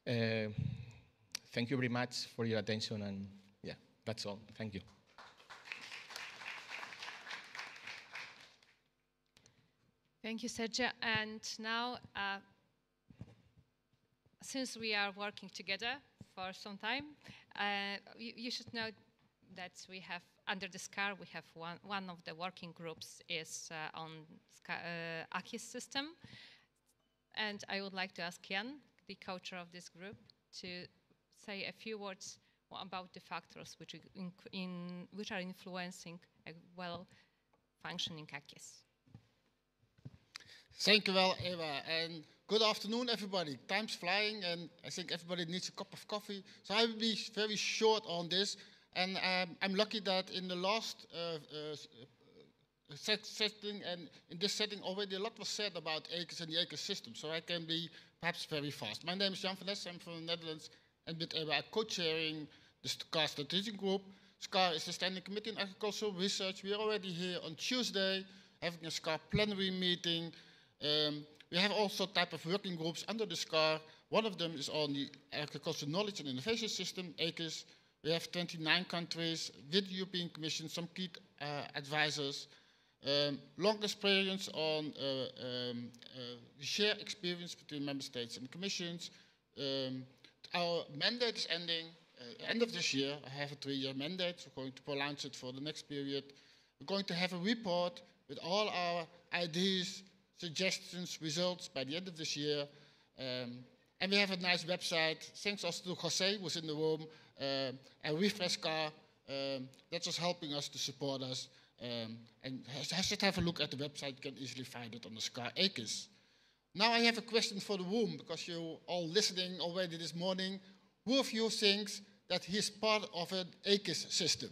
P: Thank you very much for your attention, and yeah, that's all. Thank you.
K: Thank you, Sergio. And now, since we are working together for some time, you should know that we have, under the SCAR, we have one of the working groups is on ACIS system. And I would like to ask Jan, the co-chair of this group, to say a few words about the factors which are influencing a well-functioning ACIS.
Q: Thank you well, Eva, and good afternoon, everybody. Time's flying, and I think everybody needs a cup of coffee. So I will be very short on this, and I'm lucky that in the last setting and in this setting already a lot was said about ACIS and the ACIS system, so I can be perhaps very fast. My name is Jan van Ness, I'm from the Netherlands, and with Eva, I'm co-chairing the SCAR Strategic Group. SCAR is the Standing Committee on Agricultural Research. We are already here on Tuesday, having a SCAR plenary meeting. We have also type of working groups under the SCAR. One of them is on the Agricultural Knowledge and Innovation System, ACIS. We have 29 countries with the European Commission, some key advisors. Long experience on share experience between member states and commissions. Our mandate is ending end of this year. I have a 3-year mandate, so we're going to prolong it for the next period. We're going to have a report with all our ideas, suggestions, results by the end of this year. And we have a nice website. Thanks also to Jose, who's in the room, and Refresh SCAR, that's just helping us to support us. And just have a look at the website. You can easily find it on the SCAR ACIS. Now I have a question for the room, because you're all listening already this morning. Who of you thinks that he's part of an ACIS system?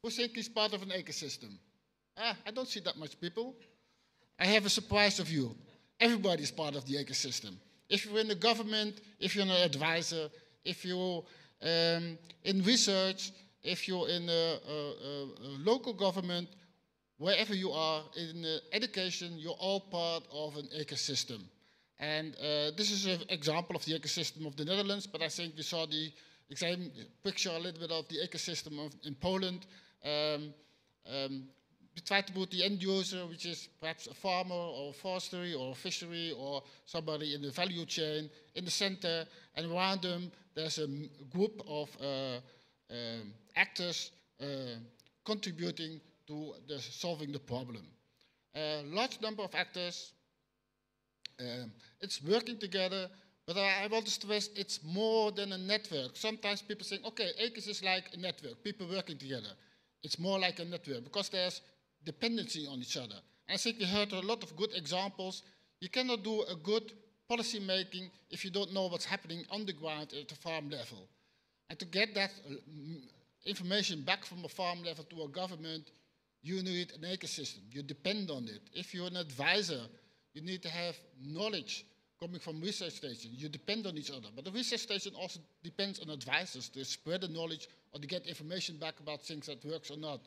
Q: Who thinks he's part of an ACIS system? I don't see that much people. I have a surprise of you. Everybody is part of the ACIS system. If you're in the government, if you're an advisor, if you're in research, if you're in a local government, wherever you are in education, you're all part of an ACIS system. And this is an example of the ACIS system of the Netherlands, but I think we saw the same picture a little bit of the ACIS system in Poland. We try to put the end user, which is perhaps a farmer or forestry or fishery or somebody in the value chain, in the center, and around them there's a group of actors contributing to solving the problem. Large number of actors, it's working together, but I want to stress it's more than a network. Sometimes people think, okay, ACIS is like a network, people working together. It's more like a network because there's dependency on each other. And I think we heard a lot of good examples. You cannot do a good policy making if you don't know what's happening on the ground at the farm level. And to get that information back from a farm level to a government, you need an ACIS system. You depend on it. If you're an advisor, you need to have knowledge coming from research stations. You depend on each other. But the research station also depends on advisors to spread the knowledge or to get information back about things that works or not.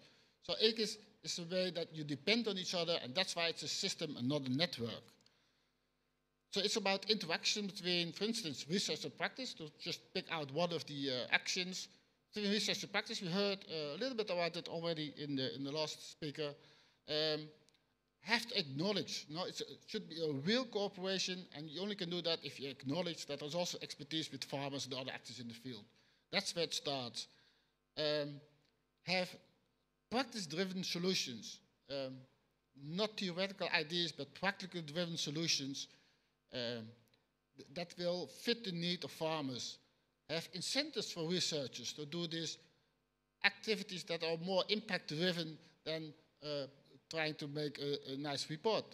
Q: So ACIS is a way that you depend on each other, and that's why it's a system and not a network. So it's about interaction between, for instance, research and practice, to just pick out one of the actions. Between research and practice, we heard a little bit about it already in the last speaker. Have to acknowledge, it should be a real cooperation, and you only can do that if you acknowledge that there's also expertise with farmers and other actors in the field. That's where it starts. Have practice-driven solutions, not theoretical ideas, but practical-driven solutions that will fit the need of farmers. Have incentives for researchers to do these activities that are more impact-driven than trying to make a nice report.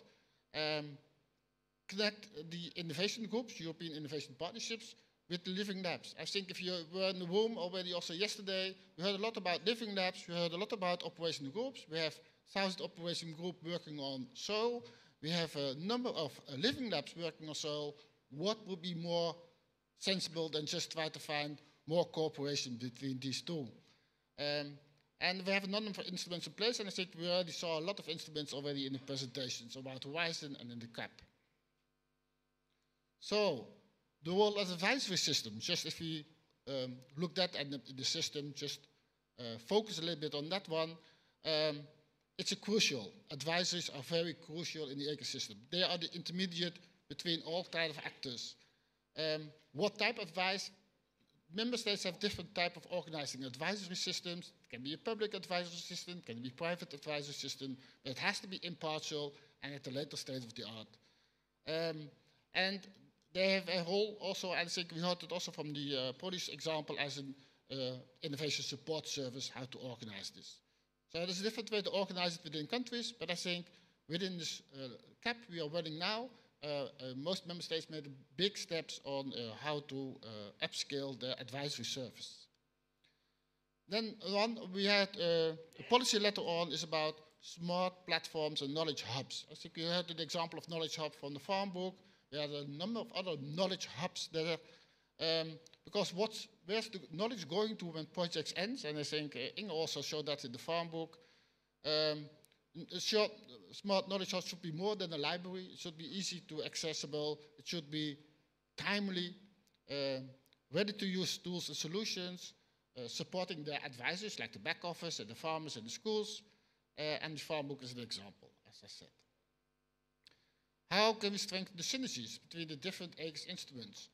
Q: Connect the innovation groups, European Innovation Partnerships, with the living labs. I think if you were in the room already also yesterday, we heard a lot about living labs, we heard a lot about operational groups. We have 1,000 operation groups working on soil. We have a number of living labs working on soil. What would be more sensible than just try to find more cooperation between these two? And we have a number of instruments in place, and I think we already saw a lot of instruments already in the presentations about Horizon and in the CAP. So, the whole advisory system, just if we looked at the system, just focus a little bit on that one, it's crucial. Advisories are very crucial in the ecosystem. They are the intermediate between all kinds of actors. What type of advice? Member states have different type of organizing advisory systems. It can be a public advisory system, it can be a private advisory system, but it has to be impartial and at the later state of the art. And they have a whole also, I think we heard it also from the Polish example as an innovation support service, how to organize this. So there's a different way to organize it within countries, but I think within this CAP we are running now, most member states made big steps on how to upscale the advisory service. Then one we had a policy later on is about smart platforms and knowledge hubs. I think you heard the example of knowledge hub from the farm book. There are a number of other knowledge hubs there. Because where's the knowledge going to when projects end? And I think Inge also showed that in the farm book. Smart knowledge hubs should be more than a library. It should be easy to accessible. It should be timely, ready to use tools and solutions, supporting the advisors like the back office and the farmers and the schools. And the farm book is an example, as I said. How can we strengthen the synergies between the different AX instruments?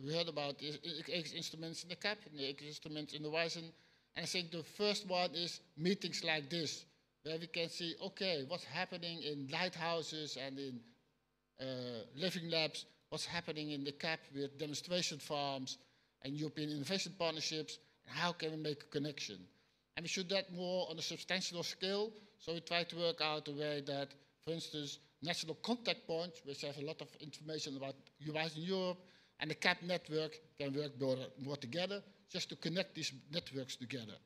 Q: We heard about the AX instruments in the CAP, and the AX instruments in the Horizon. And I think the first one is meetings like this, where we can see, okay, what's happening in lighthouses and in living labs, what's happening in the CAP with demonstration farms and European innovation partnerships, and how can we make a connection? And we should do that more on a substantial scale, so we try to work out a way that, for instance, national contact points, which have a lot of information about UIs in Europe, and the CAP network can work more together, just to connect these networks together.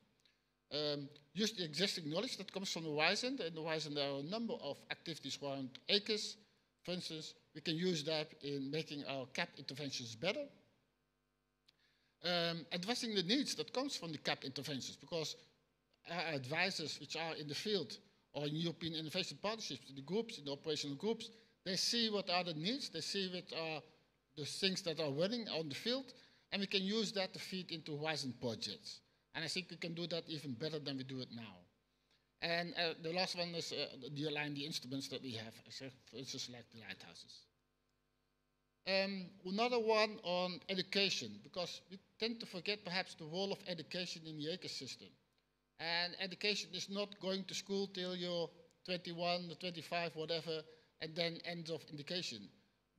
Q: Use the existing knowledge that comes from the Horizon. In the Horizon, there are a number of activities around ACES. For instance, we can use that in making our CAP interventions better. Addressing the needs that comes from the CAP interventions, because our advisors which are in the field or in European innovation partnerships, in the groups, in the operational groups, they see what are the needs, they see what are the things that are running on the field, and we can use that to feed into Horizon projects. And I think we can do that even better than we do it now. And the last one is the align the instruments that we have, for instance, like the lighthouses. Another one on education, because we tend to forget perhaps the role of education in the ecosystem. And education is not going to school till you're 21 or 25, whatever, and then end of education.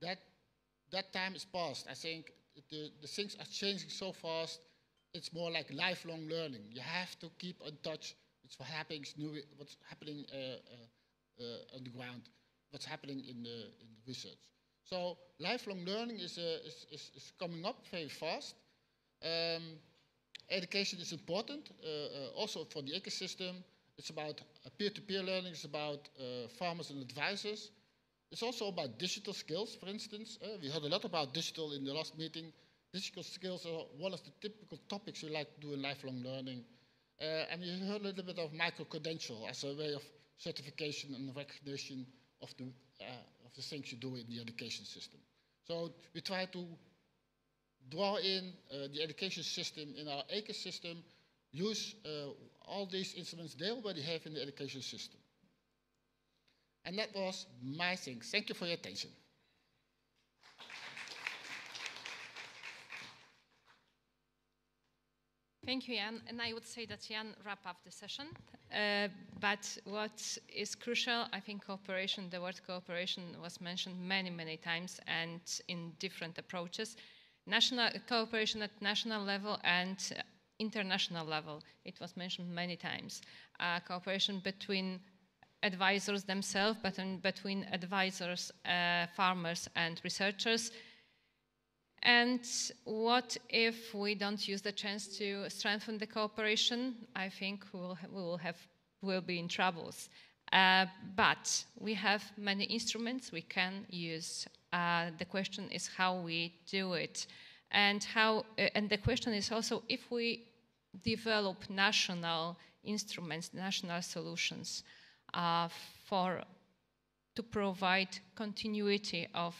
Q: That time is past. I think the things are changing so fast. It's more like lifelong learning. You have to keep in touch with what's happening on the ground, what's happening in the research. So lifelong learning is coming up very fast. Education is important, also for the ecosystem. It's about peer-to-peer learning. It's about farmers and advisors. It's also about digital skills, for instance. We heard a lot about digital in the last meeting. Digital skills are one of the typical topics we like to do in lifelong learning. And we heard a little bit of micro-credential as a way of certification and recognition of the things you do in the education system. So we try to draw in the education system in our ecosystem, use all these instruments they already have in the education system. And that was my thing. Thank you for your attention.
K: Thank you, Jan. And I would say that Jan wrapped up the session. But what is crucial, I think cooperation, the word cooperation was mentioned many, many times and in different approaches. National cooperation at national level and international level. It was mentioned many times. Cooperation between advisors themselves, but between advisors, farmers and researchers. And what if we don't use the chance to strengthen the cooperation? I think we'll be in troubles. But we have many instruments we can use. The question is how we do it, and the question is also if we develop national instruments, national solutions to provide continuity of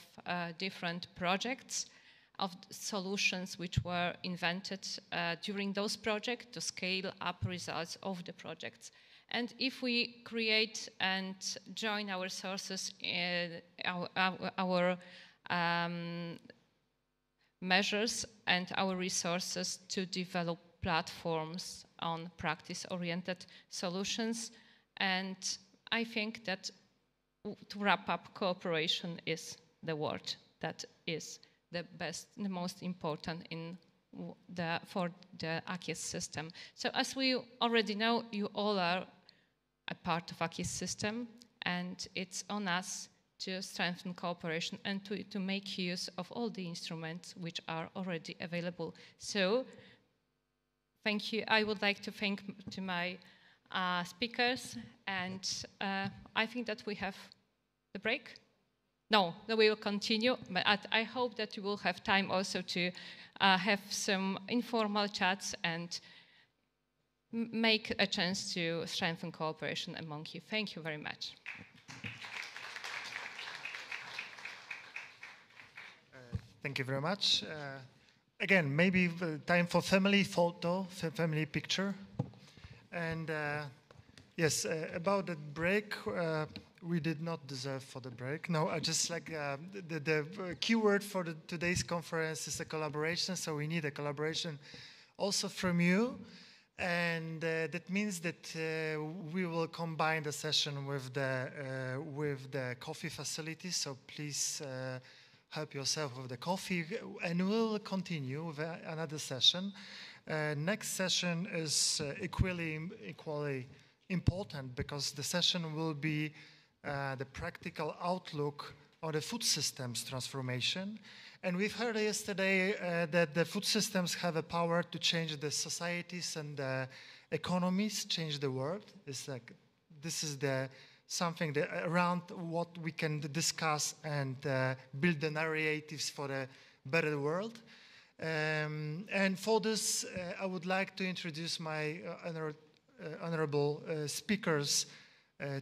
K: different projects. of solutions which were invented during those projects to scale up results of the projects. And if we create and join our sources, our measures and our resources to develop platforms on practice-oriented solutions, and I think that to wrap up, cooperation is the word that is the best, the most important for the AKIS system. So as we already know, you all are a part of AKIS system, and it's on us to strengthen cooperation and to make use of all the instruments which are already available. So thank you. I would like to thank to my speakers, and I think that we have the break. No, we will continue, but I hope that you will have time also to have some informal chats and make a chance to strengthen cooperation among you. Thank you very much.
A: Thank you very much. Again, maybe time for family photo, family picture. And yes, about the break, we did not deserve for the break. No, I just like the keyword for today's conference is a collaboration. So we need a collaboration also from you. And that means that we will combine the session with the coffee facility. So please help yourself with the coffee, and we'll continue with another session. Next session is equally important because the session will be the practical outlook on the food systems transformation. And we've heard yesterday that the food systems have a power to change the societies and the economies, change the world. It's like this is something that around what we can discuss and build the narratives for a better world. And for this, I would like to introduce my honorable speakers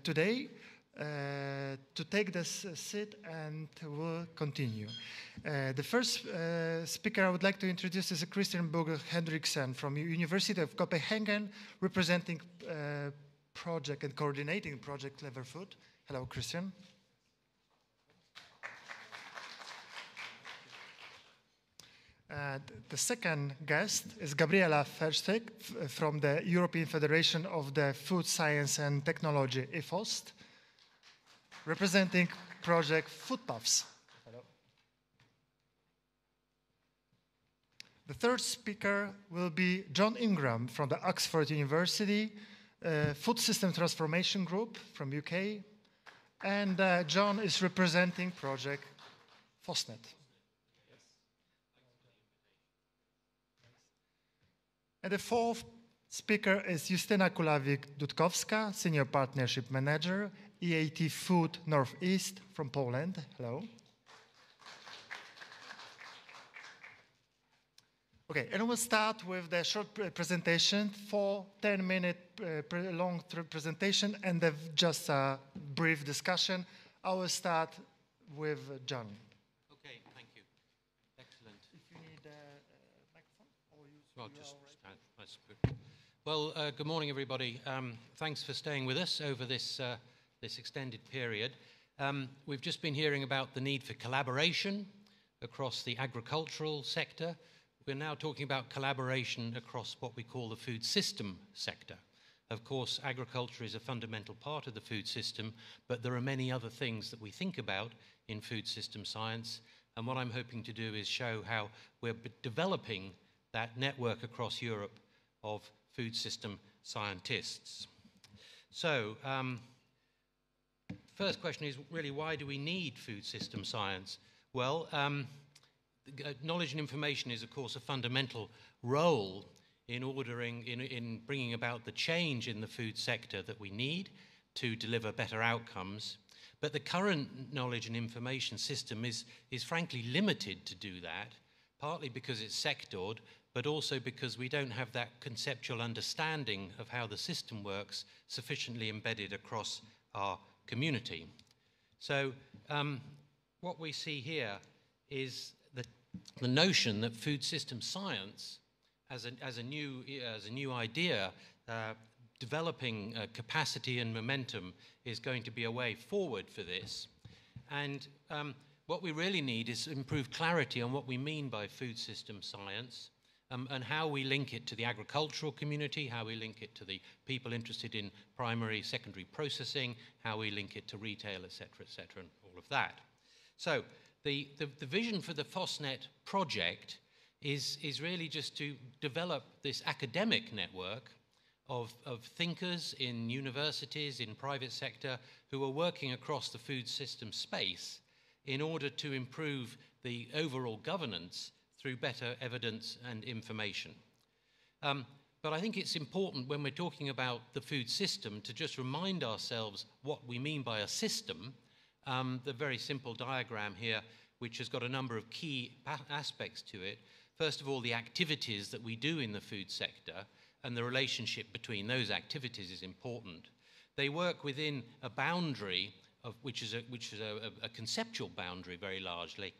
A: today. To take this seat, and we'll continue. The first speaker I would like to introduce is Christian Bugge Hendriksen from University of Copenhagen, representing project and coordinating project Clever Food. Hello, Christian. The second guest is Gabriela Verstek from the European Federation of the Food Science and Technology, EFOST, representing project Foodpuffs. Hello. The third speaker will be John Ingram from the Oxford University Food System Transformation Group from UK. And John is representing project FOSNET. And the fourth speaker is Justyna Kulawik-Dudkowska, Senior Partnership Manager, EAT Food Northeast from Poland. Hello. Okay, and we'll start with the short presentation, 10-minute long presentation, and just a brief discussion. I will start with John.
R: Okay, thank you. Excellent.
A: If you need a microphone, or use
R: well, just stand. That's good. Well, good morning, everybody. Thanks for staying with us over this this extended period. We've just been hearing about the need for collaboration across the agricultural sector. We're now talking about collaboration across what we call the food system sector. Of course, agriculture is a fundamental part of the food system, but there are many other things that we think about in food system science. And what I'm hoping to do is show how we're developing that network across Europe of food system scientists. So, first question is really, why do we need food system science? Well, knowledge and information is, of course, a fundamental role in bringing about the change in the food sector that we need to deliver better outcomes. But the current knowledge and information system is frankly limited to do that, partly because it's sectored, but also because we don't have that conceptual understanding of how the system works sufficiently embedded across our community. So what we see here is the notion that food system science, as a new idea, developing capacity and momentum, is going to be a way forward for this. And what we really need is improved clarity on what we mean by food system science, and how we link it to the agricultural community, how we link it to the people interested in primary, secondary processing, how we link it to retail, et cetera, and all of that. So the vision for the FOSNet project is really just to develop this academic network of thinkers in universities, in private sector, who are working across the food system space in order to improve the overall governance through better evidence and information. But I think it's important when we're talking about the food system to just remind ourselves what we mean by a system. The very simple diagram here, which has got a number of key aspects to it. First of all, the activities that we do in the food sector and the relationship between those activities is important. They work within a boundary, which is a conceptual boundary very largely,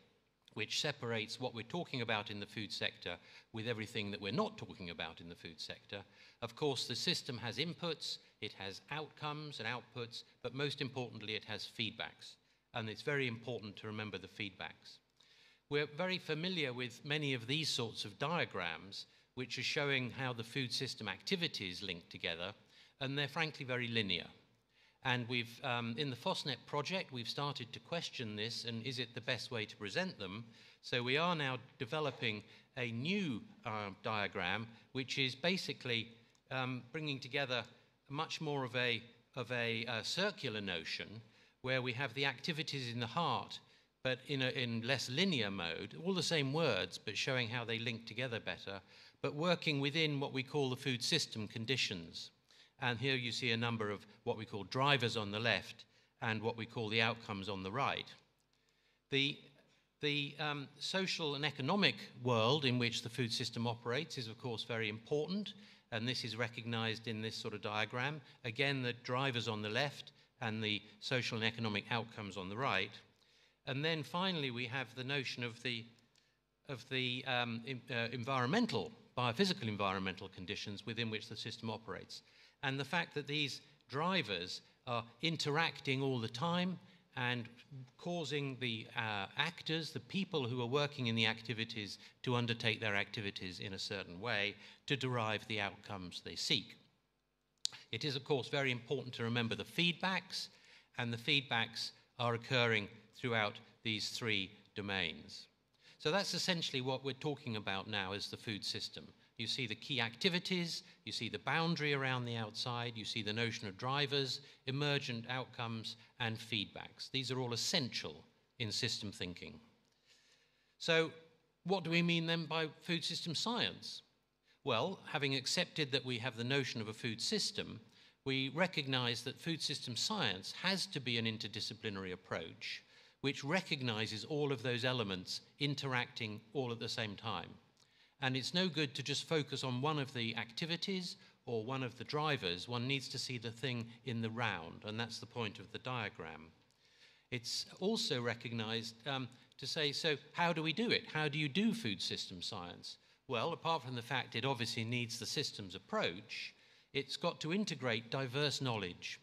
R: which separates what we're talking about in the food sector with everything that we're not talking about in the food sector. Of course, the system has inputs, it has outcomes and outputs, but most importantly, it has feedbacks. And it's very important to remember the feedbacks. We're very familiar with many of these sorts of diagrams, which are showing how the food system activities link together, and they're frankly very linear. And we've, in the FOSNet project, we've started to question this, and is it the best way to present them? So we are now developing a new diagram, which is basically bringing together much more of a circular notion, where we have the activities in the heart, but in less linear mode, all the same words, but showing how they link together better, but working within what we call the food system conditions. And here you see a number of what we call drivers on the left and what we call the outcomes on the right. The social and economic world in which the food system operates is, of course, very important, and this is recognized in this sort of diagram. Again, the drivers on the left and the social and economic outcomes on the right. And then finally, we have the notion of the environmental, biophysical environmental conditions within which the system operates. And the fact that these drivers are interacting all the time and causing the actors, the people who are working in the activities, to undertake their activities in a certain way to derive the outcomes they seek. It is, of course, very important to remember the feedbacks, and the feedbacks are occurring throughout these three domains. So that's essentially what we're talking about now as the food system. You see the key activities, you see the boundary around the outside, you see the notion of drivers, emergent outcomes, and feedbacks. These are all essential in system thinking. So what do we mean then by food system science? Well, having accepted that we have the notion of a food system, we recognize that food system science has to be an interdisciplinary approach which recognizes all of those elements interacting all at the same time. And it's no good to just focus on one of the activities or one of the drivers. One needs to see the thing in the round, and that's the point of the diagram. It's also recognized to say, so how do we do it? How do you do food system science? Well, apart from the fact it obviously needs the systems approach, it's got to integrate diverse knowledge.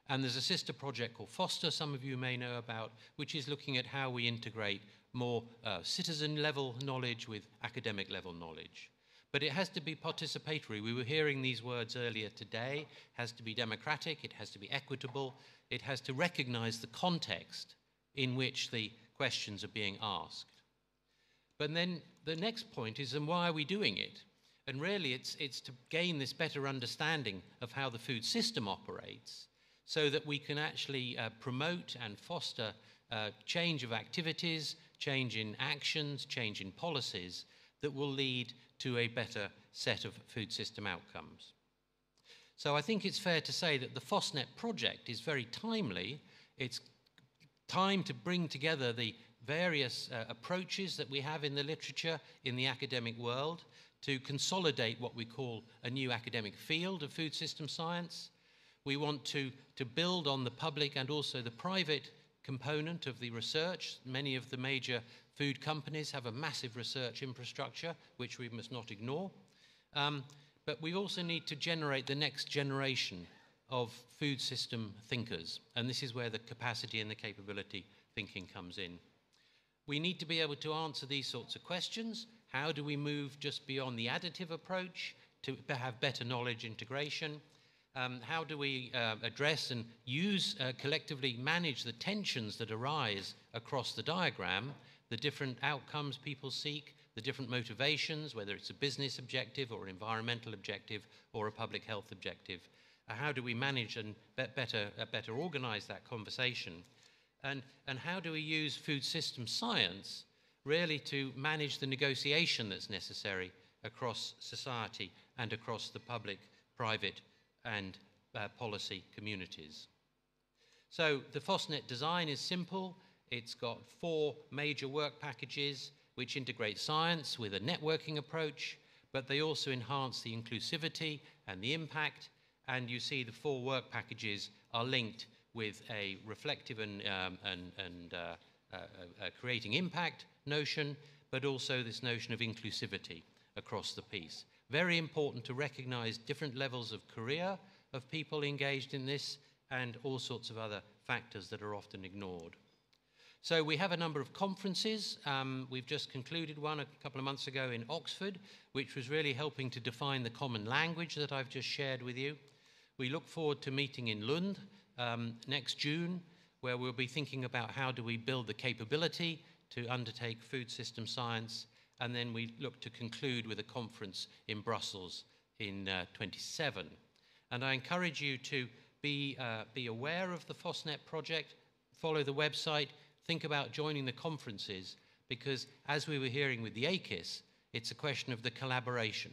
R: And there's a sister project called FOSTER, some of you may know about, which is looking at how we integrate more citizen-level knowledge with academic-level knowledge. But it has to be participatory. We were hearing these words earlier today. It has to be democratic, it has to be equitable, it has to recognize the context in which the questions are being asked. But then the next point is, and why are we doing it? And really it's to gain this better understanding of how the food system operates, so that we can actually promote and foster change of activities, change in actions, change in policies that will lead to a better set of food system outcomes. So I think it's fair to say that the FOSNet project is very timely. It's time to bring together the various approaches that we have in the literature, in the academic world, to consolidate what we call a new academic field of food system science. We want to build on the public and also the private component of the research. Many of the major food companies have a massive research infrastructure, which we must not ignore. But we also need to generate the next generation of food system thinkers. And this is where the capacity and the capability thinking comes in. We need to be able to answer these sorts of questions. How do we move just beyond the additive approach to have better knowledge integration? How do we address and use, collectively manage the tensions that arise across the diagram, the different outcomes people seek, the different motivations, whether it's a business objective or an environmental objective or a public health objective? How do we manage and better organize that conversation? And how do we use food system science really to manage the negotiation that's necessary across society and across the public, private, and policy communities? So the FOSNet design is simple. It's got 4 major work packages which integrate science with a networking approach, but they also enhance the inclusivity and the impact. And you see the 4 work packages are linked with a reflective and creating impact notion, but also this notion of inclusivity across the piece. Very important to recognize different levels of career of people engaged in this and all sorts of other factors that are often ignored. So we have a number of conferences. We've just concluded one a couple of months ago in Oxford, which was really helping to define the common language that I've just shared with you. We look forward to meeting in Lund next June, where we'll be thinking about how do we build the capability to undertake food system science. And then we look to conclude with a conference in Brussels in 27. And I encourage you to be aware of the FOSNet project, follow the website, think about joining the conferences, because as we were hearing with the AKIS, it's a question of the collaboration.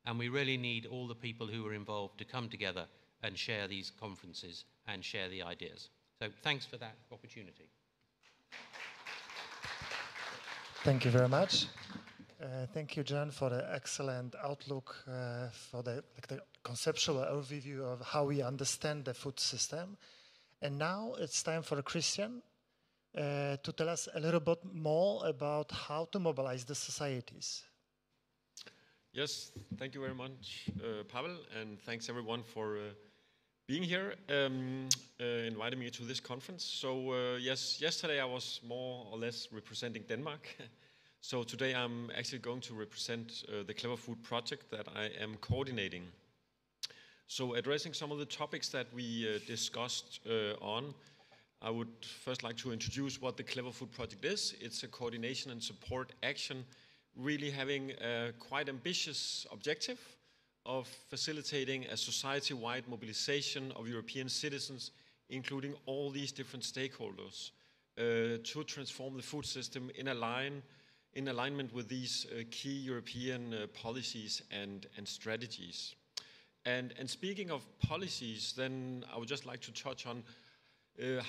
R: And we really need all the people who are involved to come together and share these conferences and share the ideas. So thanks for that opportunity.
A: Thank you very much. Thank you, John, for the excellent outlook, for the conceptual overview of how we understand the food system. And now it's time for Christian to tell us a little bit more about how to mobilize the societies.
S: Yes, thank you very much, Pavel, and thanks everyone for being here, inviting me to this conference. So yes, yesterday I was more or less representing Denmark. So today I'm actually going to represent the Clever Food project that I am coordinating. So addressing some of the topics that we discussed on, I would first like to introduce what the Clever Food project is. It's a coordination and support action, really having a quite ambitious objective of facilitating a society-wide mobilization of European citizens, including all these different stakeholders, to transform the food system in alignment with these key European policies and strategies. And speaking of policies, then I would just like to touch on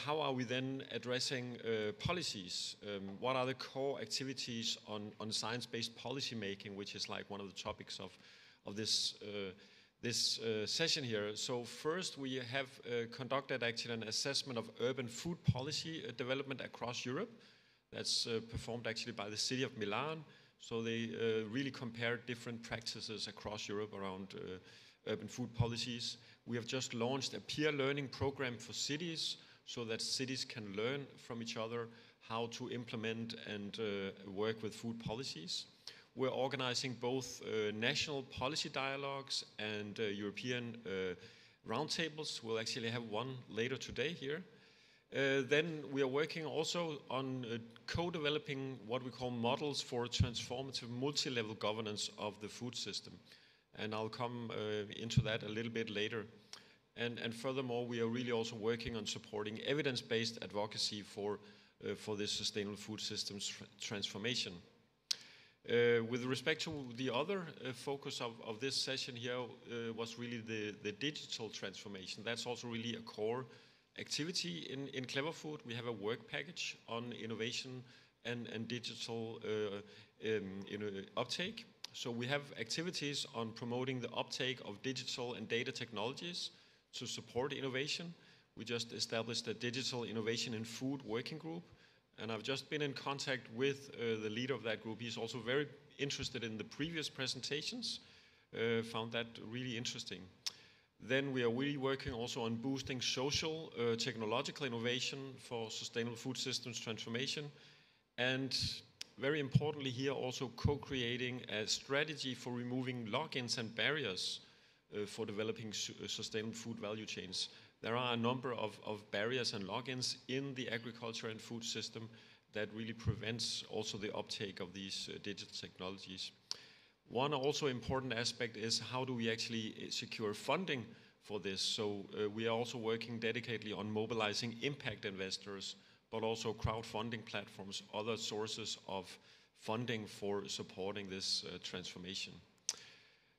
S: how are we then addressing policies? What are the core activities on science-based policy making, which is like one of the topics of this session here. So first we have conducted actually an assessment of urban food policy development across Europe. That's performed actually by the city of Milan. So they really compare different practices across Europe around urban food policies. We have just launched a peer learning program for cities so that cities can learn from each other how to implement and work with food policies. We're organizing both national policy dialogues and European roundtables. We'll actually have one later today here. Then we are working also on co-developing what we call models for transformative multi-level governance of the food system. And I'll come into that a little bit later. And furthermore, we are really also working on supporting evidence-based advocacy for this sustainable food systems transformation. With respect to the other focus of this session here was really the digital transformation. That's also really a core activity in Clever Food. We have a work package on innovation and digital uptake. So we have activities on promoting the uptake of digital and data technologies to support innovation. we just established a digital innovation in food working group. And I've just been in contact with the leader of that group. He's also very interested in the previous presentations, found that really interesting. Then we are really working also on boosting social, technological innovation for sustainable food systems transformation. And very importantly here, also co-creating a strategy for removing lock-ins and barriers for developing sustainable food value chains. There are a number of barriers and lock-ins in the agriculture and food system that really prevents also the uptake of these digital technologies. One also important aspect is how do we actually secure funding for this. So we are also working dedicatedly on mobilizing impact investors, but also crowdfunding platforms, other sources of funding for supporting this transformation.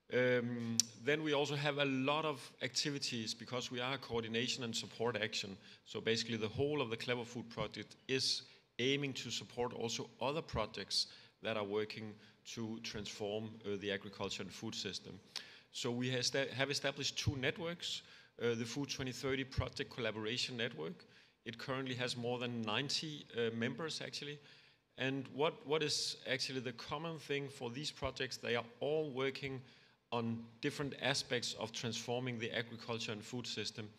S: Then we also have a lot of activities because we are a coordination and support action. So basically the whole of the Clever Food project is aiming to support also other projects that are working to transform the agriculture and food system. So we have established two networks, the Food 2030 Project Collaboration Network. It currently has more than 90 members actually. And what is actually the common thing for these projects? They are all working on different aspects of transforming the agriculture and food system.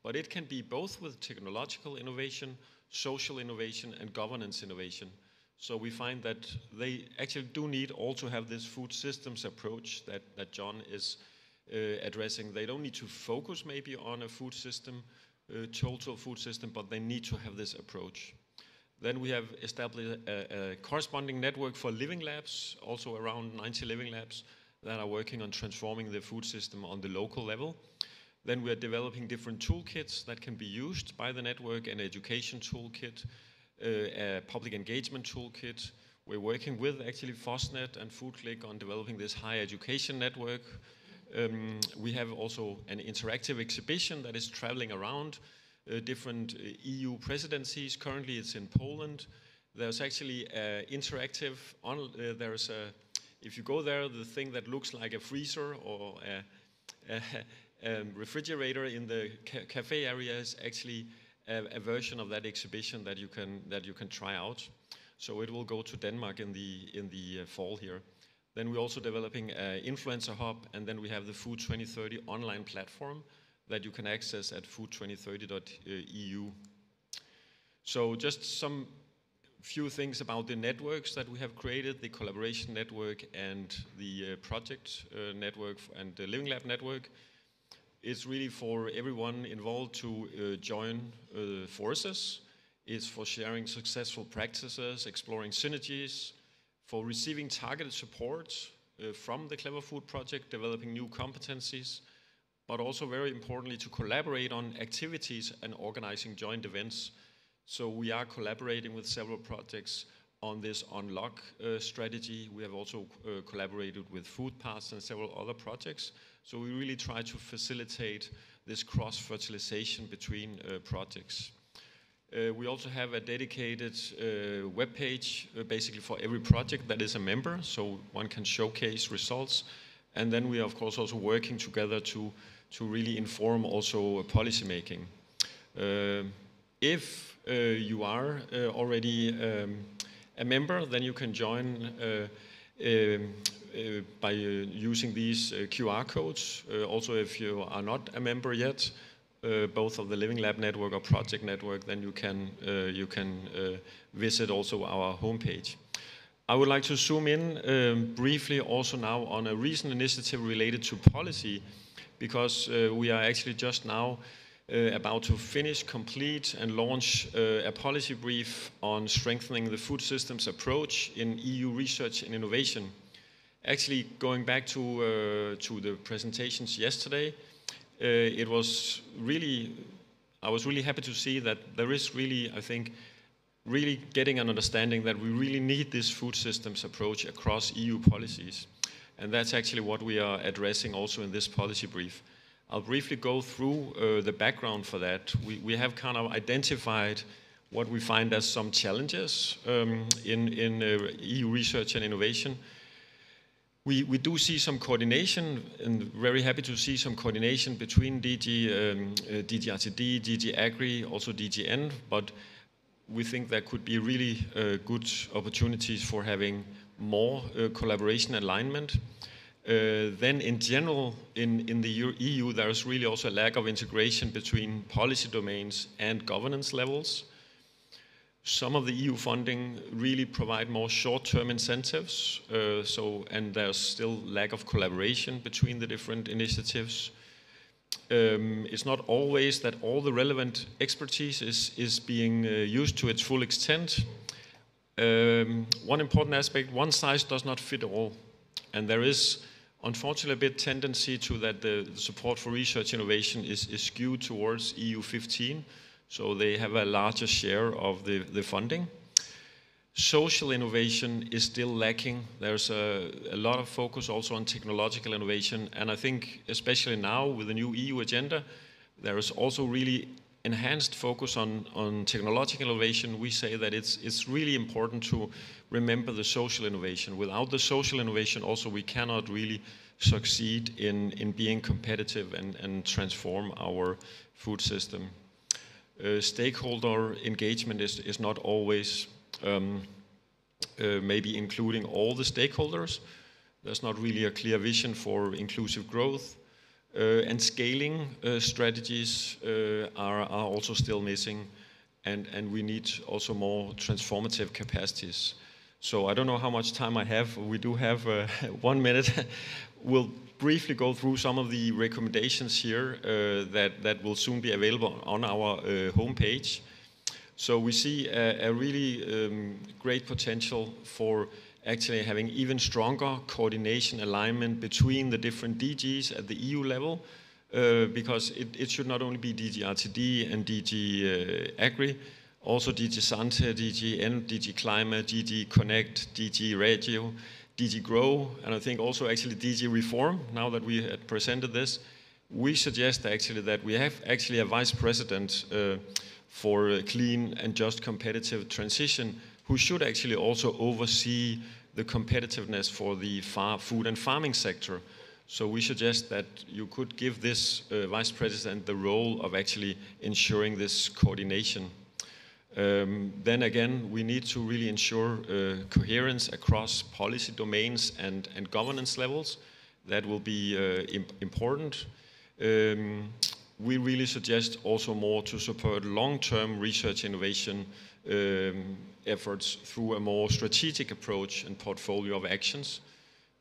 S: But it can be both with technological innovation, social innovation, and governance innovation. So we find that they actually do need also have this food systems approach that John is addressing. They don't need to focus maybe on a food system, total food system, but they need to have this approach. Then we have established a corresponding network for living labs, also around 90 living labs that are working on transforming the food system on the local level. Then we are developing different toolkits that can be used by the network, an education toolkit, a public engagement toolkit. We're working with actually FOSNet and FoodClick on developing this high education network. We have also an interactive exhibition that is traveling around different EU presidencies. Currently it's in Poland. There's actually interactive, there's a, if you go there, the thing that looks like a freezer or a refrigerator in the cafe area is actually a version of that exhibition that you can try out. So it will go to Denmark in the fall here. Then we're also developing an influencer hub, and then we have the Food 2030 online platform that you can access at food2030.eu. So just some few things about the networks that we have created, the collaboration network and the project network and the Living Lab network. It's really for everyone involved to join forces. It's for sharing successful practices, exploring synergies, for receiving targeted support from the Clever Food project, developing new competencies, but also very importantly to collaborate on activities and organizing joint events. So we are collaborating with several projects on this unlock strategy. We have also collaborated with Food Paths and several other projects. So we really try to facilitate this cross-fertilization between projects. We also have a dedicated web page basically for every project that is a member, so one can showcase results. And then we are of course also working together to really inform also policy making. If you are already a member, then you can join by using these QR codes. Also, if you are not a member yet, both of the Living Lab network or project network, then you can visit also our homepage. I would like to zoom in briefly also now on a recent initiative related to policy, because we are actually just now about to finish, complete and launch a policy brief on strengthening the food systems approach in EU research and innovation. Actually, going back to the presentations yesterday, I was really happy to see that there is really, I think, really getting an understanding that we really need this food systems approach across EU policies. And that's actually what we are addressing also in this policy brief. I'll briefly go through the background for that. We have kind of identified what we find as some challenges in EU research and innovation. We do see some coordination, and very happy to see some coordination between DG RTD, DG Agri, also DGN, but we think there could be really good opportunities for having more collaboration alignment. Then in general, in the EU, there is really also a lack of integration between policy domains and governance levels. Some of the EU funding really provide more short-term incentives, and there's still lack of collaboration between the different initiatives. It's not always that all the relevant expertise is being used to its full extent. One important aspect, one size does not fit all, and there is unfortunately a bit tendency to that the support for research innovation is skewed towards EU 15. So they have a larger share of the funding. Social innovation is still lacking. There's a lot of focus also on technological innovation. And I think especially now with the new EU agenda, there is also really enhanced focus on technological innovation. We say that it's really important to remember the social innovation. Without the social innovation also we cannot really succeed in being competitive and transform our food system. Stakeholder engagement is not always maybe including all the stakeholders. There's not really a clear vision for inclusive growth. And scaling strategies are also still missing. And we need also more transformative capacities. So I don't know how much time I have. We do have 1 minute. We'll briefly go through some of the recommendations here that will soon be available on our homepage. So we see a really great potential for actually having even stronger coordination alignment between the different DGs at the EU level, because it should not only be DG RTD and DG Agri, also DG Sante, DG N, DG Climate, DG Connect, DG Regio, DG Grow, and I think also actually DG Reform. Now that we had presented this, we suggest actually that we have actually a vice president for a clean and just competitive transition who should actually also oversee the competitiveness for the food and farming sector. So we suggest that you could give this vice president the role of actually ensuring this coordination. Then again, we need to really ensure coherence across policy domains and governance levels. That will be important. We really suggest also more to support long-term research innovation efforts through a more strategic approach and portfolio of actions,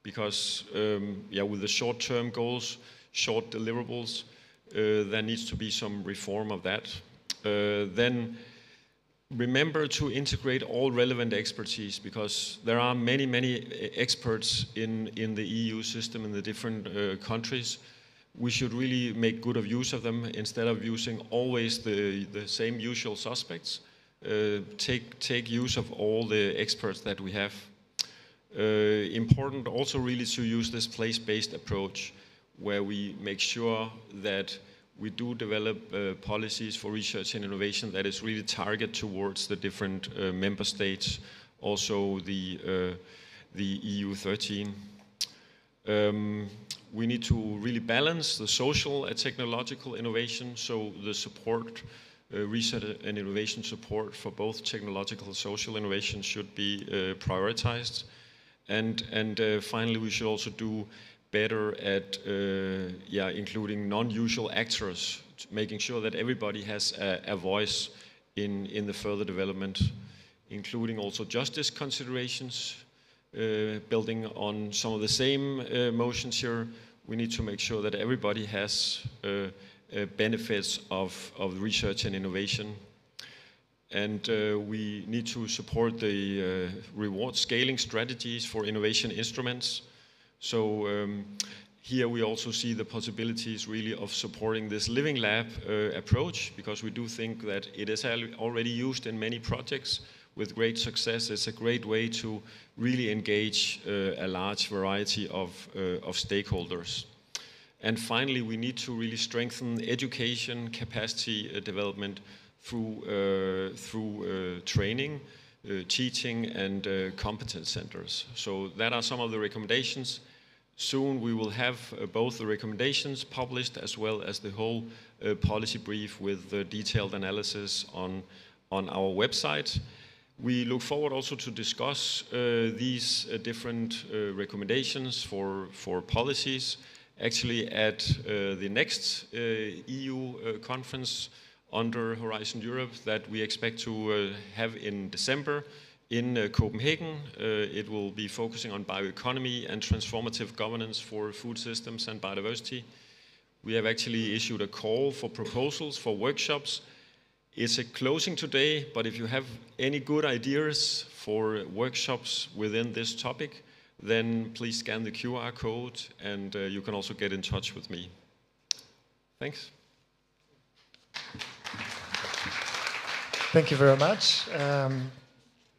S: because with the short-term goals, short deliverables, there needs to be some reform of that. Then remember to integrate all relevant expertise, because there are many experts in the EU system in the different countries. We should really make good of use of them instead of using always the same usual suspects. Take use of all the experts that we have. Important also really to use this place-based approach, where we make sure that we do develop policies for research and innovation that is really targeted towards the different member states, also the EU 13. We need to really balance the social and technological innovation, so the support, research and innovation support for both technological and social innovation should be prioritized. And finally, we should also do better at including non-usual actors, making sure that everybody has a voice in the further development, including also justice considerations. Building on some of the same motions here, we need to make sure that everybody has benefits of research and innovation. And we need to support the reward scaling strategies for innovation instruments. So here we also see the possibilities really of supporting this living lab approach, because we do think that it is already used in many projects with great success. It's a great way to really engage a large variety of stakeholders. And finally, we need to really strengthen education capacity development through training, teaching, and competence centers. So that are some of the recommendations. soon we will have both the recommendations published as well as the whole policy brief with detailed analysis on our website. We look forward also to discuss these different recommendations for policies actually at the next EU conference under Horizon Europe that we expect to have in December in Copenhagen. It will be focusing on bioeconomy and transformative governance for food systems and biodiversity. We have actually issued a call for proposals for workshops. It's a closing today, but if you have any good ideas for workshops within this topic, then please scan the QR code and you can also get in touch with me. Thanks.
A: Thank you very much.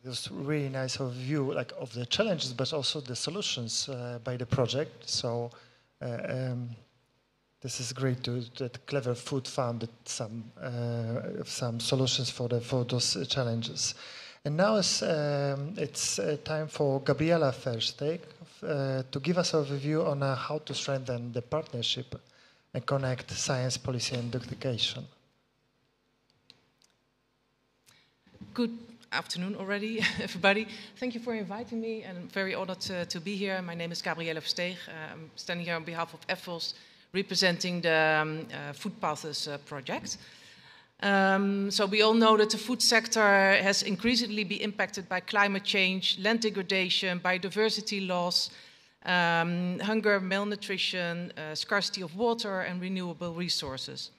A: It was really nice overview of the challenges, but also the solutions by the project. So this is great that Clever Food found some solutions for those challenges. And now it's time for Gabriela Versteeg to give us an overview on how to strengthen the partnership and connect science, policy, and education.
T: Good afternoon already, everybody. Thank you for inviting me, and I'm very honored to be here. My name is Gabriela Versteeg. I'm standing here on behalf of EFOS, representing the Food Paths project. So we all know that the food sector has increasingly been impacted by climate change, land degradation, biodiversity loss, hunger, malnutrition, scarcity of water, and renewable resources.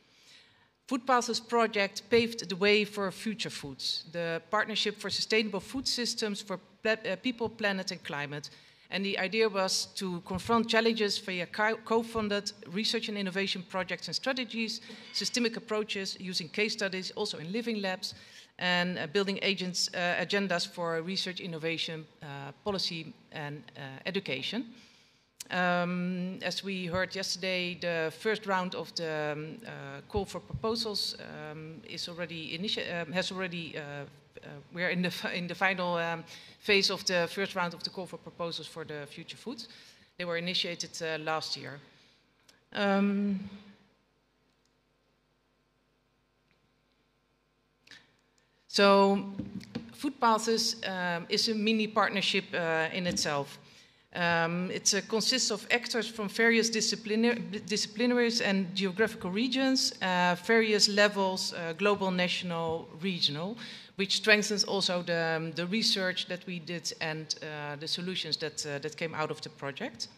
T: Food Paths project paved the way for future foods, the Partnership for Sustainable Food Systems for People, Planet, and Climate. And the idea was to confront challenges via co-funded research and innovation projects and strategies, systemic approaches using case studies, also in living labs, and building agendas for research, innovation, policy, and education. As we heard yesterday, the first round of the call for proposals is already we're in the final phase of the first round of the call for proposals for the future foods. They were initiated last year. So Food Paths is a mini partnership in itself. It consists of actors from various disciplinaries and geographical regions, various levels, global, national, regional, which strengthens also the research that we did and the solutions that came out of the project.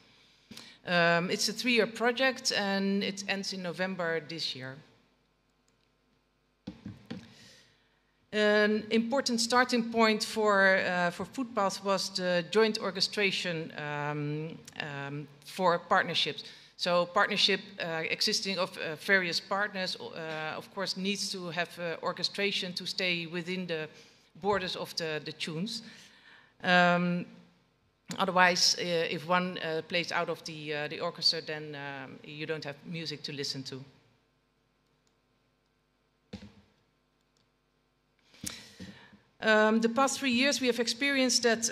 T: It's a 3-year project and it ends in November this year. An important starting point for Food Paths was the joint orchestration for partnerships. So partnership existing of various partners, of course, needs to have orchestration to stay within the borders of the tunes. Otherwise, if one plays out of the orchestra, then you don't have music to listen to. The past 3 years, we have experienced that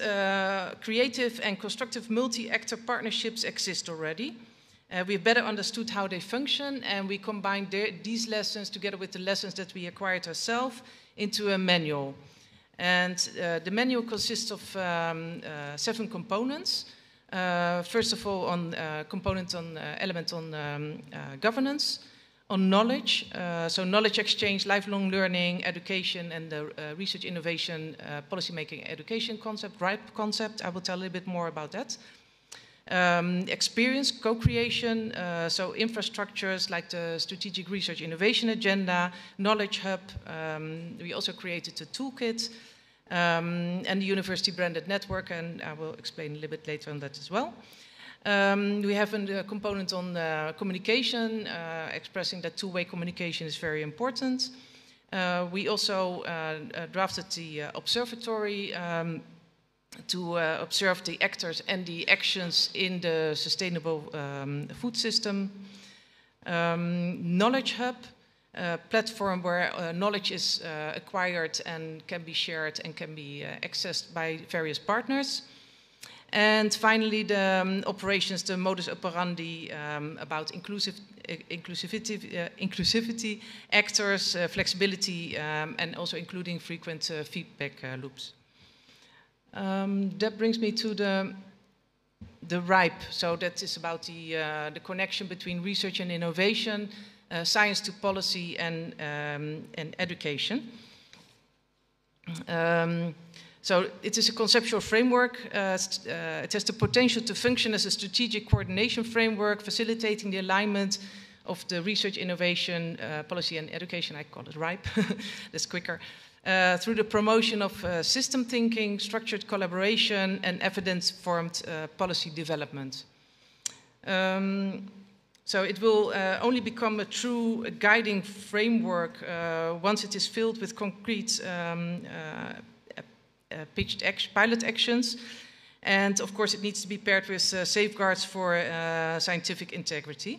T: creative and constructive multi-actor partnerships exist already. We've better understood how they function, and we combined these lessons together with the lessons that we acquired ourselves into a manual. And the manual consists of 7 components. First of all, element on governance, on knowledge, so knowledge exchange, lifelong learning, education, and the research, innovation, policymaking, education concept, RIPE concept. I will tell a little bit more about that. Experience, co-creation, so infrastructures like the Strategic Research Innovation Agenda, Knowledge Hub. We also created a toolkit and the University Branded Network, and I will explain a little bit later on that as well. We have a component on communication, expressing that two-way communication is very important. We also drafted the observatory to observe the actors and the actions in the sustainable food system. Knowledge Hub, a platform where knowledge is acquired and can be shared and can be accessed by various partners. And finally, the operations, the modus operandi about inclusivity, actors, flexibility, and also including frequent feedback loops. That brings me to the RIPE. So that is about the connection between research and innovation, science to policy, and education. So it is a conceptual framework. It has the potential to function as a strategic coordination framework, facilitating the alignment of the research, innovation, policy, and education. I call it RIPE. That's quicker. Through the promotion of system thinking, structured collaboration, and evidence-formed policy development. So it will only become a true guiding framework once it is filled with concrete pitched pilot actions. And of course, it needs to be paired with safeguards for scientific integrity.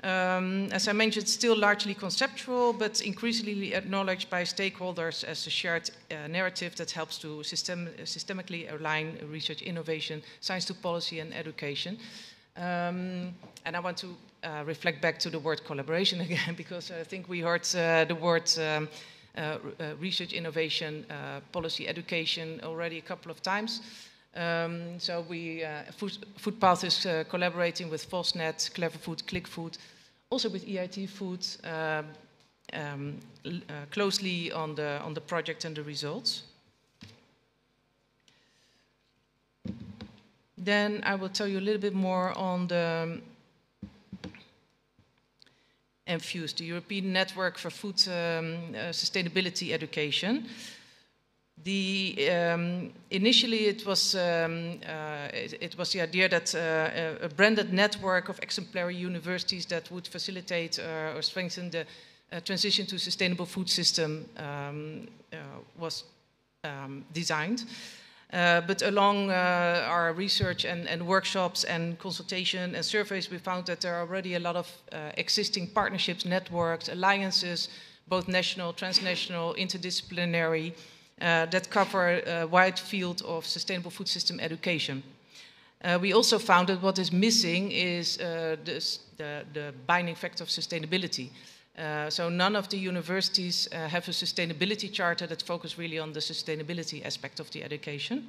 T: As I mentioned, still largely conceptual, but increasingly acknowledged by stakeholders as a shared narrative that helps to systemically align research, innovation, science to policy, and education. And I want to reflect back to the word collaboration again, because I think we heard the word research, innovation, policy, education already a couple of times. So Foodpath is collaborating with FOSNet, Clever Food, Click Food, also with EIT Food, closely on the project and the results. Then I will tell you a little bit more on the ENFUSE, the European Network for Food Sustainability Education. Initially, it was the idea that a branded network of exemplary universities that would facilitate or strengthen the transition to a sustainable food system was designed. But along our research and workshops and consultation and surveys, we found that there are already a lot of existing partnerships, networks, alliances, both national, transnational, interdisciplinary, that cover a wide field of sustainable food system education. We also found that what is missing is the binding factor of sustainability. So none of the universities have a sustainability charter that focuses really on the sustainability aspect of the education.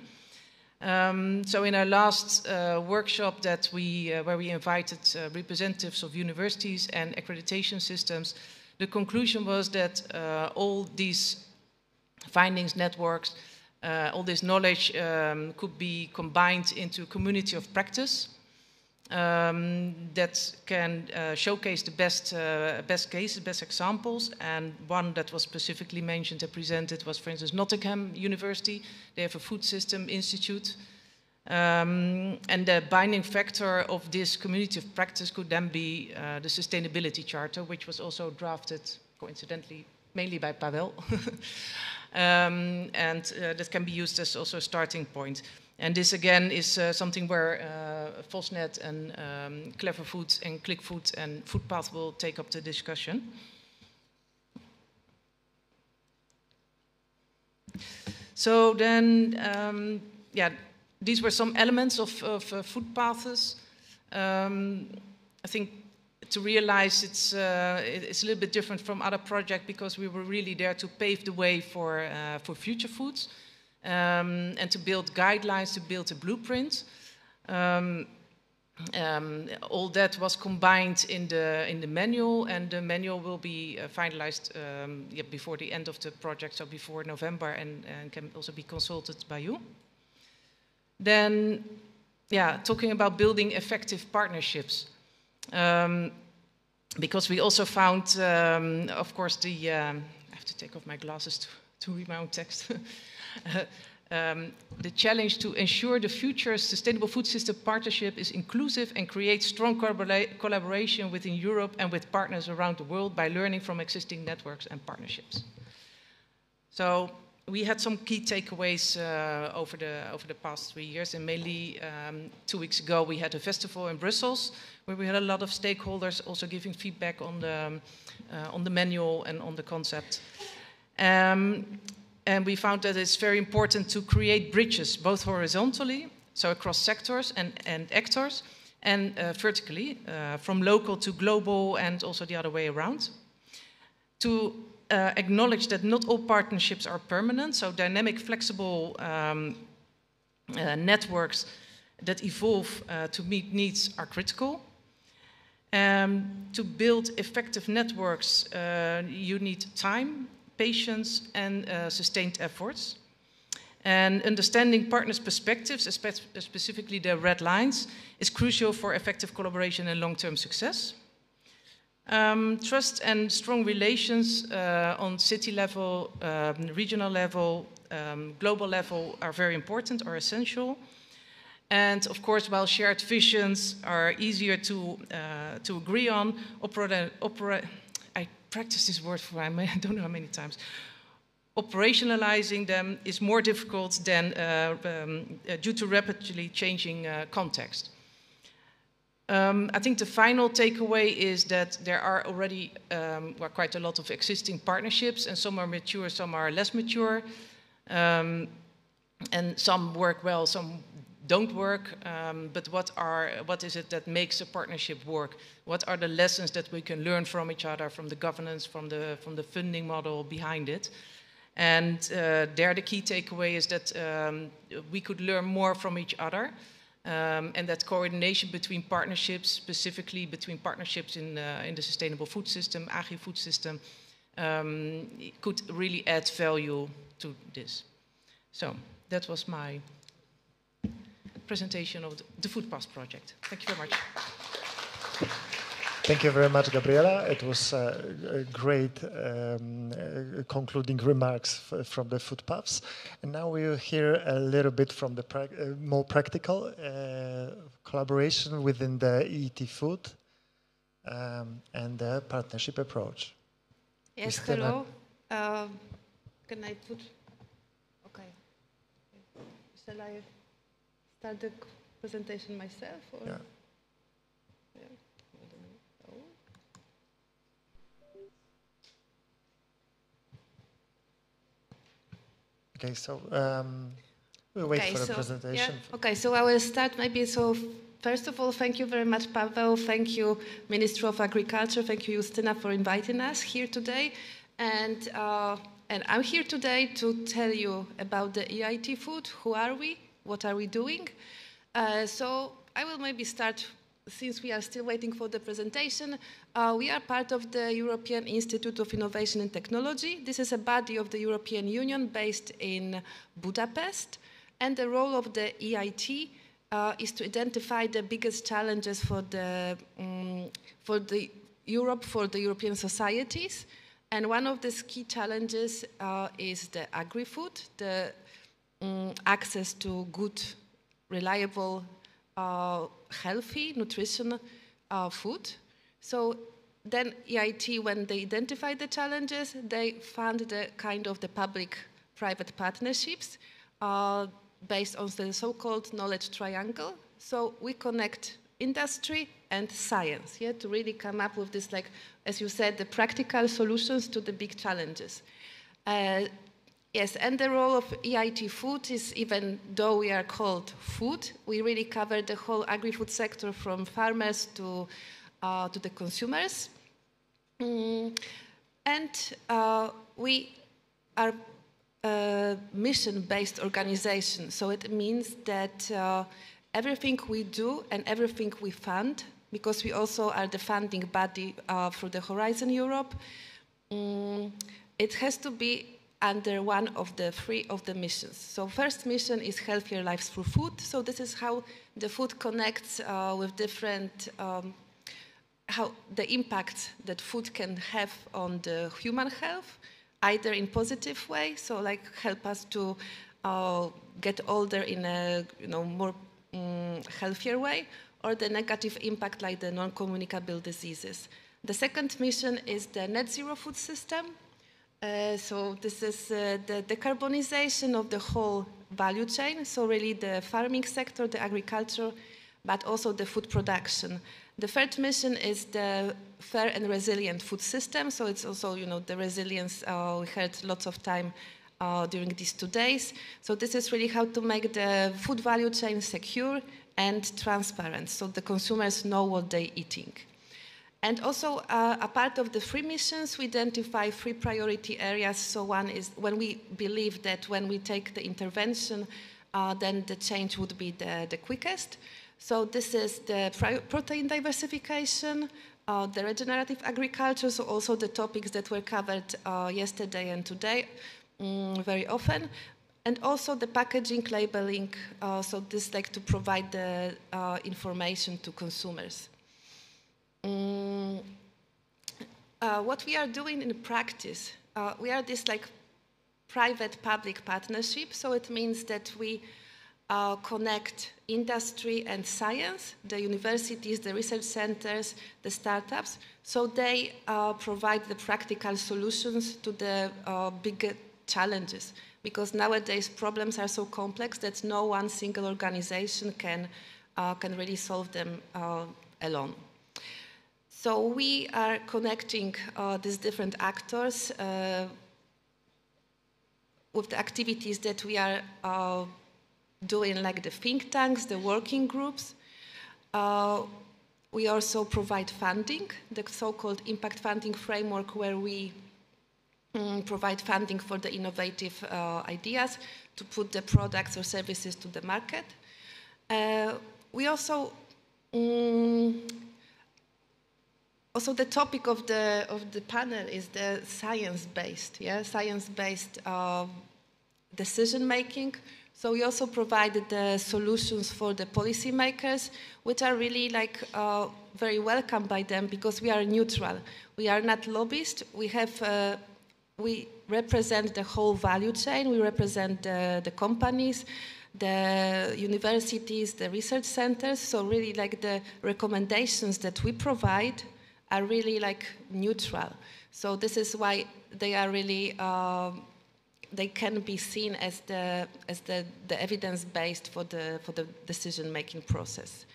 T: So in our last workshop that where we invited representatives of universities and accreditation systems, the conclusion was that all these findings, networks, all this knowledge could be combined into a community of practice that can showcase the best cases, best examples. And one that was specifically mentioned and presented was, for instance, Nottingham University. They have a food system institute. And the binding factor of this community of practice could then be the sustainability charter, which was also drafted, coincidentally, mainly by Pavel. And that can be used as also a starting point. And this again is something where FOSNet and Clever Food and Click Food and Foodpath will take up the discussion. So then, yeah, these were some elements of Foodpaths. I think to realize it's a little bit different from other projects because we were really there to pave the way for future foods. And to build guidelines, to build a blueprint. All that was combined in the manual, and the manual will be finalized before the end of the project, so before November, and can also be consulted by you. Then, yeah, talking about building effective partnerships. Because we also found, of course, I have to take off my glasses to read my own text. The challenge to ensure the future sustainable food system partnership is inclusive and creates strong collaboration within Europe and with partners around the world by learning from existing networks and partnerships. So we had some key takeaways over the past 3 years, and mainly 2 weeks ago we had a festival in Brussels where we had a lot of stakeholders also giving feedback on the manual and on the concept. And we found that it's very important to create bridges, both horizontally so across sectors and actors, and vertically, from local to global and also the other way around. To acknowledge that not all partnerships are permanent, so dynamic, flexible networks that evolve to meet needs are critical. To build effective networks, you need time, patience, and sustained efforts. And understanding partners' perspectives, specifically the red lines, is crucial for effective collaboration and long-term success. Trust and strong relations on city level, regional level, global level are very important, are essential. And of course, while shared visions are easier to agree on, I practiced this word for I don't know how many times. Operationalizing them is more difficult than due to rapidly changing context. I think the final takeaway is that there are already quite a lot of existing partnerships, and some are mature, some are less mature, and some work well, some don't work. But what is it that makes a partnership work? What are the lessons that we can learn from each other, from the governance, from the funding model behind it? And there, the key takeaway is that we could learn more from each other. And that coordination between partnerships, specifically between partnerships in the sustainable food system, agri-food system, could really add value to this. So that was my presentation of the Food Pass project. Thank you very much.
A: Thank you very much, Gabriela. It was great concluding remarks from the Food Paths. And now we will hear a little bit from the more practical collaboration within the EET Food and the partnership approach.
D: Yes, hello. Can I put... Okay. Shall I start the presentation myself? Or?
A: Yeah. Okay, so we'll wait for the presentation.
D: Yeah. Okay, so I will start maybe. So first of all, thank you very much, Paweł. Thank you, Ministry of Agriculture. Thank you, Justyna, for inviting us here today. And I'm here today to tell you about the EIT Food. Who are we? What are we doing? So I will maybe start, since we are still waiting for the presentation. We are part of the European Institute of Innovation and Technology. This is a body of the European Union based in Budapest. And the role of the EIT is to identify the biggest challenges for the European societies. And one of these key challenges is the agri-food, the access to good, reliable, healthy, nutrition food. So then EIT, when they identify the challenges, they fund the kind of the public-private partnerships based on the so-called knowledge triangle. So we connect industry and science, yeah, to really come up with this, like, as you said, the practical solutions to the big challenges. Yes, and the role of EIT Food is, even though we are called food, we really cover the whole agri-food sector, from farmers to the consumers. And we are a mission-based organization, so it means that everything we do and everything we fund, because we also are the funding body for the Horizon Europe, it has to be under one of the three of the missions. So first mission is healthier lives through food. So this is how the food connects with different, how the impact that food can have on the human health, either in positive way, so like help us to get older in a more healthier way, or the negative impact like the non-communicable diseases. The second mission is the net zero food system. So this is the decarbonization of the whole value chain, so really the farming sector, the agriculture, but also the food production. The third mission is the fair and resilient food system, so it's also, the resilience, we heard lots of time during these 2 days. So this is really how to make the food value chain secure and transparent, so the consumers know what they're eating. And also, a part of the 3 missions, we identify 3 priority areas. So one is when we believe that when we take the intervention, then the change would be the quickest. So this is the protein diversification, the regenerative agriculture, so also the topics that were covered yesterday and today very often. And also the packaging, labeling, so this like to provide the information to consumers. What we are doing in practice, we are this like private-public partnership, so it means that we connect industry and science, the universities, the research centers, the startups, so they provide the practical solutions to the bigger challenges. Because nowadays problems are so complex that no one single organization can really solve them alone. So we are connecting these different actors with the activities that we are doing, like the think tanks, the working groups. We also provide funding, the so-called impact funding framework, where we provide funding for the innovative ideas to put the products or services to the market. We also, the topic of the panel is the science-based, science-based decision making. So we also provided the solutions for the policymakers, which are really like very welcome by them because we are neutral. We are not lobbyists. We represent the whole value chain. We represent the companies, the universities, the research centers. So really like the recommendations that we provide are really like neutral. So this is why they are really, they can be seen as the evidence-based for the decision-making process.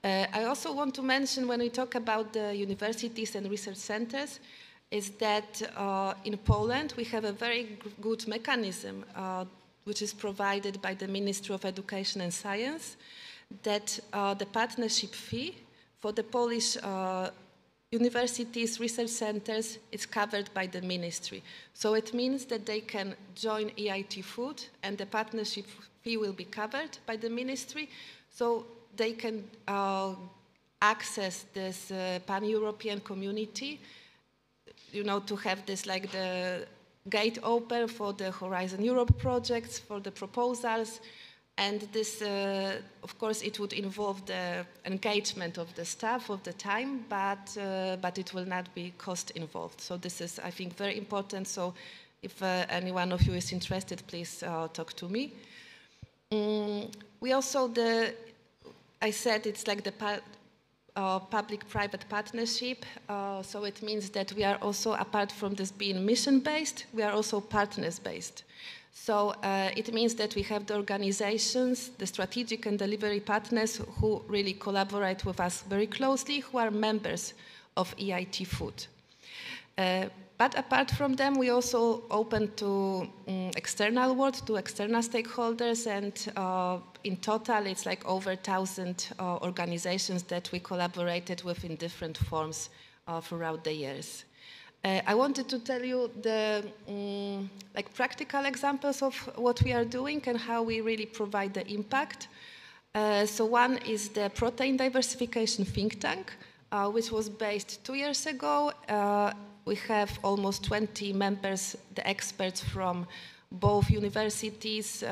D: I also want to mention, when we talk about the universities and research centers, is that in Poland we have a very good mechanism which is provided by the Ministry of Education and Science, that the partnership fee for the Polish universities, research centers is covered by the ministry. So it means that they can join EIT Food and the partnership fee will be covered by the ministry. So they can access this pan-European community, to have this like the gate open for the Horizon Europe projects, for the proposals. And this, of course, it would involve the engagement of the staff of the time, but it will not be cost involved. So this is, I think, very important. So if any one of you is interested, please talk to me. We also, I said it's like the public-private partnership. So it means that we are also, apart from this being mission-based, we are also partners-based. So it means that we have the organizations, the strategic and delivery partners who really collaborate with us very closely, who are members of EIT Food. But apart from them, we also open to external world, to external stakeholders, and in total, it's like over 1,000 organizations that we collaborated with in different forms throughout the years. I wanted to tell you the like practical examples of what we are doing and how we really provide the impact. So one is the protein diversification think tank, which was based 2 years ago. We have almost 20 members, the experts from both universities,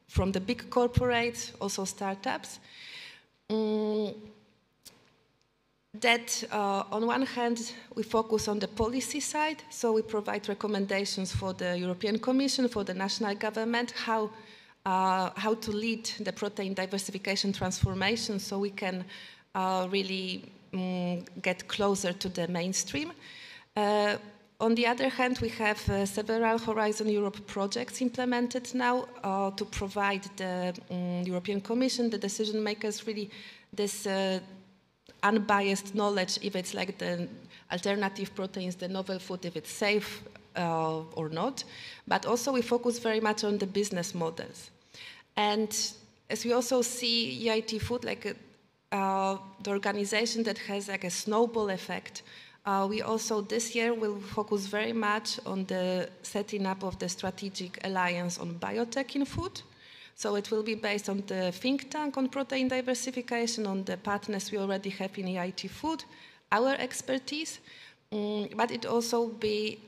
D: from the big corporates, also startups. That on one hand, we focus on the policy side, so we provide recommendations for the European Commission, for the national government, how to lead the protein diversification transformation so we can really get closer to the mainstream. On the other hand, we have several Horizon Europe projects implemented now to provide the European Commission, the decision makers, really this unbiased knowledge if it's like the alternative proteins, the novel food, if it's safe, or not, but also we focus very much on the business models. And as we also see EIT Food like the organization that has like a snowball effect, we also this year will focus very much on the setting up of the strategic alliance on biotech in food. So it will be based on the think tank on protein diversification, on the partners we already have in EIT Food, our expertise, but it also be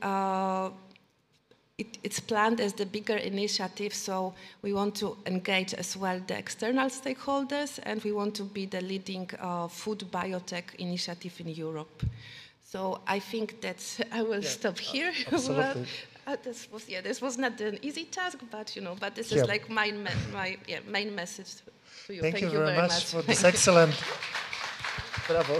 D: it's planned as the bigger initiative, so we want to engage as well the external stakeholders, and we want to be the leading food biotech initiative in Europe. So I think that I will stop here.
A: Absolutely.
D: This was not an easy task, but but this is like my main message to you.
A: Thank you very much for this excellent. Bravo.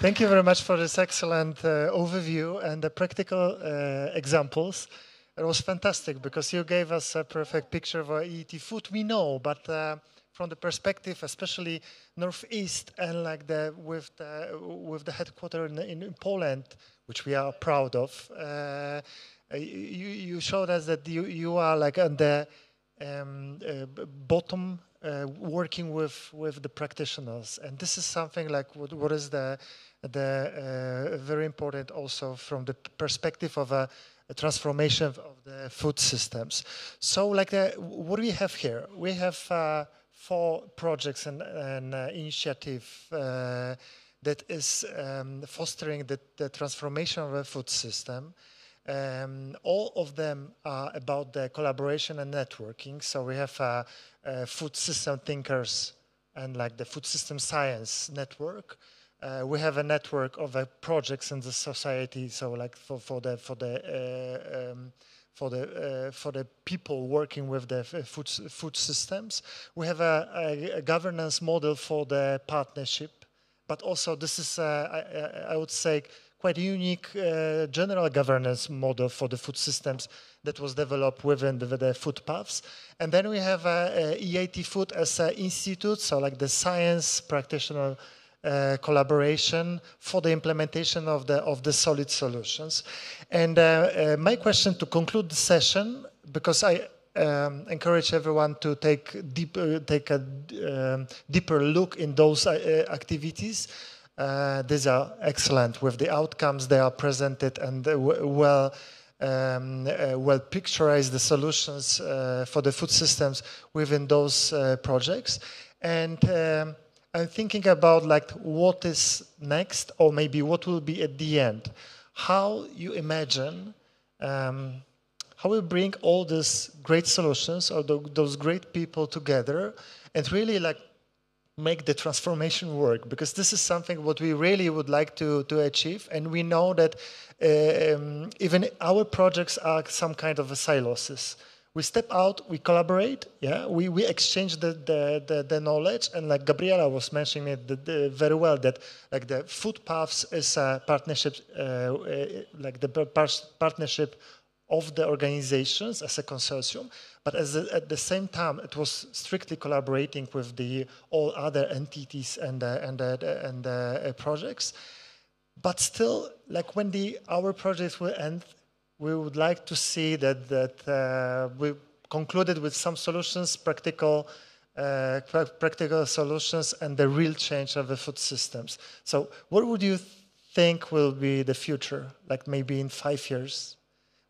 A: Thank you very much for this excellent overview and the practical examples. It was fantastic because you gave us a perfect picture of EIT Food we know, but from the perspective, especially Northeast and like with the headquarters in Poland, which we are proud of. You showed us that you are like on the bottom, working with the practitioners, and this is something like what is the very important also from the perspective of a transformation of the food systems. So like what do we have here? We have 4 projects and initiative that is fostering the transformation of a food system. All of them are about the collaboration and networking. So we have food system thinkers and like the food system science network. We have a network of projects in the society. So like for the people working with the food systems. We have a governance model for the partnership, but also this is I would say quite a unique general governance model for the food systems that was developed within the food paths. And then we have EIT Food as an institute, so like the science practitioner collaboration for the implementation of the solid solutions. And my question to conclude the session, because I encourage everyone to take a deeper look in those activities. These are excellent with the outcomes they are presented and well picturized the solutions for the food systems within those projects. And I'm thinking about like what is next, or maybe what will be at the end. How you imagine, how we bring all these great solutions or those great people together and really like make the transformation work, because this is something what we really would like to achieve. And we know that even our projects are some kind of a silos. We step out, we collaborate, we exchange the knowledge, and like Gabriela was mentioning it very well, that like the food paths is a partnership, like the partnership of the organizations as a consortium, but at the same time it was strictly collaborating with the all other entities and projects. But still, like when our projects will end, we would like to see that we concluded with some solutions, practical solutions, and the real change of the food systems. So what would you think will be the future, like maybe in 5 years,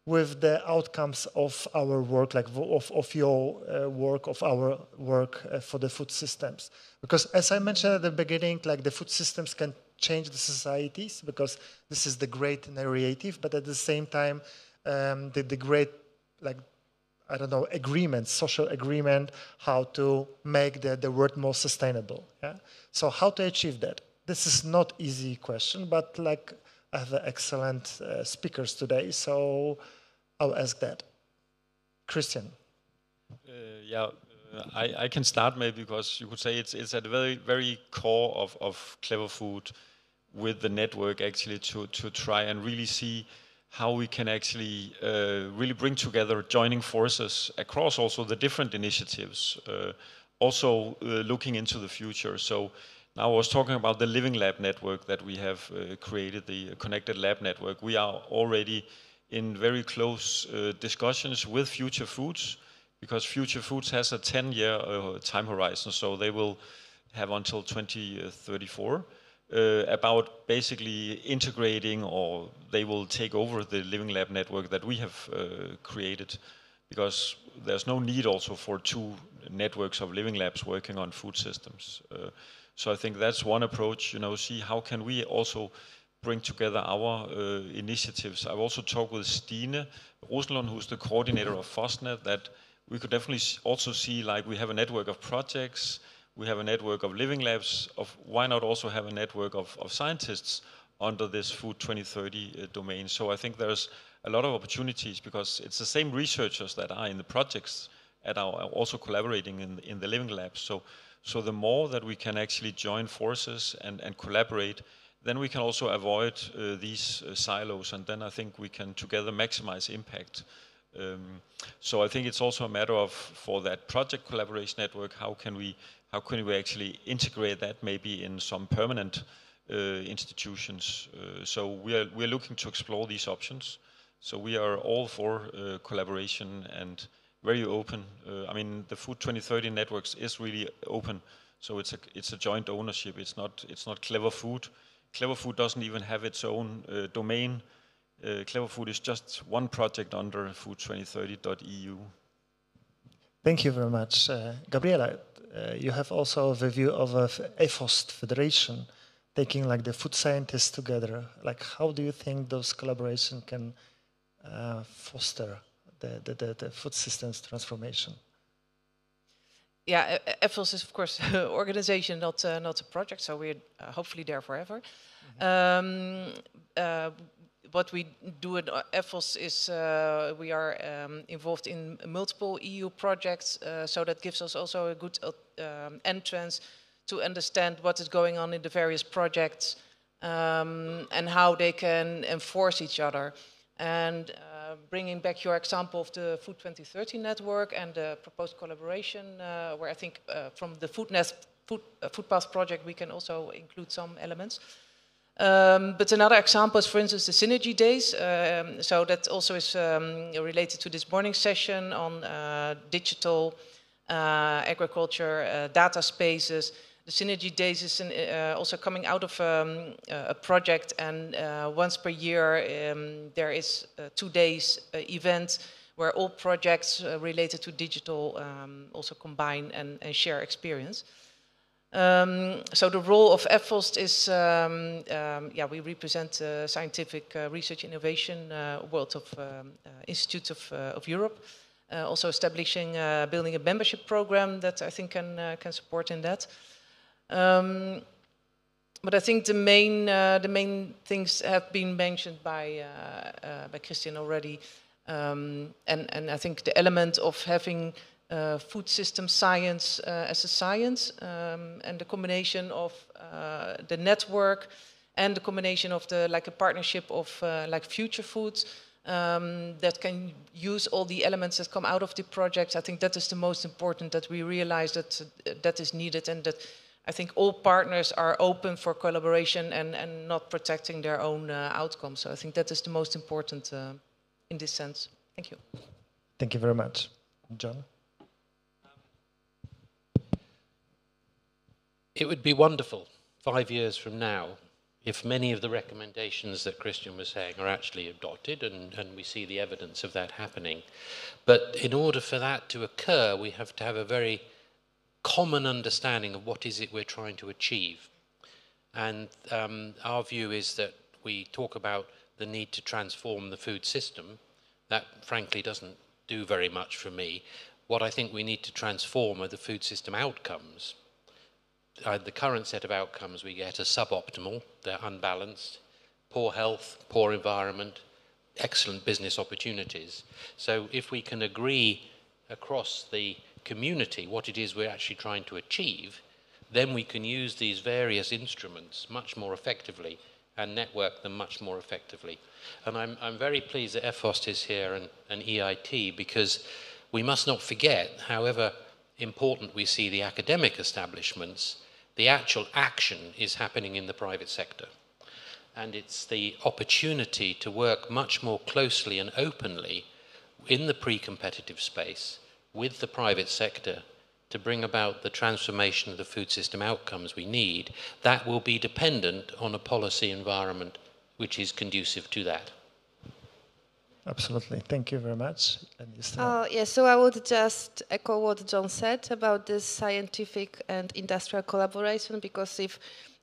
A: with the outcomes of our work, like of your work, of our work for the food systems? Because as I mentioned at the beginning, like the food systems can change the societies, because this is the great narrative, but at the same time, the great, like, I don't know, agreement, social agreement, how to make the world more sustainable. Yeah. So how to achieve that? This is not easy question, but like I have excellent speakers today, so I'll ask that. Christian.
S: I can start maybe, because you could say it's at the very, very core of Clever Food, with the network actually to try and really see how we can actually really bring together joining forces across also the different initiatives, also looking into the future. So now I was talking about the Living Lab network that we have created, the Connected Lab network. We are already in very close discussions with Future Foods, because Future Foods has a 10-year time horizon, so they will have until 2034 about basically integrating, or they will take over the Living Lab network that we have created, because there's no need also for 2 networks of Living Labs working on food systems. So I think that's one approach, see how can we also bring together our initiatives. I've also talked with Stine Rosenlund, who's the coordinator of FOSNET, that we could definitely also see, like, we have a network of projects, we have a network of Living Labs, why not also have a network of scientists under this Food 2030 domain. So I think there's a lot of opportunities, because it's the same researchers that are in the projects that are also collaborating in the Living Labs. So the more that we can actually join forces and collaborate, then we can also avoid these silos, and then I think we can together maximize impact. So I think it's also a matter of, for that project collaboration network, how can we actually integrate that maybe in some permanent institutions. So we're looking to explore these options. So we are all for collaboration and very open. I mean, the Food 2030 networks is really open. So it's a joint ownership. It's not Clever Food. Clever Food doesn't even have its own domain. Clever Food is just one project under food2030.eu.
A: Thank you very much. Gabriela, you have also a view of a EFOST federation, taking like the food scientists together. Like, how do you think those collaboration can foster the food systems transformation?
T: Yeah, EFOS is of course an organization, not a project, so we're hopefully there forever. What we do at EFOS is we are involved in multiple EU projects, so that gives us also a good entrance to understand what is going on in the various projects and how they can enforce each other. And bringing back your example of the Food 2030 network and the proposed collaboration, where I think from the Foodpath project we can also include some elements. But another example is, for instance, the Synergy Days. So that also is related to this morning session on digital agriculture, data spaces. The Synergy Days is also coming out of a project, and once per year there is a 2 days event where all projects related to digital also combine and share experience. So the role of EFOST is, we represent scientific research innovation world of institutes of Europe, also establishing, building a membership program that I think can support in that. But I think the main things have been mentioned by Christian already, and I think the element of having food system science as a science, and the combination of the network and the combination of a partnership of like Future Foods that can use all the elements that come out of the project. I think that is the most important, that we realize that is needed, and that I think all partners are open for collaboration and not protecting their own outcomes. So I think that is the most important in this sense. Thank you.
A: Thank you very much. John?
U: It would be wonderful 5 years from now if many of the recommendations that Christian was saying are actually adopted, and we see the evidence of that happening. But in order for that to occur, we have to have a very common understanding of what is it we're trying to achieve. And our view is that we talk about the need to transform the food system. That frankly doesn't do very much for me. What I think we need to transform are the food system outcomes. The current set of outcomes we get are suboptimal, they're unbalanced, poor health, poor environment, excellent business opportunities. So if we can agree across the community what it is we're actually trying to achieve, then we can use these various instruments much more effectively and network them much more effectively. And I'm very pleased that EFOST is here and EIT, because we must not forget, however important we see the academic establishments, the actual action is happening in the private sector. and it's the opportunity to work much more closely and openly in the pre-competitive space with the private sector to bring about the transformation of the food system outcomes we need. That will be dependent on a policy environment which is conducive to that.
A: Absolutely. Thank you very much.
F: Yes, so I would just echo what John said about this scientific and industrial collaboration, because if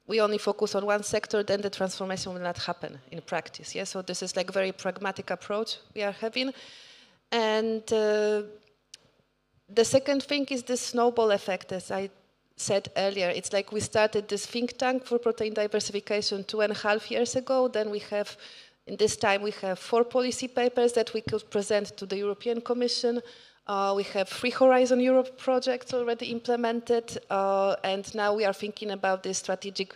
F: we only focus on one sector, then the transformation will not happen in practice. Yeah? So this is like a very pragmatic approach we are having. And the second thing is the snowball effect, as I said earlier. It's like we started this think tank for protein diversification 2.5 years ago. Then we have, in this time, we have 4 policy papers that we could present to the European Commission. We have 3 Horizon Europe projects already implemented. And now we are thinking about this strategic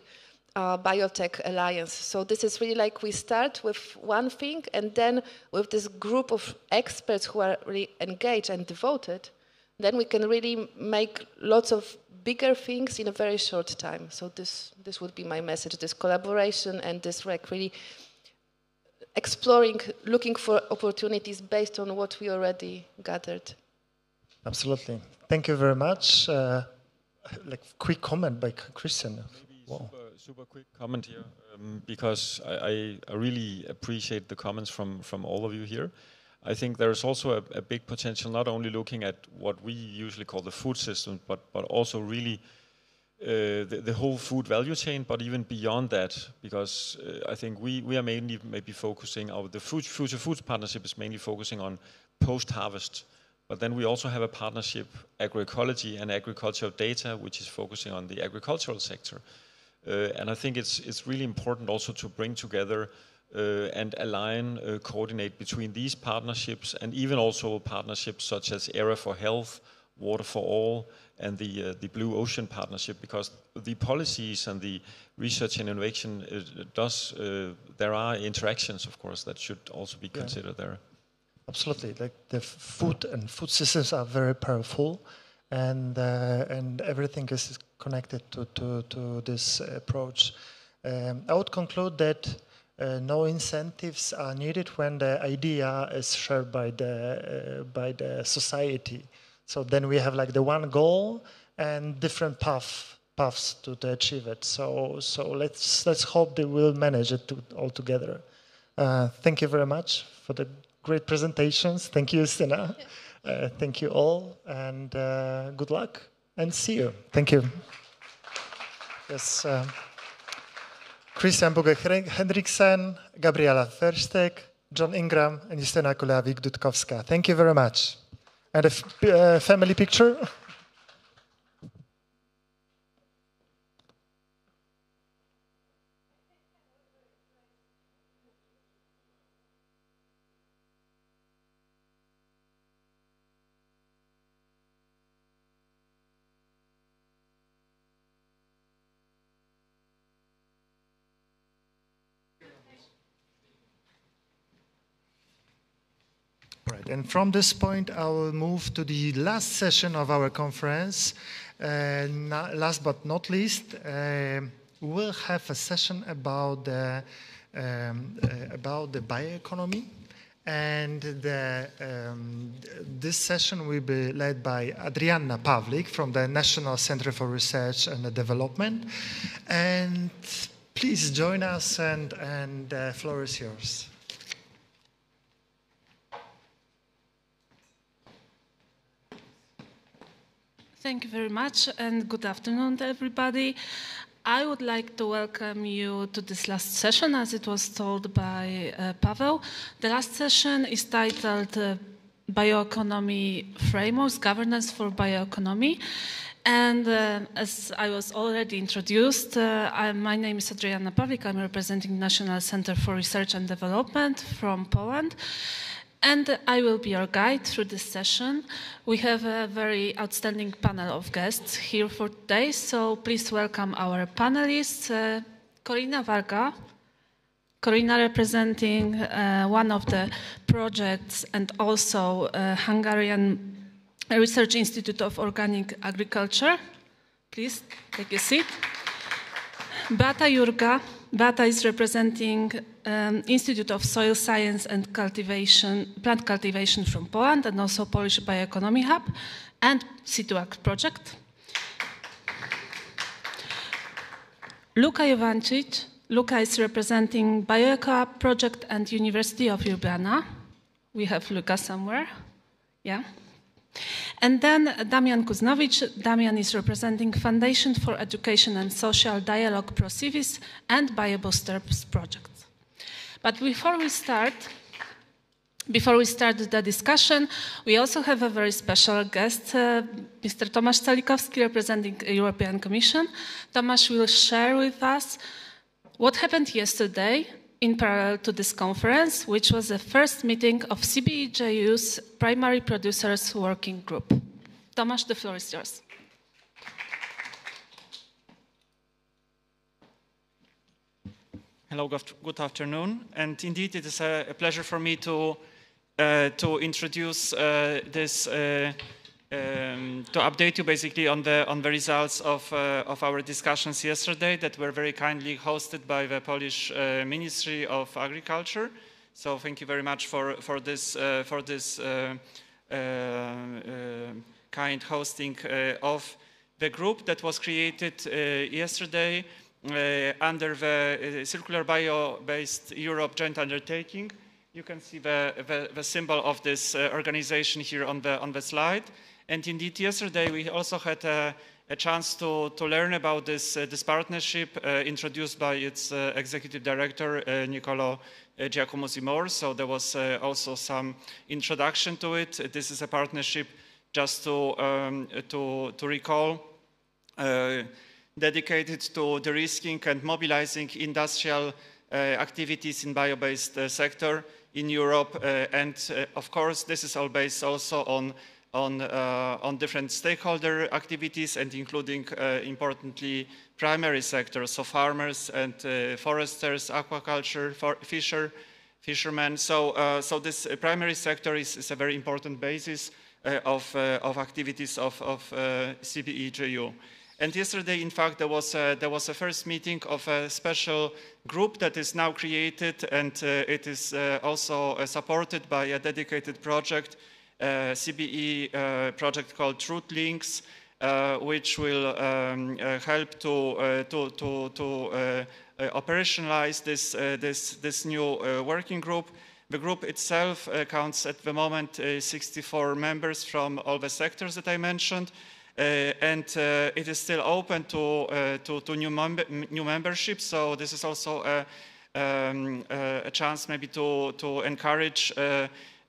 F: biotech alliance. So this is really like we start with one thing, and then with this group of experts who are really engaged and devoted, then we can really make lots of bigger things in a very short time. So this would be my message, this collaboration and this like really exploring, looking for opportunities based on what we already gathered.
A: Absolutely. Thank you very much. Like quick comment by Christian. Wow.
S: Super quick comment here, because I really appreciate the comments from all of you here. I think there is also a big potential, not only looking at what we usually call the food system, but also really the whole food value chain, but even beyond that, because I think we are mainly maybe focusing, the Future Foods Partnership is mainly focusing on post-harvest, but then we also have a partnership, agroecology and agricultural data, which is focusing on the agricultural sector. And I think it's really important also to bring together and align, coordinate between these partnerships, and even also partnerships such as Era for Health, Water for All, and the Blue Ocean Partnership, because the policies and the research and innovation there are interactions, of course, that should also be considered there.
A: Absolutely, like the food and food systems are very powerful, and everything is connected to this approach. I would conclude that no incentives are needed when the idea is shared by the society. So then we have like the one goal and different paths to achieve it. So let's hope they will manage it all together. Thank you very much for the great presentations. Thank you, Stina. Thank you all, and good luck, and see you. Thank you. Yes. Christian Bugge-Hendriksen, Gabriela Verstek, John Ingram, and Justyna Kulawik-Dudkowska. Thank you very much. And a family picture. Right, and from this point, I will move to the last session of our conference. Last but not least, we'll have a session about the bioeconomy, and this session will be led by Adrianna Pawlik from the National Center for Research and Development. And please join us, and the floor is yours.
V: Thank you very much, and good afternoon to everybody. I would like to welcome you to this last session, as it was told by Paweł. The last session is titled Bioeconomy Frameworks, Governance for Bioeconomy. And as I was already introduced, my name is Adrianna Pawlik. I'm representing National Center for Research and Development from Poland. And I will be your guide through this session. We have a very outstanding panel of guests here for today, so please welcome our panelists. Corina Varga. Corina representing one of the projects and also Hungarian Research Institute of Organic Agriculture. Please take a seat. Beata Jurga. Beata is representing Institute of Soil Science and Plant Cultivation from Poland, and also Polish Bioeconomy Hub and C2ACT project. Luka Jovancic. Luka is representing BioEco project and University of Ljubljana. We have Luka somewhere, yeah. And then Damian Kuznowicz. Damian is representing Foundation for Education and Social Dialogue ProCivis and BioBoosters projects. But before we start the discussion, we also have a very special guest, Mr. Tomasz Calikowski, representing the European Commission. Tomasz will share with us what happened yesterday in parallel to this conference, which was the first meeting of CBEJU's Primary Producers Working Group. Tomasz, the floor is yours.
C: Hello, good afternoon. And indeed, it is a pleasure for me to introduce this, to update you basically on the results of our discussions yesterday that were very kindly hosted by the Polish Ministry of Agriculture. So thank you very much for this kind hosting of the group that was created yesterday under the Circular Bio-Based Europe Joint Undertaking. You can see the symbol of this organization here on the slide. And indeed, yesterday we also had a chance to learn about this partnership introduced by its executive director, Niccolò Giacomo-Zimor. So there was also some introduction to it. This is a partnership, just to recall, dedicated to de-risking and mobilizing industrial activities in bio-based sector in Europe. And of course, this is all based also on different stakeholder activities and including, importantly, primary sectors, so farmers and foresters, aquaculture, fishermen. So this primary sector is a very important basis of activities of CBEJU. And yesterday, in fact, there was a first meeting of a special group that is now created, and it is also supported by a dedicated project, CBE project called Truth Links, which will help to operationalize this new working group. The group itself counts at the moment 64 members from all the sectors that I mentioned. And it is still open to new membership. So this is also a chance maybe to encourage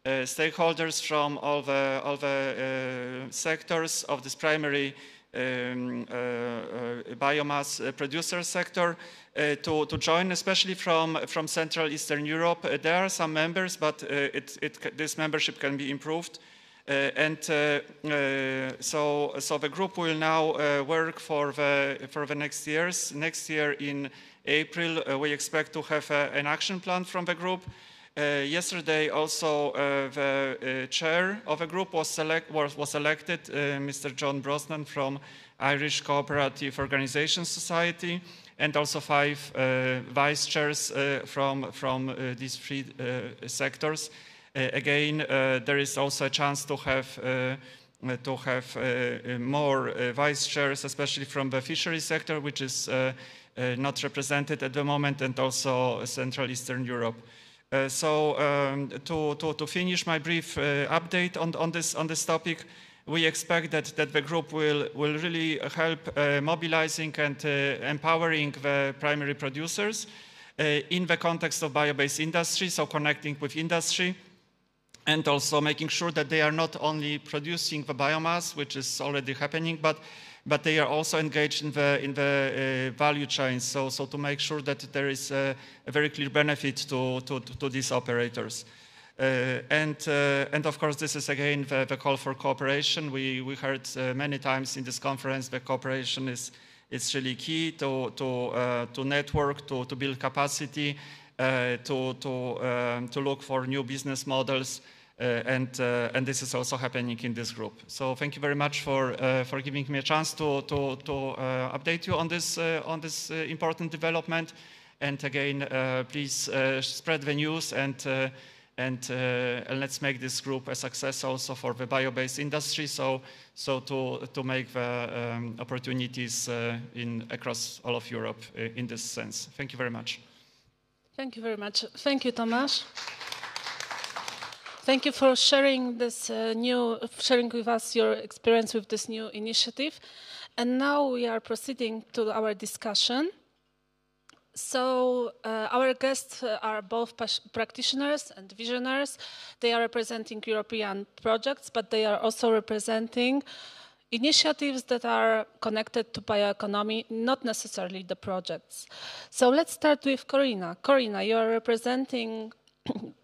C: stakeholders from all the sectors of this primary biomass producer sector to join, especially from Central Eastern Europe. There are some members, but this membership can be improved. So the group will now work for the next years. Next year in April, we expect to have an action plan from the group. Yesterday, also the chair of the group was elected, Mr. John Brosnan from Irish Cooperative Organisation Society, and also 5 vice chairs from these 3 sectors. Again, there is also a chance to have more vice chairs, especially from the fishery sector, which is not represented at the moment, and also Central Eastern Europe. So to finish my brief update on this topic, we expect that the group will really help mobilizing and empowering the primary producers in the context of bio-based industry, so connecting with industry, and also making sure that they are not only producing the biomass, which is already happening, but they are also engaged in the value chain. So to make sure that there is a very clear benefit to these operators. And of course, this is again the call for cooperation. We heard many times in this conference that cooperation is really key to network, to build capacity, to look for new business models. And this is also happening in this group. So thank you very much for giving me a chance to update you on this important development. And again, please spread the news and let's make this group a success also for the bio-based industry. So to make the opportunities across all of Europe in this sense. Thank you very much.
V: Thank you very much. Thank you, Tomasz. Thank you for sharing this sharing with us your experience with this new initiative. And now we are proceeding to our discussion. So our guests are both practitioners and visionaries. They are representing European projects, but they are also representing initiatives that are connected to bioeconomy, not necessarily the projects. So let's start with Corina. Corina, you are representing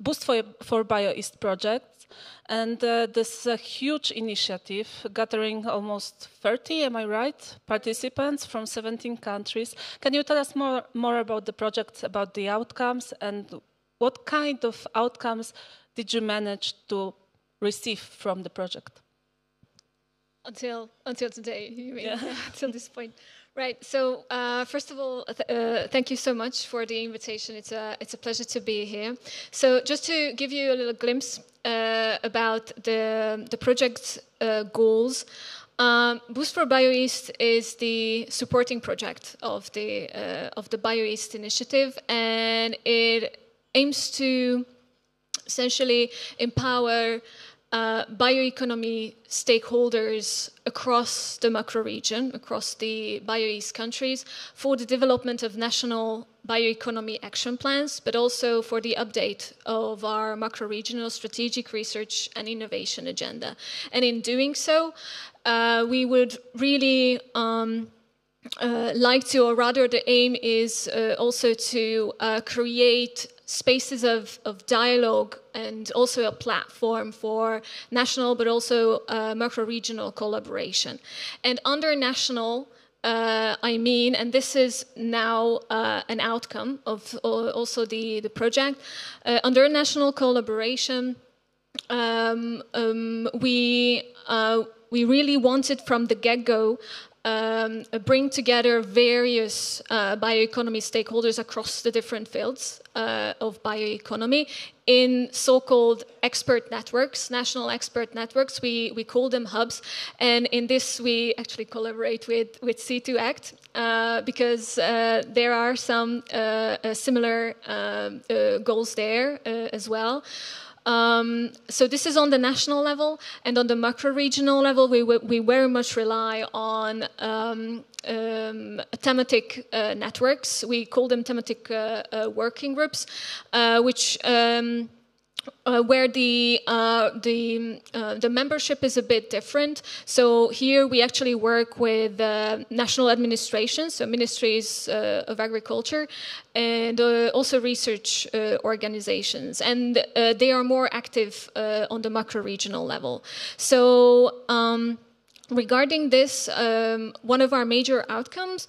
V: Boost for Bioeast projects, and this is a huge initiative gathering almost 30, am I right, participants from 17 countries. Can you tell us more about the project, about the outcomes, and what kind of outcomes did you manage to receive from the project?
E: Until today, you mean, until this point. Right. So first of all, thank you so much for the invitation. It's a pleasure to be here. So just to give you a little glimpse about the project's goals. Boost for Bioeast is the supporting project of the Bioeast initiative, and it aims to essentially empower bioeconomy stakeholders across the macro region, across the Bioeast countries, for the development of national bioeconomy action plans, but also for the update of our macro-regional strategic research and innovation agenda. And in doing so, we would really like to, or rather the aim is also to create spaces of dialogue and also a platform for national but also macro-regional collaboration. And under national, I mean, and this is now an outcome of also the project, under national collaboration, we really wanted from the get-go bring together various bioeconomy stakeholders across the different fields of bioeconomy in so-called expert networks, national expert networks. We call them hubs. And in this, we actually collaborate with C2 Act because there are some similar goals there as well. So this is on the national level, and on the macro-regional level, we very much rely on thematic networks. We call them thematic working groups, which where the membership is a bit different. So here we actually work with national administrations, so ministries of agriculture, and also research organizations. And they are more active on the macro-regional level. So regarding this, one of our major outcomes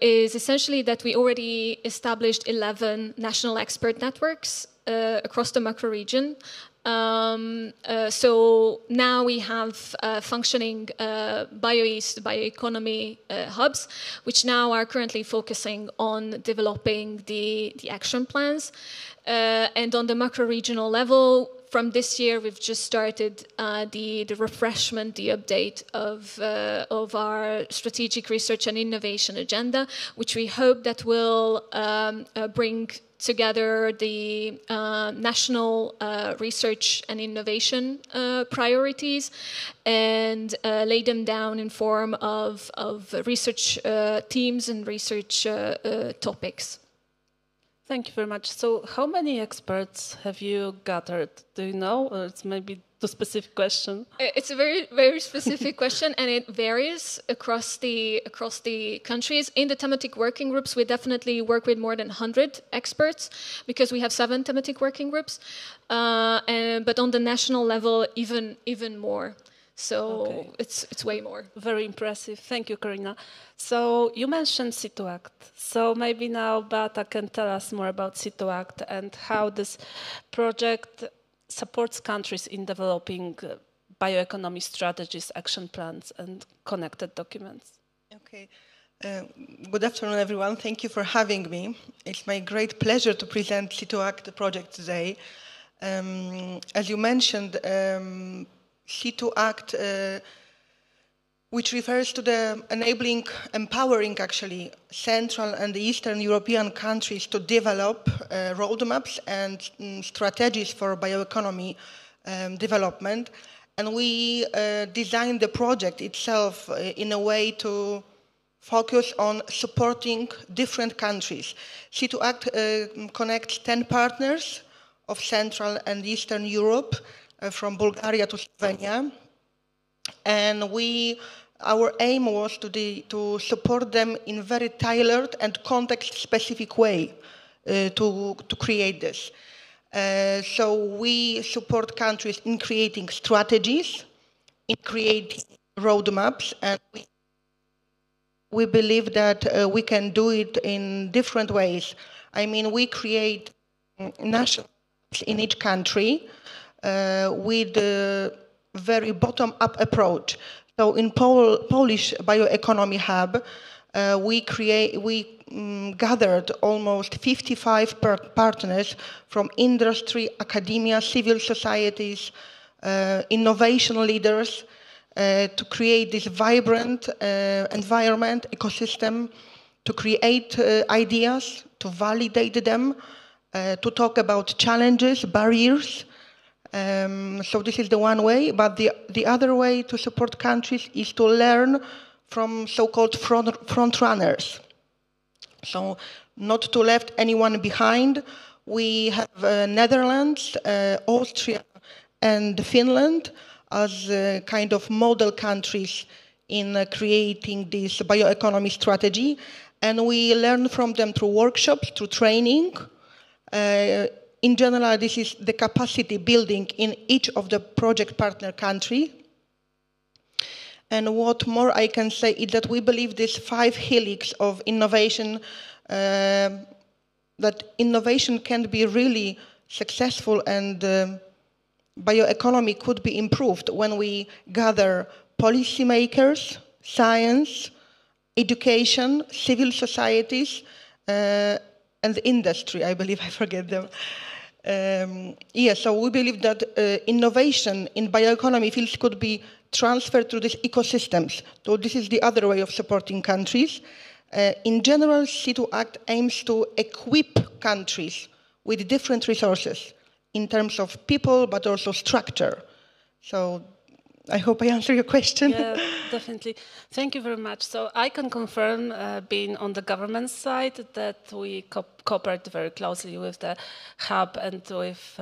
E: is essentially that we already established 11 national expert networks across the macro region. So now we have functioning Bioeast bioeconomy hubs, which now are currently focusing on developing the action plans. And on the macro-regional level, from this year, we've just started the refreshment, the update of our strategic research and innovation agenda, which we hope that will bring together the national research and innovation priorities and lay them down in form of research teams and research topics.
V: Thank you very much. So how many experts have you gathered? Do you know? Or it's maybe too specific question.
E: It's a very, very specific question, and it varies across the countries. In the thematic working groups, we definitely work with more than 100 experts because we have 7 thematic working groups. But on the national level, even more. So okay. It's way more.
V: Very impressive. Thank you, Corina. So you mentioned C2 Act. So maybe now Beata can tell us more about C2 Act and how this project supports countries in developing bioeconomy strategies, action plans, and connected documents.
J: Okay.
G: Good afternoon, everyone. Thank you for having me. It's my great pleasure to present C2ACT project today. As you mentioned, C2ACT, which refers to the empowering actually, Central and Eastern European countries to develop roadmaps and strategies for bioeconomy development. And we designed the project itself in a way to focus on supporting different countries. C2ACT connects 10 partners of Central and Eastern Europe, from Bulgaria to Slovenia. And our aim was to support them in very tailored and context-specific way to create this. So we support countries in creating strategies, in creating roadmaps, and we believe that we can do it in different ways. I mean, we create national in each country with a very bottom-up approach. So in Polish Bioeconomy Hub, we gathered almost 55 partners from industry, academia, civil societies, innovation leaders, to create this vibrant environment, ecosystem, to create ideas, to validate them, to talk about challenges, barriers. So this is the one way, but the other way to support countries is to learn from so-called front runners. So not to left anyone behind. We have Netherlands, Austria, and Finland as kind of model countries in creating this bioeconomy strategy. And we learn from them through workshops, through training. In general, this is the capacity building in each of the project partner country. And what more I can say is that we believe this 5 helix of innovation, that innovation can be really successful and bioeconomy could be improved when we gather policymakers, science, education, civil societies, and industry. I believe I forget them. So we believe that innovation in bioeconomy fields could be transferred to these ecosystems. So this is the other way of supporting countries. In general, C2ACT aims to equip countries with different resources in terms of people, but also structure. So I hope I answer your question.
V: Yeah, definitely. Thank you very much. So I can confirm, being on the government side, that we cooperate very closely with the hub and with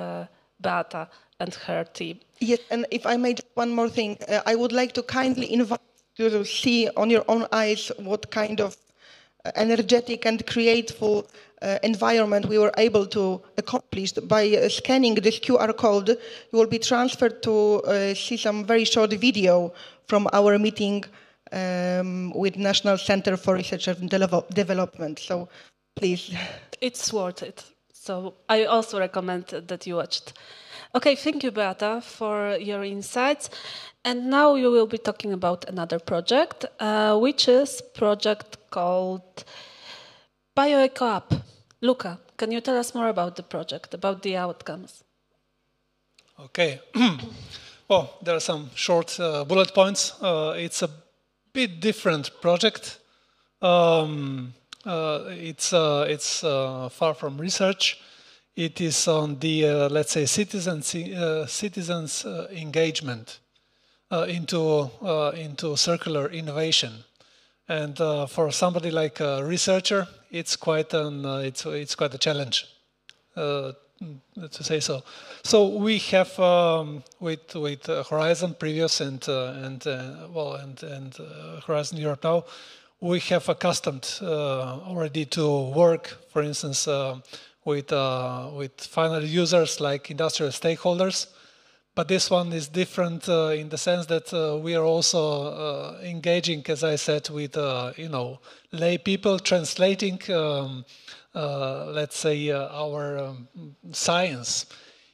V: Beata and her team.
G: Yes, and if I may, just one more thing. I would like to kindly invite you to see on your own eyes what kind of energetic and creative environment we were able to accomplish. By scanning this QR code, you will be transferred to see some very short video from our meeting with National Center for Research and Development. So please.
V: It's worth it. So I also recommend that you watched. Okay, thank you, Beata, for your insights. And now you will be talking about another project, which is project called BioEco App. Luca, can you tell us more about the project, about the outcomes?
J: Okay. Well, there are some short bullet points. It's a bit different project. It's far from research. It is on the, let's say, citizens' engagement into circular innovation. And for somebody like a researcher, it's quite a challenge, to say so. So we have with Horizon previous and Horizon Europe now, we have accustomed already to work, for instance, with final users like industrial stakeholders. But this one is different in the sense that we are also engaging, as I said, with lay people, translating, let's say, our science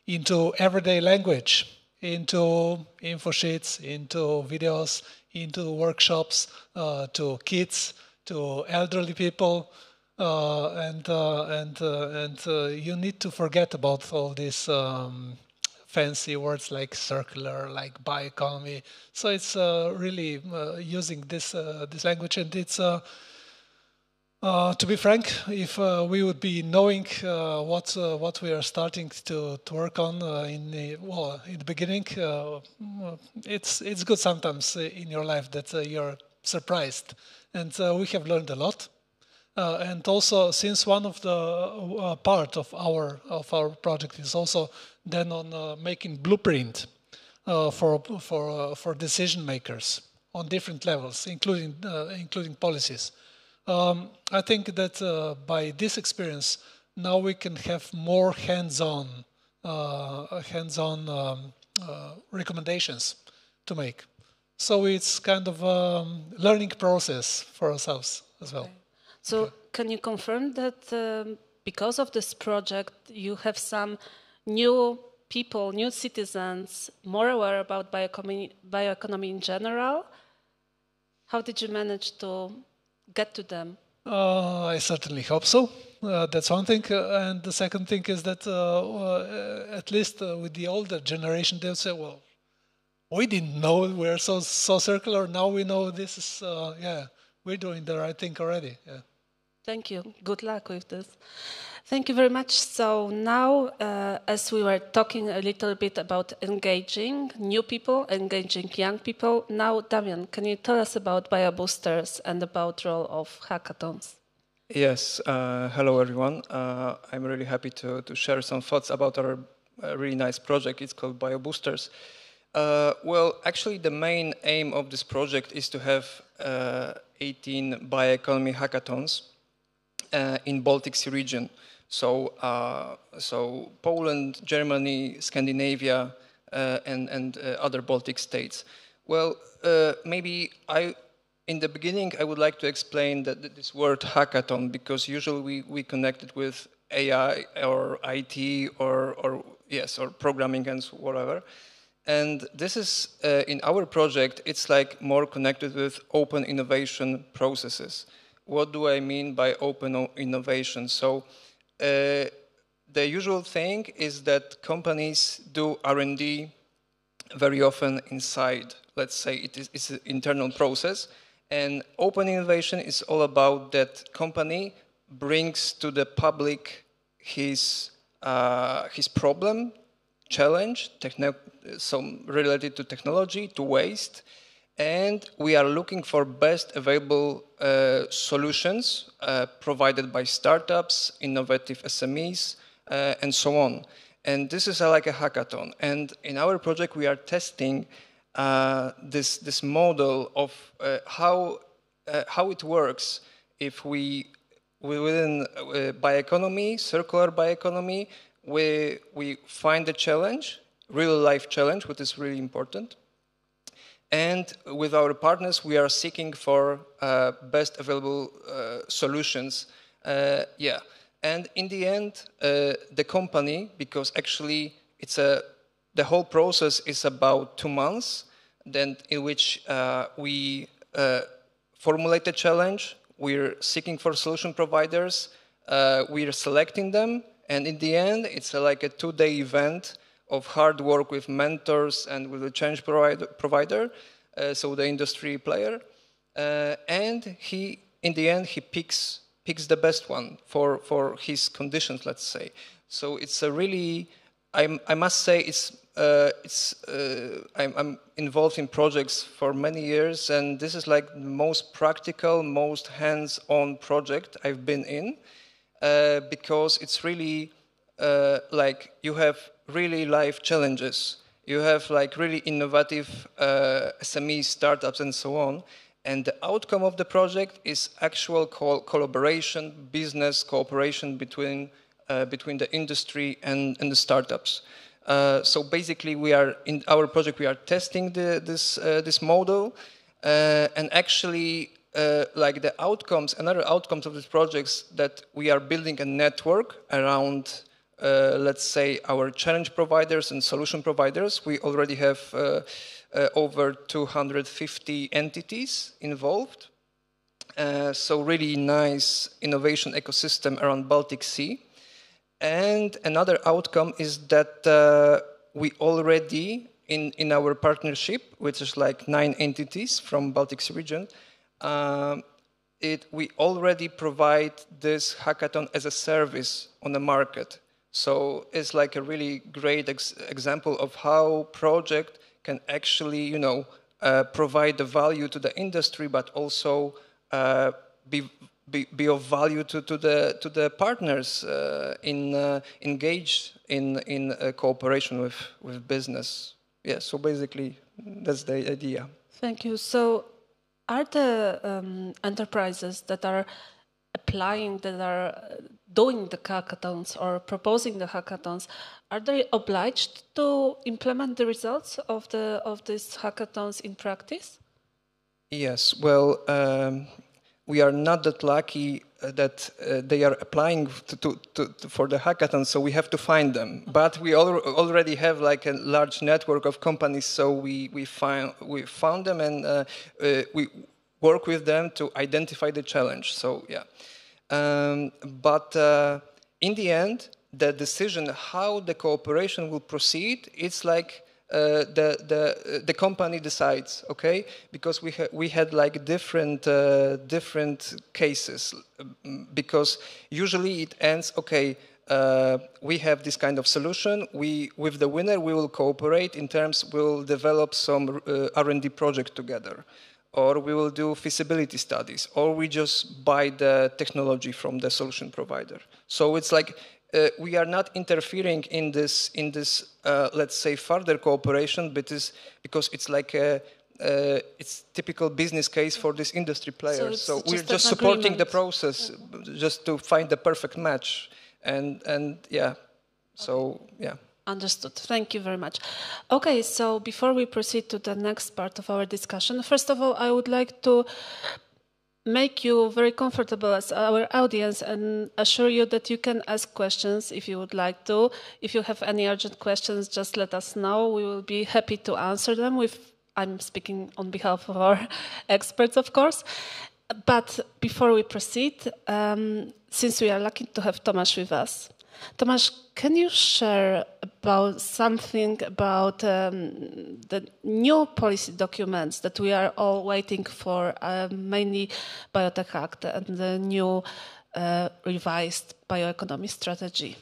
J: into everyday language, into info sheets, into videos, into workshops, to kids, to elderly people, and you need to forget about all these fancy words like circular, like bioeconomy. So it's really using this language, and it's to be frank, if we would be knowing what we are starting to work on in the beginning, it's good sometimes in your life that you're surprised, and we have learned a lot. And also, since one of the part of our project is also then on making blueprint for decision makers on different levels, including policies. I think that by this experience, now we can have more hands-on recommendations to make. So it's kind of a learning process for ourselves as well.
H: So can you confirm that because of this project, you have some new people, new citizens, more aware about bioeconomy in general? How did you manage to get to them?
J: I certainly hope so. That's one thing. And the second thing is that at least with the older generation, they'll say, well, we didn't know we're so circular. Now we know this is, we're doing the right thing already. Yeah.
H: Thank you. Good luck with this. Thank you very much. So now, as we were talking a little bit about engaging new people, engaging young people, now, Damian, can you tell us about BioBoosters and about the role of hackathons?
I: Yes. Hello, everyone. I'm really happy to share some thoughts about our really nice project. It's called BioBoosters. Well, actually, the main aim of this project is to have 18 bioeconomy hackathons in Baltic Sea region. So Poland, Germany, Scandinavia, and other Baltic states. Well, maybe in the beginning I would like to explain that this word hackathon, because usually we connect it with AI or IT or programming and whatever. And this is in our project, it's like more connected with open innovation processes. What do I mean by open innovation? So the usual thing is that companies do R&D very often inside. Let's say it's an internal process. And open innovation is all about that company brings to the public his problem, challenge, some related to technology, to waste. And we are looking for best available solutions provided by startups, innovative SMEs, and so on. And this is like a hackathon. And in our project, we are testing this model of how it works if we, within bioeconomy, circular bioeconomy, we find a challenge, real life challenge, which is really important. And with our partners, we are seeking for best available solutions. And in the end, the company, because actually the whole process is about 2 months, then in which we formulate a challenge, we're seeking for solution providers, we're selecting them, and in the end, it's like a 2-day event of hard work with mentors and with a change provider, so the industry player, and in the end he picks the best one for his conditions, let's say. So it's a really, I must say, I'm involved in projects for many years, and this is like the most practical, most hands-on project I've been in, because it's really like you have really life challenges. You have like really innovative SME startups and so on. And the outcome of the project is actual collaboration, business cooperation between the industry and the startups. So basically, we are in our project. We are testing this model, and actually, like the outcomes, another outcomes of these projects, that we are building a network around. Let's say our challenge providers and solution providers. We already have over 250 entities involved. So really nice innovation ecosystem around Baltic Sea. And another outcome is that we already, in our partnership, which is like 9 entities from Baltic Sea region, we already provide this hackathon as a service on the market. So it's like a really great example of how project can actually, you know, provide the value to the industry, but also be of value to the partners engaged in cooperation with business. Yeah, so basically that's the idea.
H: Thank you. So are the enterprises that are applying, that are doing the hackathons or proposing the hackathons, are they obliged to implement the results of these hackathons in practice?
I: Yes, well, we are not that lucky that they are applying for the hackathon, so we have to find them. But we already have like a large network of companies, so we found them and we work with them to identify the challenge. So yeah, but in the end, the decision how the cooperation will proceed, it's like the company decides, okay? Because we had like different cases, because usually it ends, okay, we have this kind of solution. With the winner we will cooperate in terms, we'll develop some R&D project together, or we will do feasibility studies, or we just buy the technology from the solution provider. So it's like we are not interfering in this let's say further cooperation, but because it's like it's typical business case for this industry players. So we're just supporting the process, just to find the perfect match, and yeah, so yeah.
H: Understood. Thank you very much. Okay, so before we proceed to the next part of our discussion, first of all, I would like to make you very comfortable as our audience and assure you that you can ask questions if you would like to. If you have any urgent questions, just let us know. We will be happy to answer them. I'm speaking on behalf of our experts, of course. But before we proceed, since we are lucky to have Tomasz with us, Tomasz, can you share about something about the new policy documents that we are all waiting for, mainly Biotech Act and the new revised bioeconomy strategy?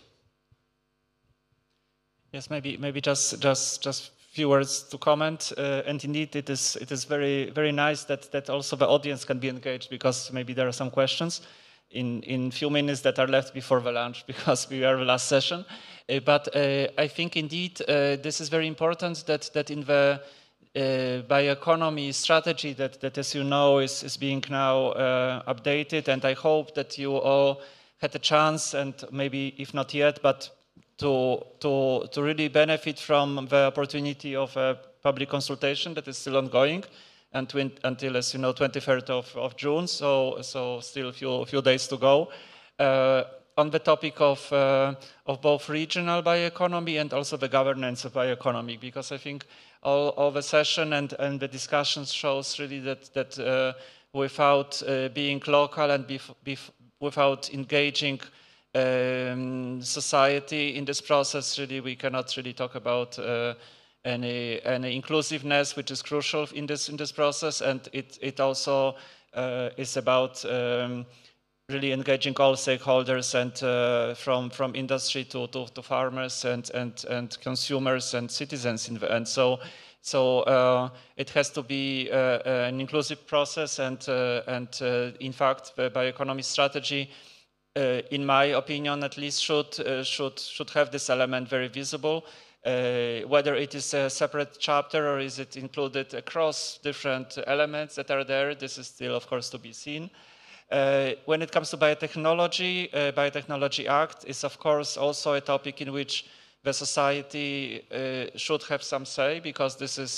C: Yes, maybe just few words to comment. And indeed, it is very very nice that also the audience can be engaged, because maybe there are some questions in few minutes that are left before the lunch, because we are the last session. But I think indeed this is very important that in the bioeconomy strategy that as you know is being now updated, and I hope that you all had a chance, and maybe if not yet, but to really benefit from the opportunity of a public consultation that is still ongoing, and until, as you know, 23rd of June, so still a few days to go, on the topic of both regional bioeconomy and also the governance of bioeconomy, because I think all the session and the discussions shows really that without being local and without engaging society in this process, really we cannot really talk about any inclusiveness, which is crucial in this process, and it also is about really engaging all stakeholders, and from industry to farmers and consumers and citizens in the end. So it has to be an inclusive process, and in fact the bioeconomy strategy, in my opinion at least, should have this element very visible. Whether it is a separate chapter or is it included across different elements that are there, this is still of course to be seen. When it comes to biotechnology, Biotechnology Act is of course also a topic in which the society should have some say, because this is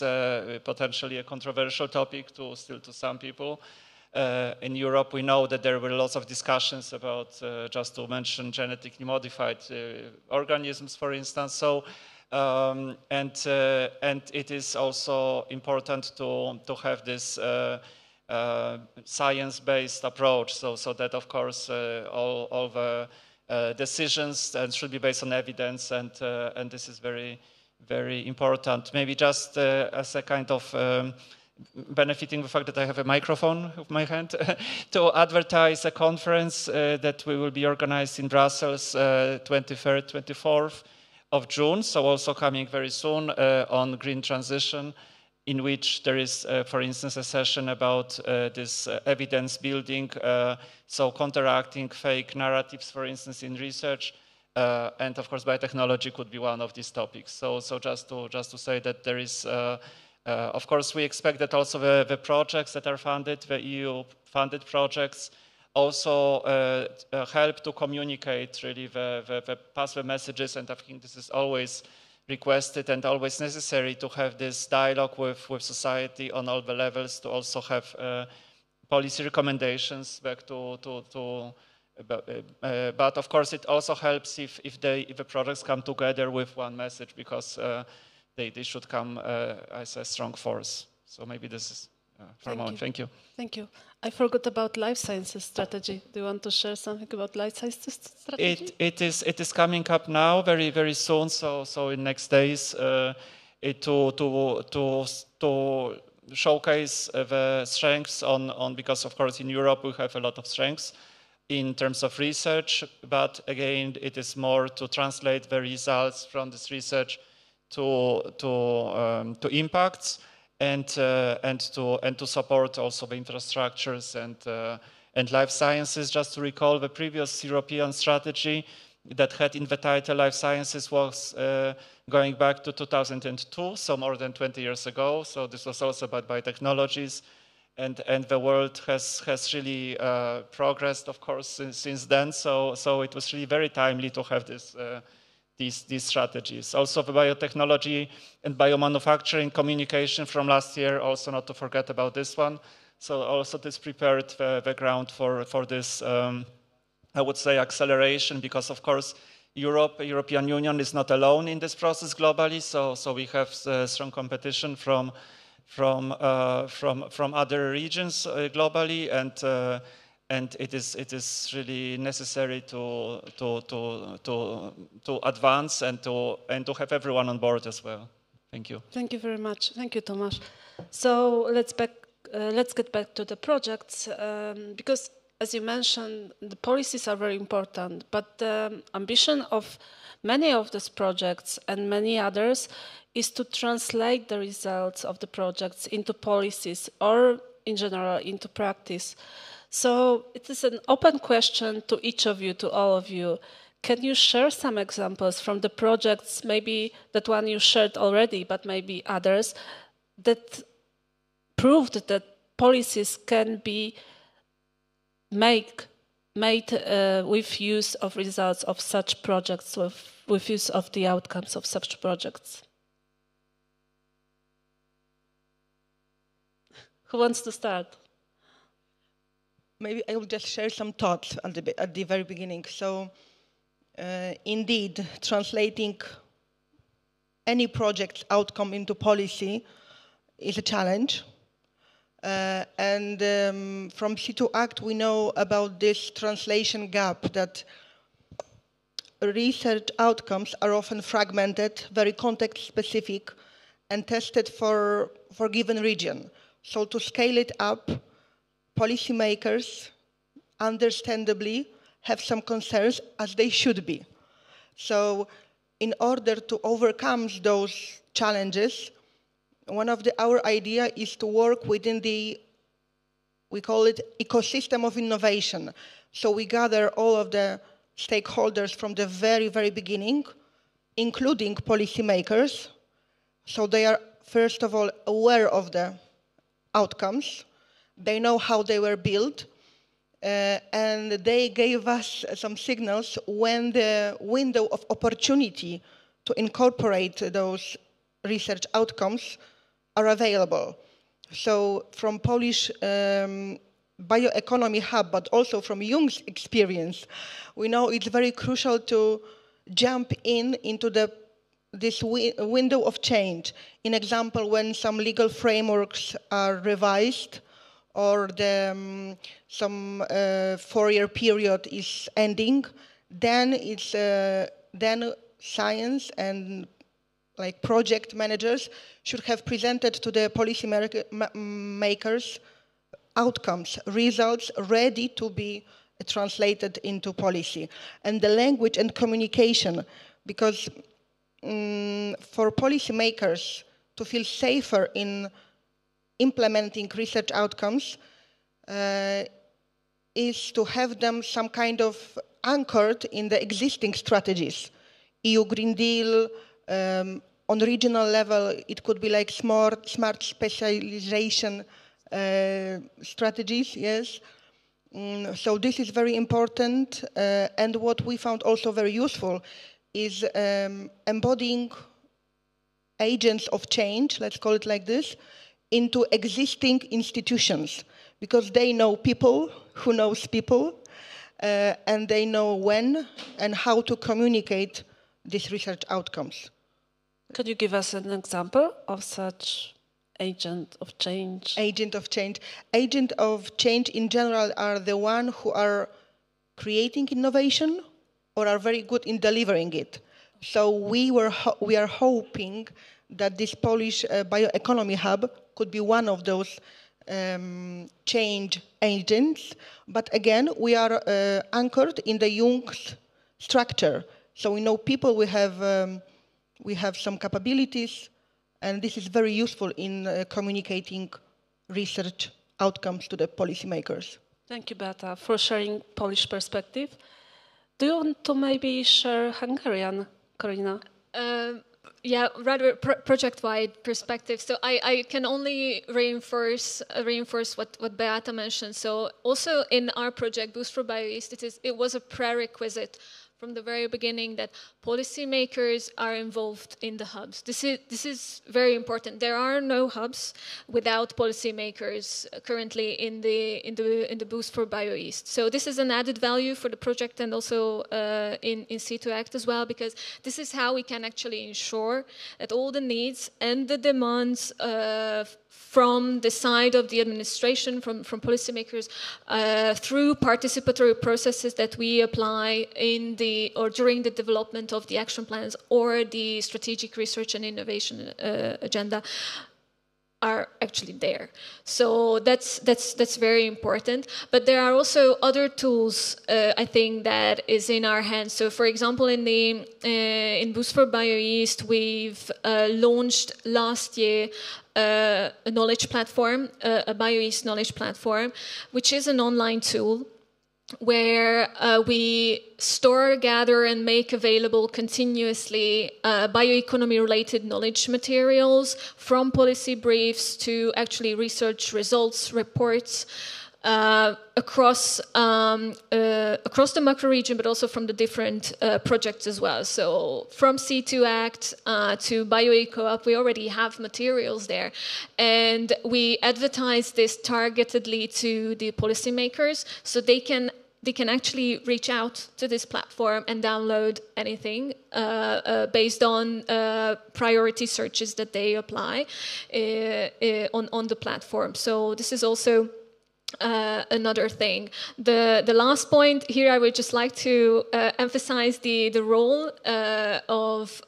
C: potentially a controversial topic to some people. In Europe, we know that there were lots of discussions about, just to mention, genetically modified organisms, for instance. So, and it is also important to have this science-based approach, so that of course all the decisions should be based on evidence, and this is very, very important. Maybe just as a kind of benefiting the fact that I have a microphone with my hand, to advertise a conference that we will be organized in Brussels 23rd, 24th of June, so also coming very soon, on green transition, in which there is, for instance, a session about this evidence building, so counteracting fake narratives, for instance, in research, and of course biotechnology could be one of these topics. So just to say that there is, of course, we expect that also the projects that are funded, the EU-funded projects, also help to communicate really pass the messages, and I think this is always requested and always necessary to have this dialogue with society on all the levels, to also have policy recommendations back but of course it also helps if the projects come together with one message, because they should come as a strong force. So maybe this is for a moment. Thank you.
H: Thank you. I forgot about life sciences strategy. Do you want to share something about life sciences strategy?
C: It is coming up now very, very soon. So in next days to showcase the strengths on because of course in Europe we have a lot of strengths in terms of research, but again it is more to translate the results from this research to impacts, and to support also the infrastructures and life sciences. Just to recall, the previous European strategy that had in the title Life Sciences was going back to 2002, so more than 20 years ago. So this was also about biotechnologies, and the world has really progressed, of course, since then. So it was really very timely to have this. These strategies. Also the biotechnology and biomanufacturing communication from last year, also not to forget about this one. So also this prepared the ground for this, I would say, acceleration, because of course European Union is not alone in this process globally, so we have strong competition from other regions globally, and it is really necessary to advance and to have everyone on board as well. Thank you.
H: Thank you very much. Thank you, Tomasz. So let's get back to the projects, because as you mentioned, the policies are very important, but the ambition of many of these projects and many others is to translate the results of the projects into policies, or in general into practice. So it is an open question to each of you, to all of you. Can you share some examples from the projects, maybe that one you shared already, but maybe others, that proved that policies can be made with use of results of such projects, with use of the outcomes of such projects? Who wants to start?
G: Maybe I will just share some thoughts at the very beginning. So, indeed, translating any project outcome into policy is a challenge. From C2Act, we know about this translation gap, that research outcomes are often fragmented, very context-specific, and tested for given region. So to scale it up, policymakers, understandably, have some concerns, as they should be. So in order to overcome those challenges, one of our idea is to work within we call it ecosystem of innovation. So we gather all of the stakeholders from the very, very beginning, including policymakers. So they are, first of all, aware of the outcomes. They know how they were built, and they gave us some signals when the window of opportunity to incorporate those research outcomes are available. So from Polish bioeconomy hub, but also from Jung's experience, we know it's very crucial to jump into this window of change. In example, when some legal frameworks are revised, or some 4-year period is ending, then it's then science and like project managers should have presented to the policy makers outcomes, results ready to be translated into policy. And the language and communication, because for policymakers to feel safer in implementing research outcomes is to have them some kind of anchored in the existing strategies. EU Green Deal, on regional level, it could be like smart specialization strategies, yes. So this is very important, and what we found also very useful is embodying agents of change, let's call it like this, into existing institutions, because they know people who knows people, and they know when and how to communicate these research outcomes.
H: Could you give us an example of such agent of change?
G: Agent of change. Agent of change in general are the ones who are creating innovation or are very good in delivering it. So we are hoping that this Polish bioeconomy hub could be one of those change agents. But again, we are anchored in the Jung's structure. So we know people, we have some capabilities, and this is very useful in communicating research outcomes to the policymakers.
H: Thank you, Beata, for sharing Polish perspective. Do you want to maybe share Hungarian, Corina?
E: Yeah, rather project-wide perspective. So I can only reinforce what Beata mentioned. So also in our project, Boost for Bioeast, it was a prerequisite from the very beginning that policymakers are involved in the hubs. This is very important. There are no hubs without policymakers currently in the Boost for Bioeast. So this is an added value for the project and also in C2 Act as well, because this is how we can actually ensure that all the needs and the demands from the side of the administration, from policymakers, through participatory processes that we apply during the development of the action plans or the strategic research and innovation agenda, are actually there. So that's very important. But there are also other tools, I think, that is in our hands. So, for example, in Boost for Bioeast, we've launched last year a knowledge platform, a Bioeast knowledge platform, which is an online tool where we store, gather, and make available continuously bioeconomy-related knowledge materials, from policy briefs to actually research results, reports, across the macro region, but also from the different projects as well. So from C2 Act to BioEco-Up, we already have materials there. And we advertise this targetedly to the policymakers, so they can actually reach out to this platform and download anything based on priority searches that they apply on the platform. So this is also another thing. The last point here, I would just like to emphasize the role of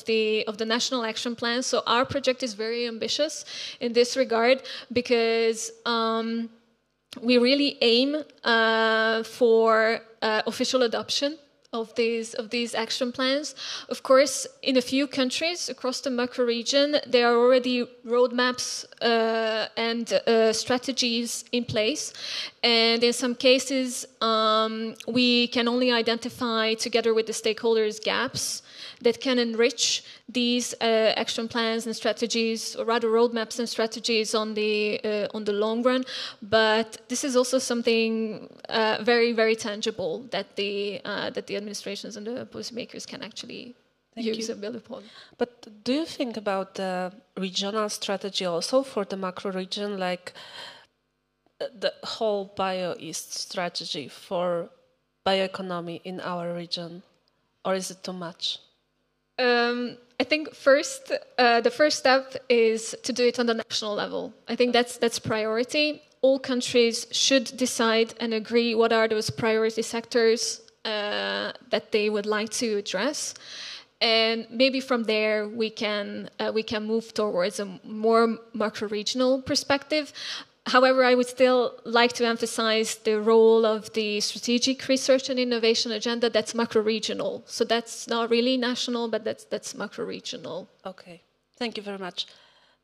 E: the National Action Plan. So our project is very ambitious in this regard, because we really aim for official adoption of these action plans. Of course, in a few countries across the macro region, there are already roadmaps and strategies in place. And in some cases, we can only identify, together with the stakeholders, gaps that can enrich these action plans and strategies, or rather roadmaps and strategies on the long run. But this is also something very, very tangible that the administrations and the policymakers can actually use and build upon.
H: But do you think about the regional strategy also for the macro region, like the whole Bioeast strategy for bioeconomy in our region, or is it too much?
E: I think the first step is to do it on the national level. I think that's priority. all countries should decide and agree what are those priority sectors that they would like to address. And maybe from there we can move towards a more macro-regional perspective. However, I would still like to emphasize the role of the strategic research and innovation agenda that's macro-regional. So that's not really national, but that's macro-regional.
H: Okay, thank you very much.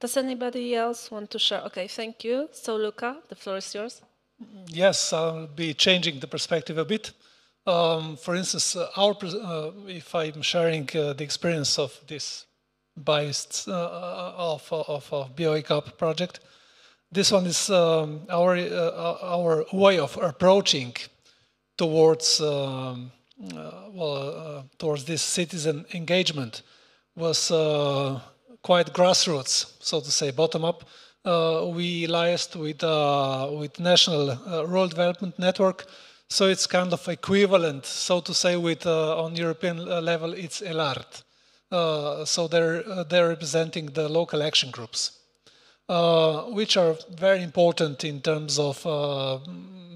H: Does anybody else want to share? Okay, thank you. So Luca, the floor is yours.
J: Yes, I'll be changing the perspective a bit. For instance, if I'm sharing the experience of this bioeast of bioeast project, this one is our way of approaching towards towards this citizen engagement was quite grassroots, so to say, bottom up. We liaised with National Rural Development Network. So it's kind of equivalent, so to say, with on European level, it's ELART. So they're representing the local action groups, which are very important in terms of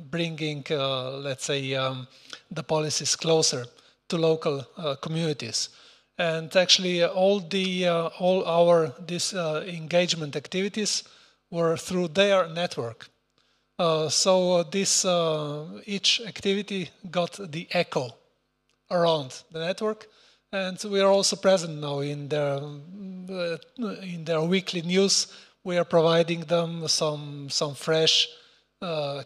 J: bringing, let's say, the policies closer to local communities. And actually, all our engagement activities were through their network. So this each activity got the echo around the network, and we are also present now in their weekly news. We are providing them some fresh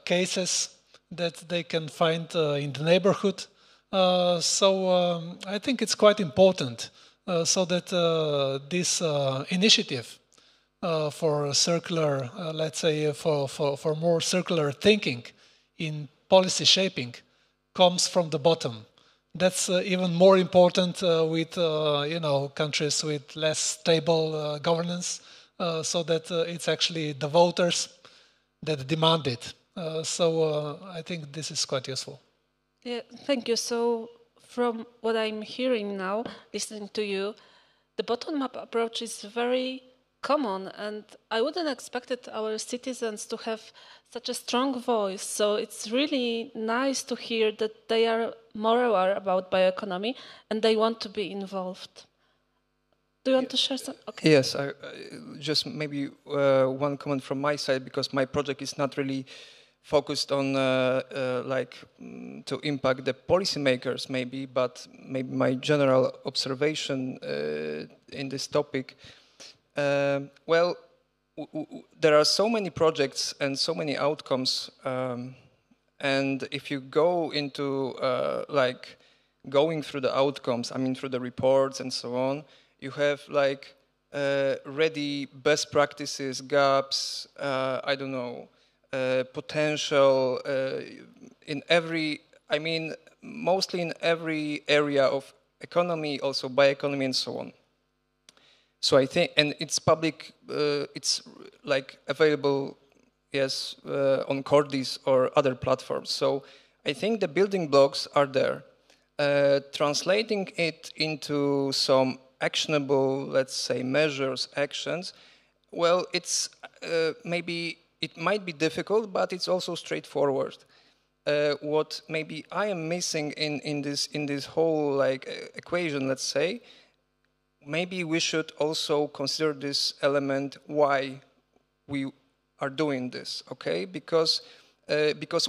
J: cases that they can find in the neighborhood. So I think it's quite important so that this initiative for circular, let's say, for more circular thinking in policy shaping comes from the bottom. That's even more important with countries with less stable governance, so that it's actually the voters that demand it. So I think this is quite useful.
H: Yeah, thank you. So from what I'm hearing now, listening to you, the bottom-up approach is very common, and I wouldn't expect our citizens to have such a strong voice. So it's really nice to hear that they are more aware about bioeconomy and they want to be involved. Do you want to share some? Okay.
I: Yes, I just maybe one comment from my side, because my project is not really focused on to impact the policymakers maybe, but maybe my general observation in this topic. Well, there are so many projects and so many outcomes, and if you go into going through the outcomes, I mean through the reports and so on, you have ready best practices, gaps, I don't know, potential in every, I mean mostly in every area of economy, also bioeconomy and so on. So I think, and it's public, it's available, yes, on Cordis or other platforms. So I think the building blocks are there. Translating it into some actionable, let's say, measures, actions, well, it's maybe, it might be difficult, but it's also straightforward. What maybe I am missing in this whole equation, let's say, maybe we should also consider this element why we are doing this, okay? Because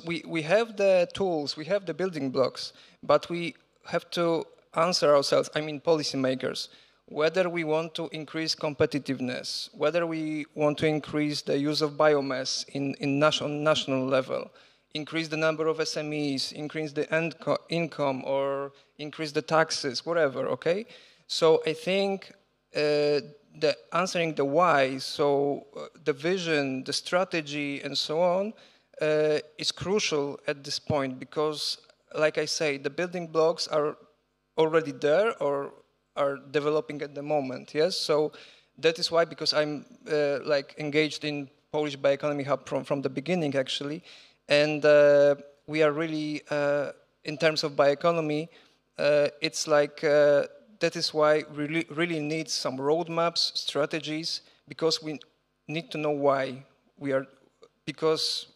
I: we have the tools, we have the building blocks, but we have to answer ourselves, I mean policymakers, whether we want to increase competitiveness, whether we want to increase the use of biomass in national level, increase the number of SMEs, increase the income, or increase the taxes, whatever, okay? So I think the answering the why, so the vision, the strategy, and so on, is crucial at this point, because, like I say, the building blocks are already there or are developing at the moment. Yes, so that is why, because I'm engaged in Polish Bioeconomy Hub from the beginning, actually, and we are really in terms of bioeconomy, it's that is why we really need some roadmaps, strategies, because we need to know why we are because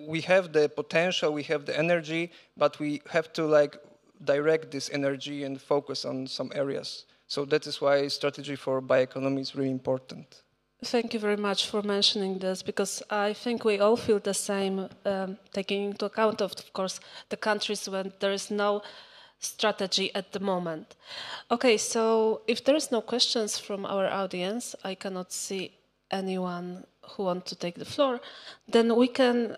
I: we have the potential, we have the energy, but we have to like direct this energy and focus on some areas. So that is why strategy for bioeconomy is really important.
H: Thank you very much for mentioning this, because I think we all feel the same, taking into account, of course, the countries when there is no strategy at the moment. Okay, so if there is no questions from our audience, I cannot see anyone who wants to take the floor, then we can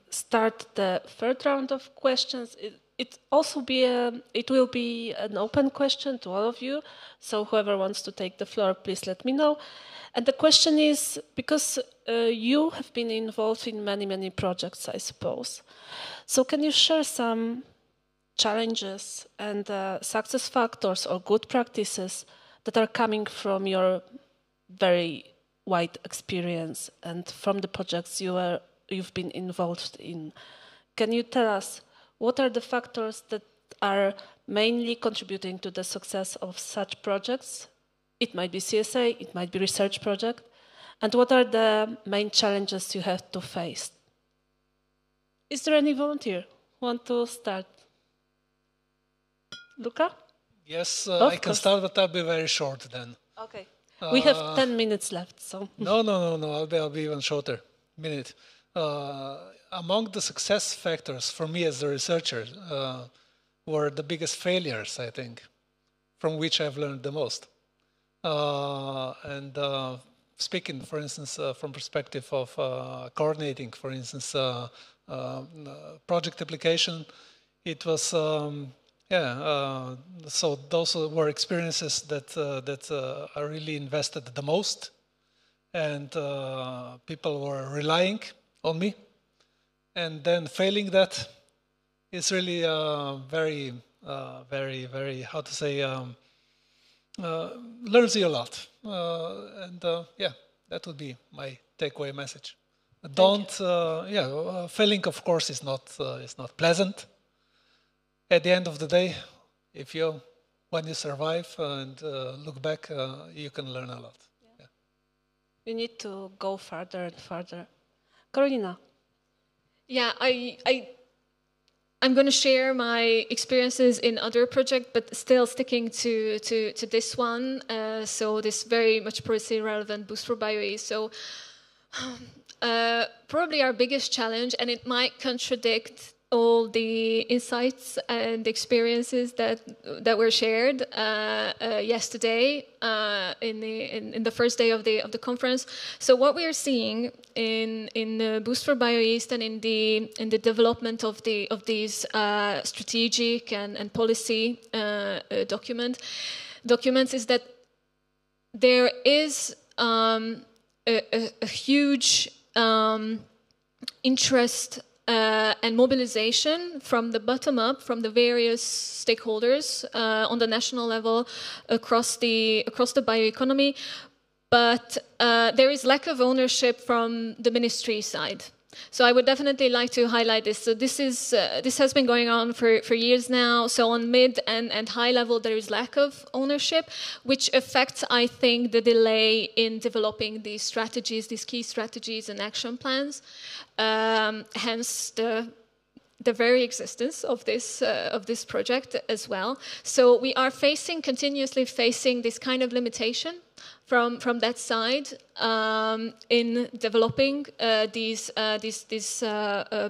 H: start the third round of questions. It will be an open question to all of you, so whoever wants to take the floor, please let me know. And the question is, because you have been involved in many projects, I suppose, so can you share some challenges and success factors or good practices that are coming from your very wide experience and from the projects you've been involved in? Can you tell us what are the factors that are mainly contributing to the success of such projects? It might be CSA, it might be research project. And what are the main challenges you have to face? Is there any volunteer who want to start? Luca?
J: Yes, I can start, but I'll be very short then.
H: Okay. We have 10 minutes left, so...
J: No, I'll be even shorter. Minute. Among the success factors for me as a researcher were the biggest failures, I think, from which I've learned the most. Speaking, for instance, from perspective of coordinating, for instance, project application, it was, so those were experiences that I really invested the most, and people were relying on me, and then failing that is really very, how to say, learns you a lot. That would be my takeaway message. Failing, of course, is not pleasant. At the end of the day, when you survive and look back, you can learn a lot. Yeah.
H: You need to go further and further. Carolina.
E: Yeah, I'm going to share my experiences in other projects, but still sticking to this one. So this very much policy relevant Boost for Bioeast. So probably our biggest challenge, and it might contradict all the insights and experiences that were shared yesterday in the first day of the conference. So what we are seeing in Boost for Bioeast and in the development of these strategic and policy documents is that there is a huge interest and mobilization from the bottom up, from the various stakeholders on the national level across the bioeconomy, but there is lack of ownership from the ministry side. So I would definitely like to highlight this. So this has been going on for years now. So on mid and high level, there is lack of ownership, which affects, I think, the delay in developing these strategies, these key strategies and action plans. Hence the very existence of this project as well. So we are continuously facing this kind of limitation from that side in developing these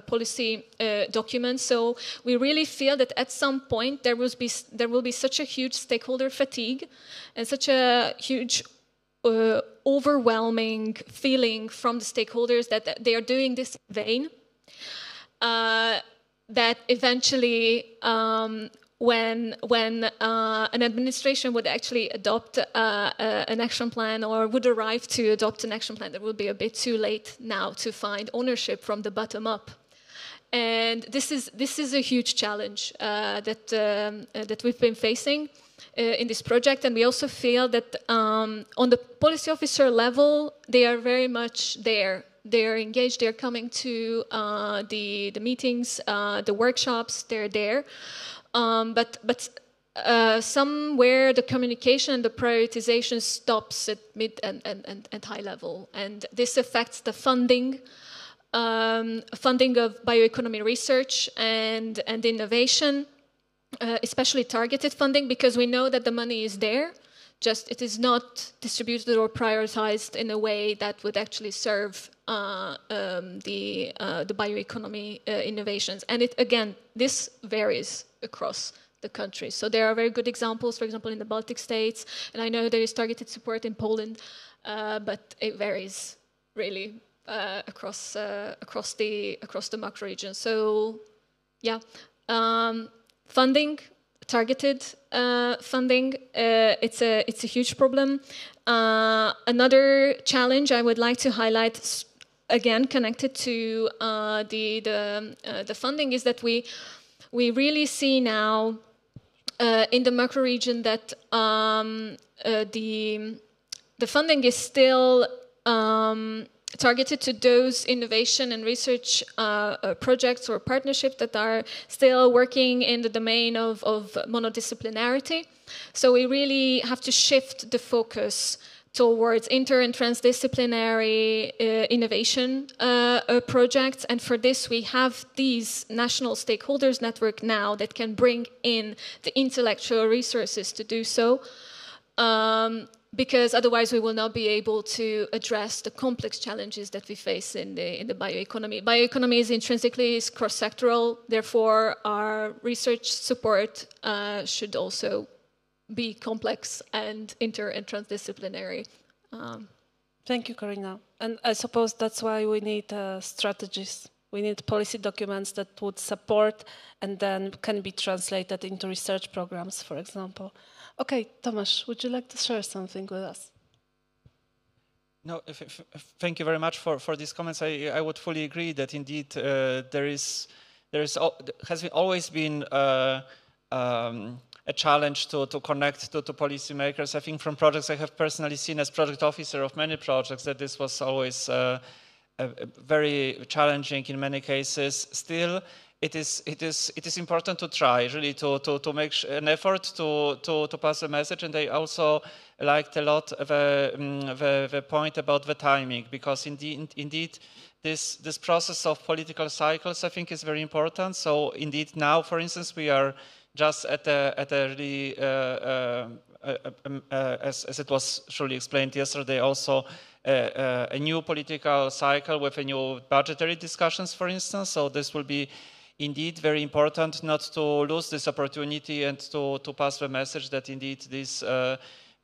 E: policy documents. So we really feel that at some point there will be such a huge stakeholder fatigue and such a huge overwhelming feeling from the stakeholders that they are doing this in vain. That eventually, when an administration would actually adopt an action plan or would arrive to adopt an action plan, that will be a bit too late now to find ownership from the bottom up. And this is a huge challenge that we've been facing in this project, and we also feel that on the policy officer level, they are very much there. They are engaged. They are coming to the meetings, the workshops. They're there, but somewhere the communication and the prioritization stops at mid and high level, and this affects the funding of bioeconomy research and innovation, especially targeted funding, because we know that the money is there, just it is not distributed or prioritized in a way that would actually serve the bioeconomy innovations. And this varies across the country. So there are very good examples, for example, in the Baltic states, and I know there is targeted support in Poland, but it varies really across the macro region. So, yeah, funding, targeted funding, it's a huge problem. Another challenge I would like to highlight, again connected to the funding, is that we really see now in the macro region that the funding is still targeted to those innovation and research projects or partnerships that are still working in the domain of monodisciplinarity. So we really have to shift the focus towards inter and transdisciplinary innovation projects. And for this, we have these national stakeholders network now that can bring in the intellectual resources to do so. Because otherwise we will not be able to address the complex challenges that we face in the bioeconomy. Bioeconomy is intrinsically cross-sectoral, therefore our research support should also be complex and inter and transdisciplinary.
H: Thank you, Karina. And I suppose that's why we need strategies. We need policy documents that would support and then can be translated into research programs, for example. Okay, Tomasz, would you like to share something with us?
C: No, thank you very much for these comments. I would fully agree that indeed has always been a challenge to connect to policymakers. I think from projects I have personally seen as project officer of many projects that this was always very challenging in many cases. Still, it is important to try really to make an effort to pass a message. And I also liked a lot the point about the timing, because indeed this process of political cycles I think is very important. So indeed now, for instance, we are just at a really as it was surely explained yesterday, also a new political cycle with a new budgetary discussions, for instance. So this will be indeed very important not to lose this opportunity and to pass the message that indeed these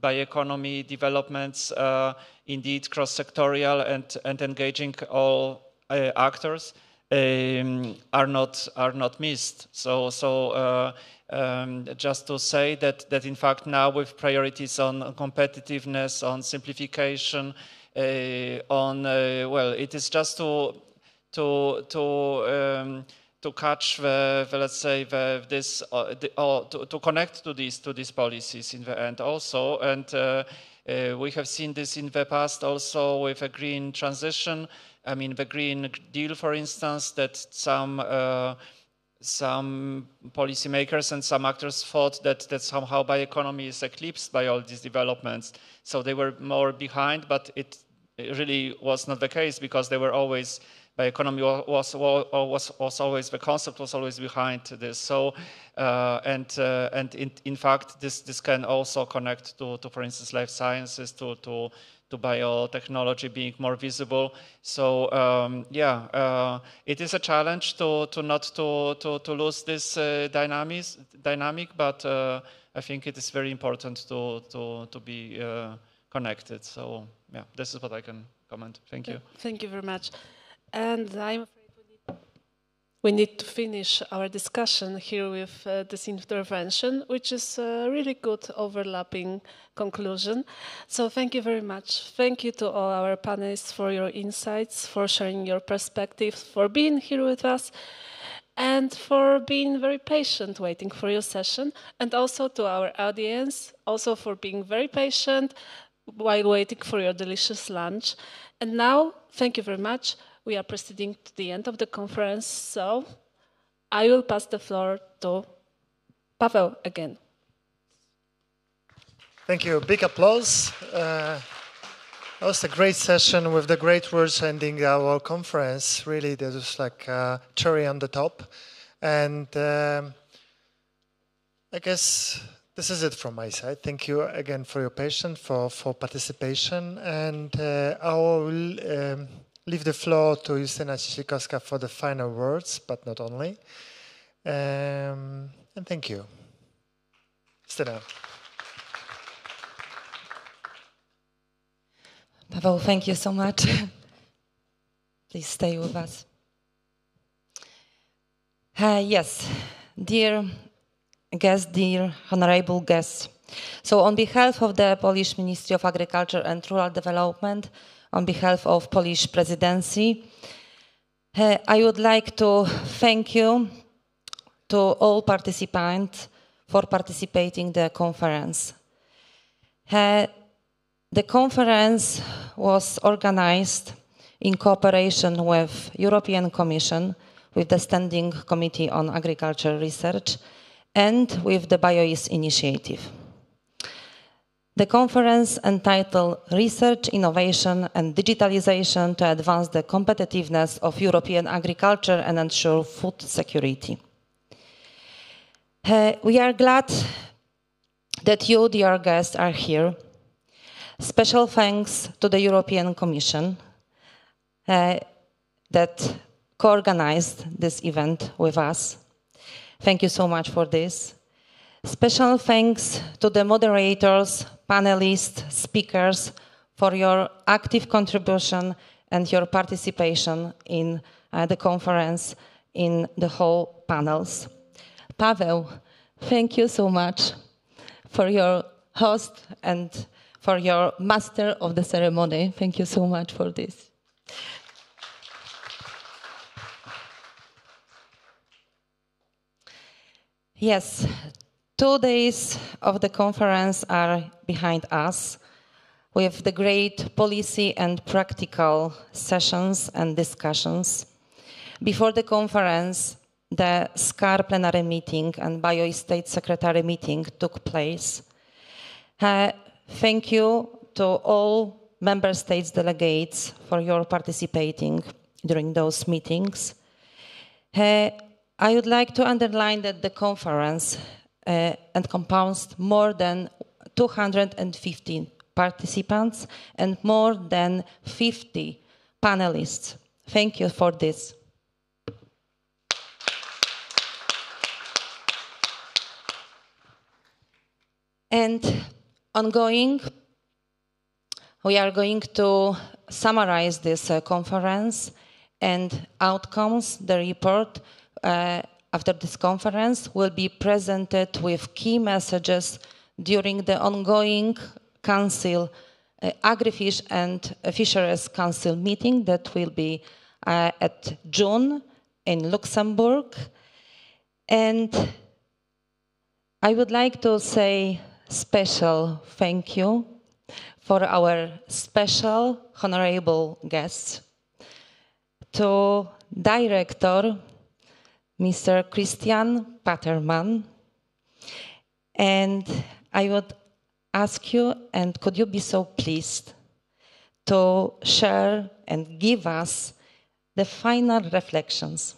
C: bioeconomy developments, indeed cross-sectorial and engaging all actors, are not missed. So just to say that in fact now with priorities on competitiveness, on simplification, well, it is just to catch the let's say to connect to these policies in the end also. And we have seen this in the past also with a green transition. I mean, the Green Deal, for instance, that some policymakers and some actors thought that somehow bioeconomy is eclipsed by all these developments. So they were more behind, but it really was not the case, because they were always, bioeconomy was always, the concept was always behind this. So, and in fact, this can also connect to for instance, life sciences, to biotechnology being more visible. So it is a challenge to not to lose this dynamic, but I think it is very important to be connected. So yeah, this is what I can comment. Thank you.
H: Thank you very much. And I'm afraid we need to finish our discussion here with this intervention, which is a really good overlapping conclusion. So thank you very much. Thank you to all our panelists for your insights, for sharing your perspectives, for being here with us, and for being very patient waiting for your session. And also to our audience, also for being very patient while waiting for your delicious lunch. And now, thank you very much. We are proceeding to the end of the conference, so I will pass the floor to Paweł again.
A: Thank you. Big applause. That was a great session with the great words ending our conference. Really, that was like a cherry on the top. And I guess this is it from my side. Thank you again for your patience, for participation. And I will leave the floor to Justyna Cisikowska for the final words, but not only. And thank you. Justyna.
B: Paweł, thank you so much. Please stay with us. Yes, dear guests, dear honorable guests. So on behalf of the Polish Ministry of Agriculture and Rural Development, on behalf of Polish Presidency, I would like to thank you to all participants for participating in the conference. The conference was organized in cooperation with European Commission, with the Standing Committee on Agriculture Research, and with the Bioeast initiative. The conference entitled Research, Innovation and Digitalization to Advance the Competitiveness of European Agriculture and Ensure Food Security. We are glad that you, dear guests, are here. Special thanks to the European Commission that co-organized this event with us. Thank you so much for this. Special thanks to the moderators, panelists, speakers for your active contribution and your participation in the conference, in the whole panels. Paweł, thank you so much for your host and for your master of the ceremony. Thank you so much for this. Yes, 2 days of the conference are behind us with the great policy and practical sessions and discussions. Before the conference, the SCAR plenary meeting and Bioeast State Secretary meeting took place. Thank you to all member states delegates for your participating during those meetings. I would like to underline that the conference encompassed more than 250 participants and more than 50 panelists. Thank you for this. And ongoing, we are going to summarize this conference and outcomes. The report after this conference will be presented with key messages during the ongoing Council, Agri-Fish and Fisheries Council meeting that will be at June in Luxembourg. And I would like to say special thank you for our special honorable guests, to Director Mr. Christian Paterman, and I would ask you, and could you be so pleased to share and give us the final reflections.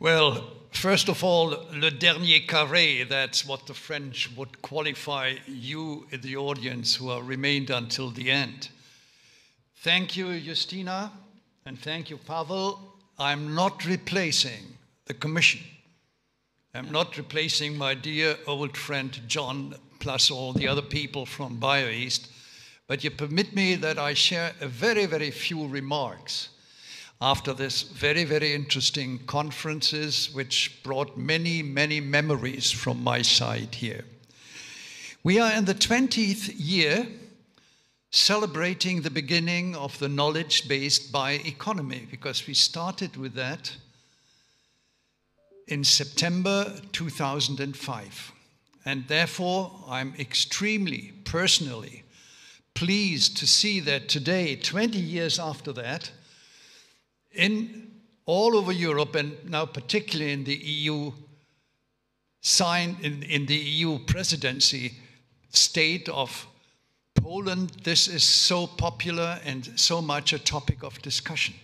M: Well, first of all, le dernier carré, that's what the French would qualify you in the audience who have remained until the end. Thank you, Justyna, and thank you, Paweł. I'm not replacing the Commission. I'm not replacing my dear old friend John, plus all the other people from Bioeast, but you permit me that I share a very, very few remarks after this very, very interesting conferences, which brought many, many memories from my side here. We are in the 20th year celebrating the beginning of the knowledge-based bioeconomy, because we started with that in September 2005. And therefore, I'm extremely personally pleased to see that today, 20 years after that, all over Europe, and now particularly in the EU, in the EU presidency state of Poland, this is so popular and so much a topic of discussion.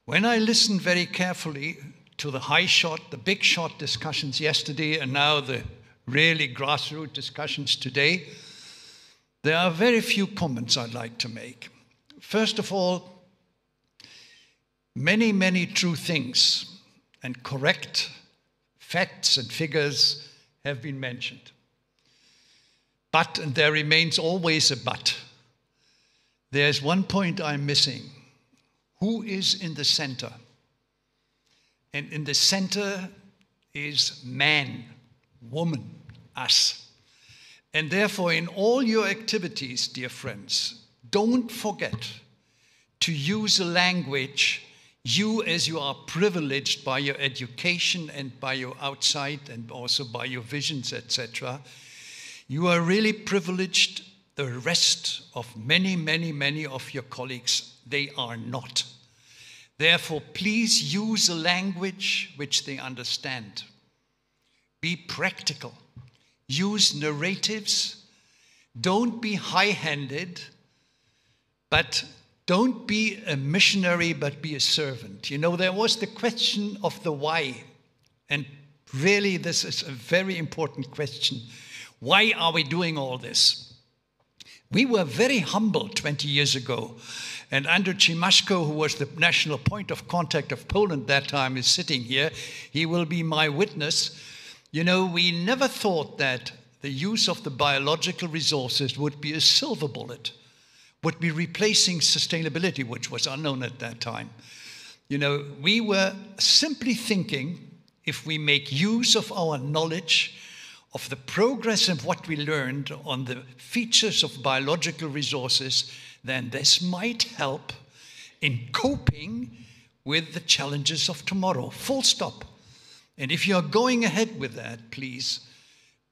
M: When I listened very carefully to the high shot, the big shot discussions yesterday, and now the really grassroots discussions today, there are very few comments I'd like to make. First of all, many, many true things and correct facts and figures have been mentioned. But, and there remains always a but, there's one point I'm missing. Who is in the center? And in the center is man, woman, us. And therefore, in all your activities, dear friends, don't forget to use a language you, as you are privileged by your education and by your outside and also by your visions, etc., you are really privileged. The rest of many, many, many of your colleagues, they are not. Therefore, please use a language which they understand. Be practical. Use narratives. Don't be high-handed, but don't be a missionary, but be a servant. You know, there was the question of the why. And really, this is a very important question. Why are we doing all this? We were very humble 20 years ago. And Andrzej Cimaszko, who was the national point of contact of Poland that time, is sitting here. He will be my witness. You know, we never thought that the use of the biological resources would be a silver bullet, would be replacing sustainability, which was unknown at that time. You know, we were simply thinking, if we make use of our knowledge, of the progress of what we learned on the features of biological resources, then this might help in coping with the challenges of tomorrow. Full stop. And if you're going ahead with that, please,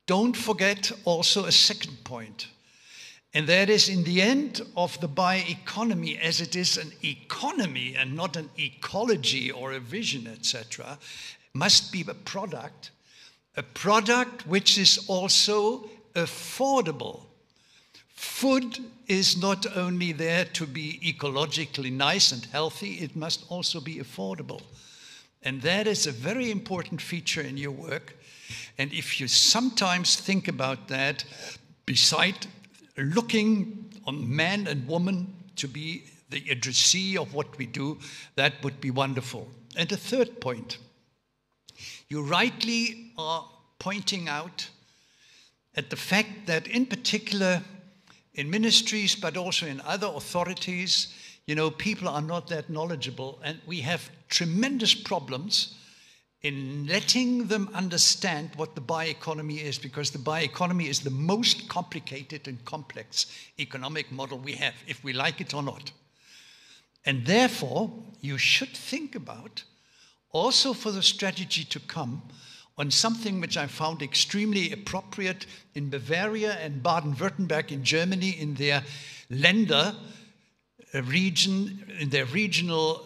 M: don't forget also a second point. And that is, in the end of the bioeconomy, as it is an economy and not an ecology or a vision, etc., must be a product which is also affordable. Food is not only there to be ecologically nice and healthy, it must also be affordable. And that is a very important feature in your work. And if you sometimes think about that, beside looking on man and woman to be the addressee of what we do, that would be wonderful. And a third point, you rightly are pointing out at the fact that in particular in ministries, but also in other authorities, you know, people are not that knowledgeable, and we have tremendous problems in letting them understand what the bioeconomy is, because the bioeconomy is the most complicated and complex economic model we have, if we like it or not. And therefore, you should think about, also for the strategy to come, on something which I found extremely appropriate in Bavaria and Baden-Württemberg in Germany, in their Länder region, in their regional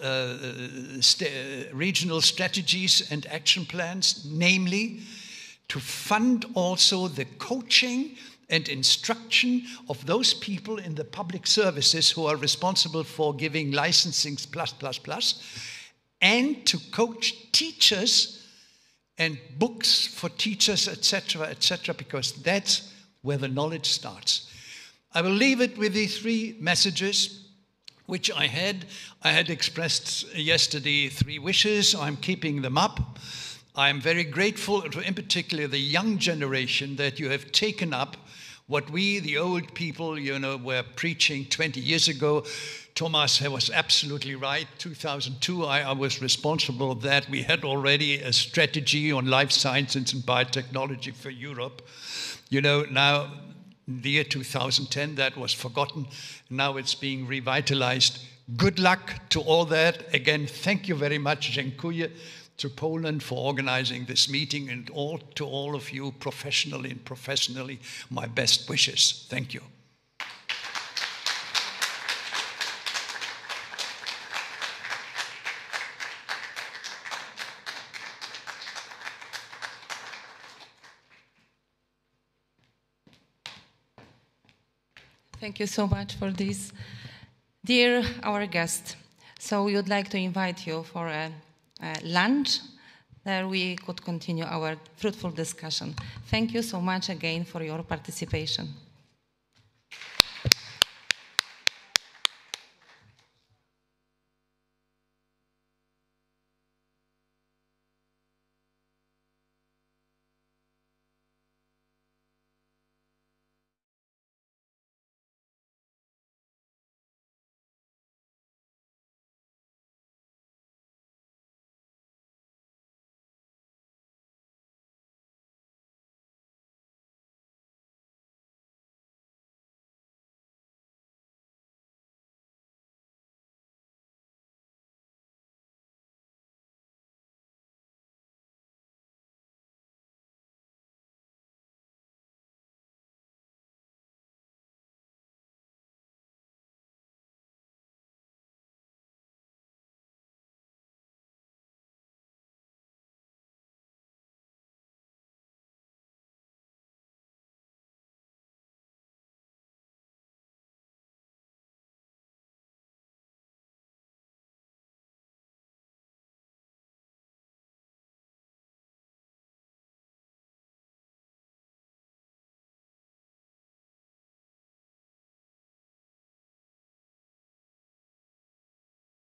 M: strategies and action plans, namely to fund also the coaching and instruction of those people in the public services who are responsible for giving licensing plus, and to coach teachers and books for teachers, etc., because that's where the knowledge starts. I will leave it with these three messages which I had expressed yesterday 3 wishes. I'm keeping them up. I'm very grateful to, in particular, the young generation that you have taken up what we, the old people, you know, were preaching 20 years ago. Thomas was absolutely right. 2002, I was responsible for that. We had already a strategy on life sciences and biotechnology for Europe. You know, now, the year 2010, that was forgotten. Now it's being revitalized. Good luck to all that. Again, thank you very much, Dziękuję. to Poland for organizing this meeting, and to all of you professionally and professionally, my best wishes. Thank you.
B: Thank you so much for this. Dear our guest, so we would like to invite you for a lunch. There we could continue our fruitful discussion. Thank you so much again for your participation.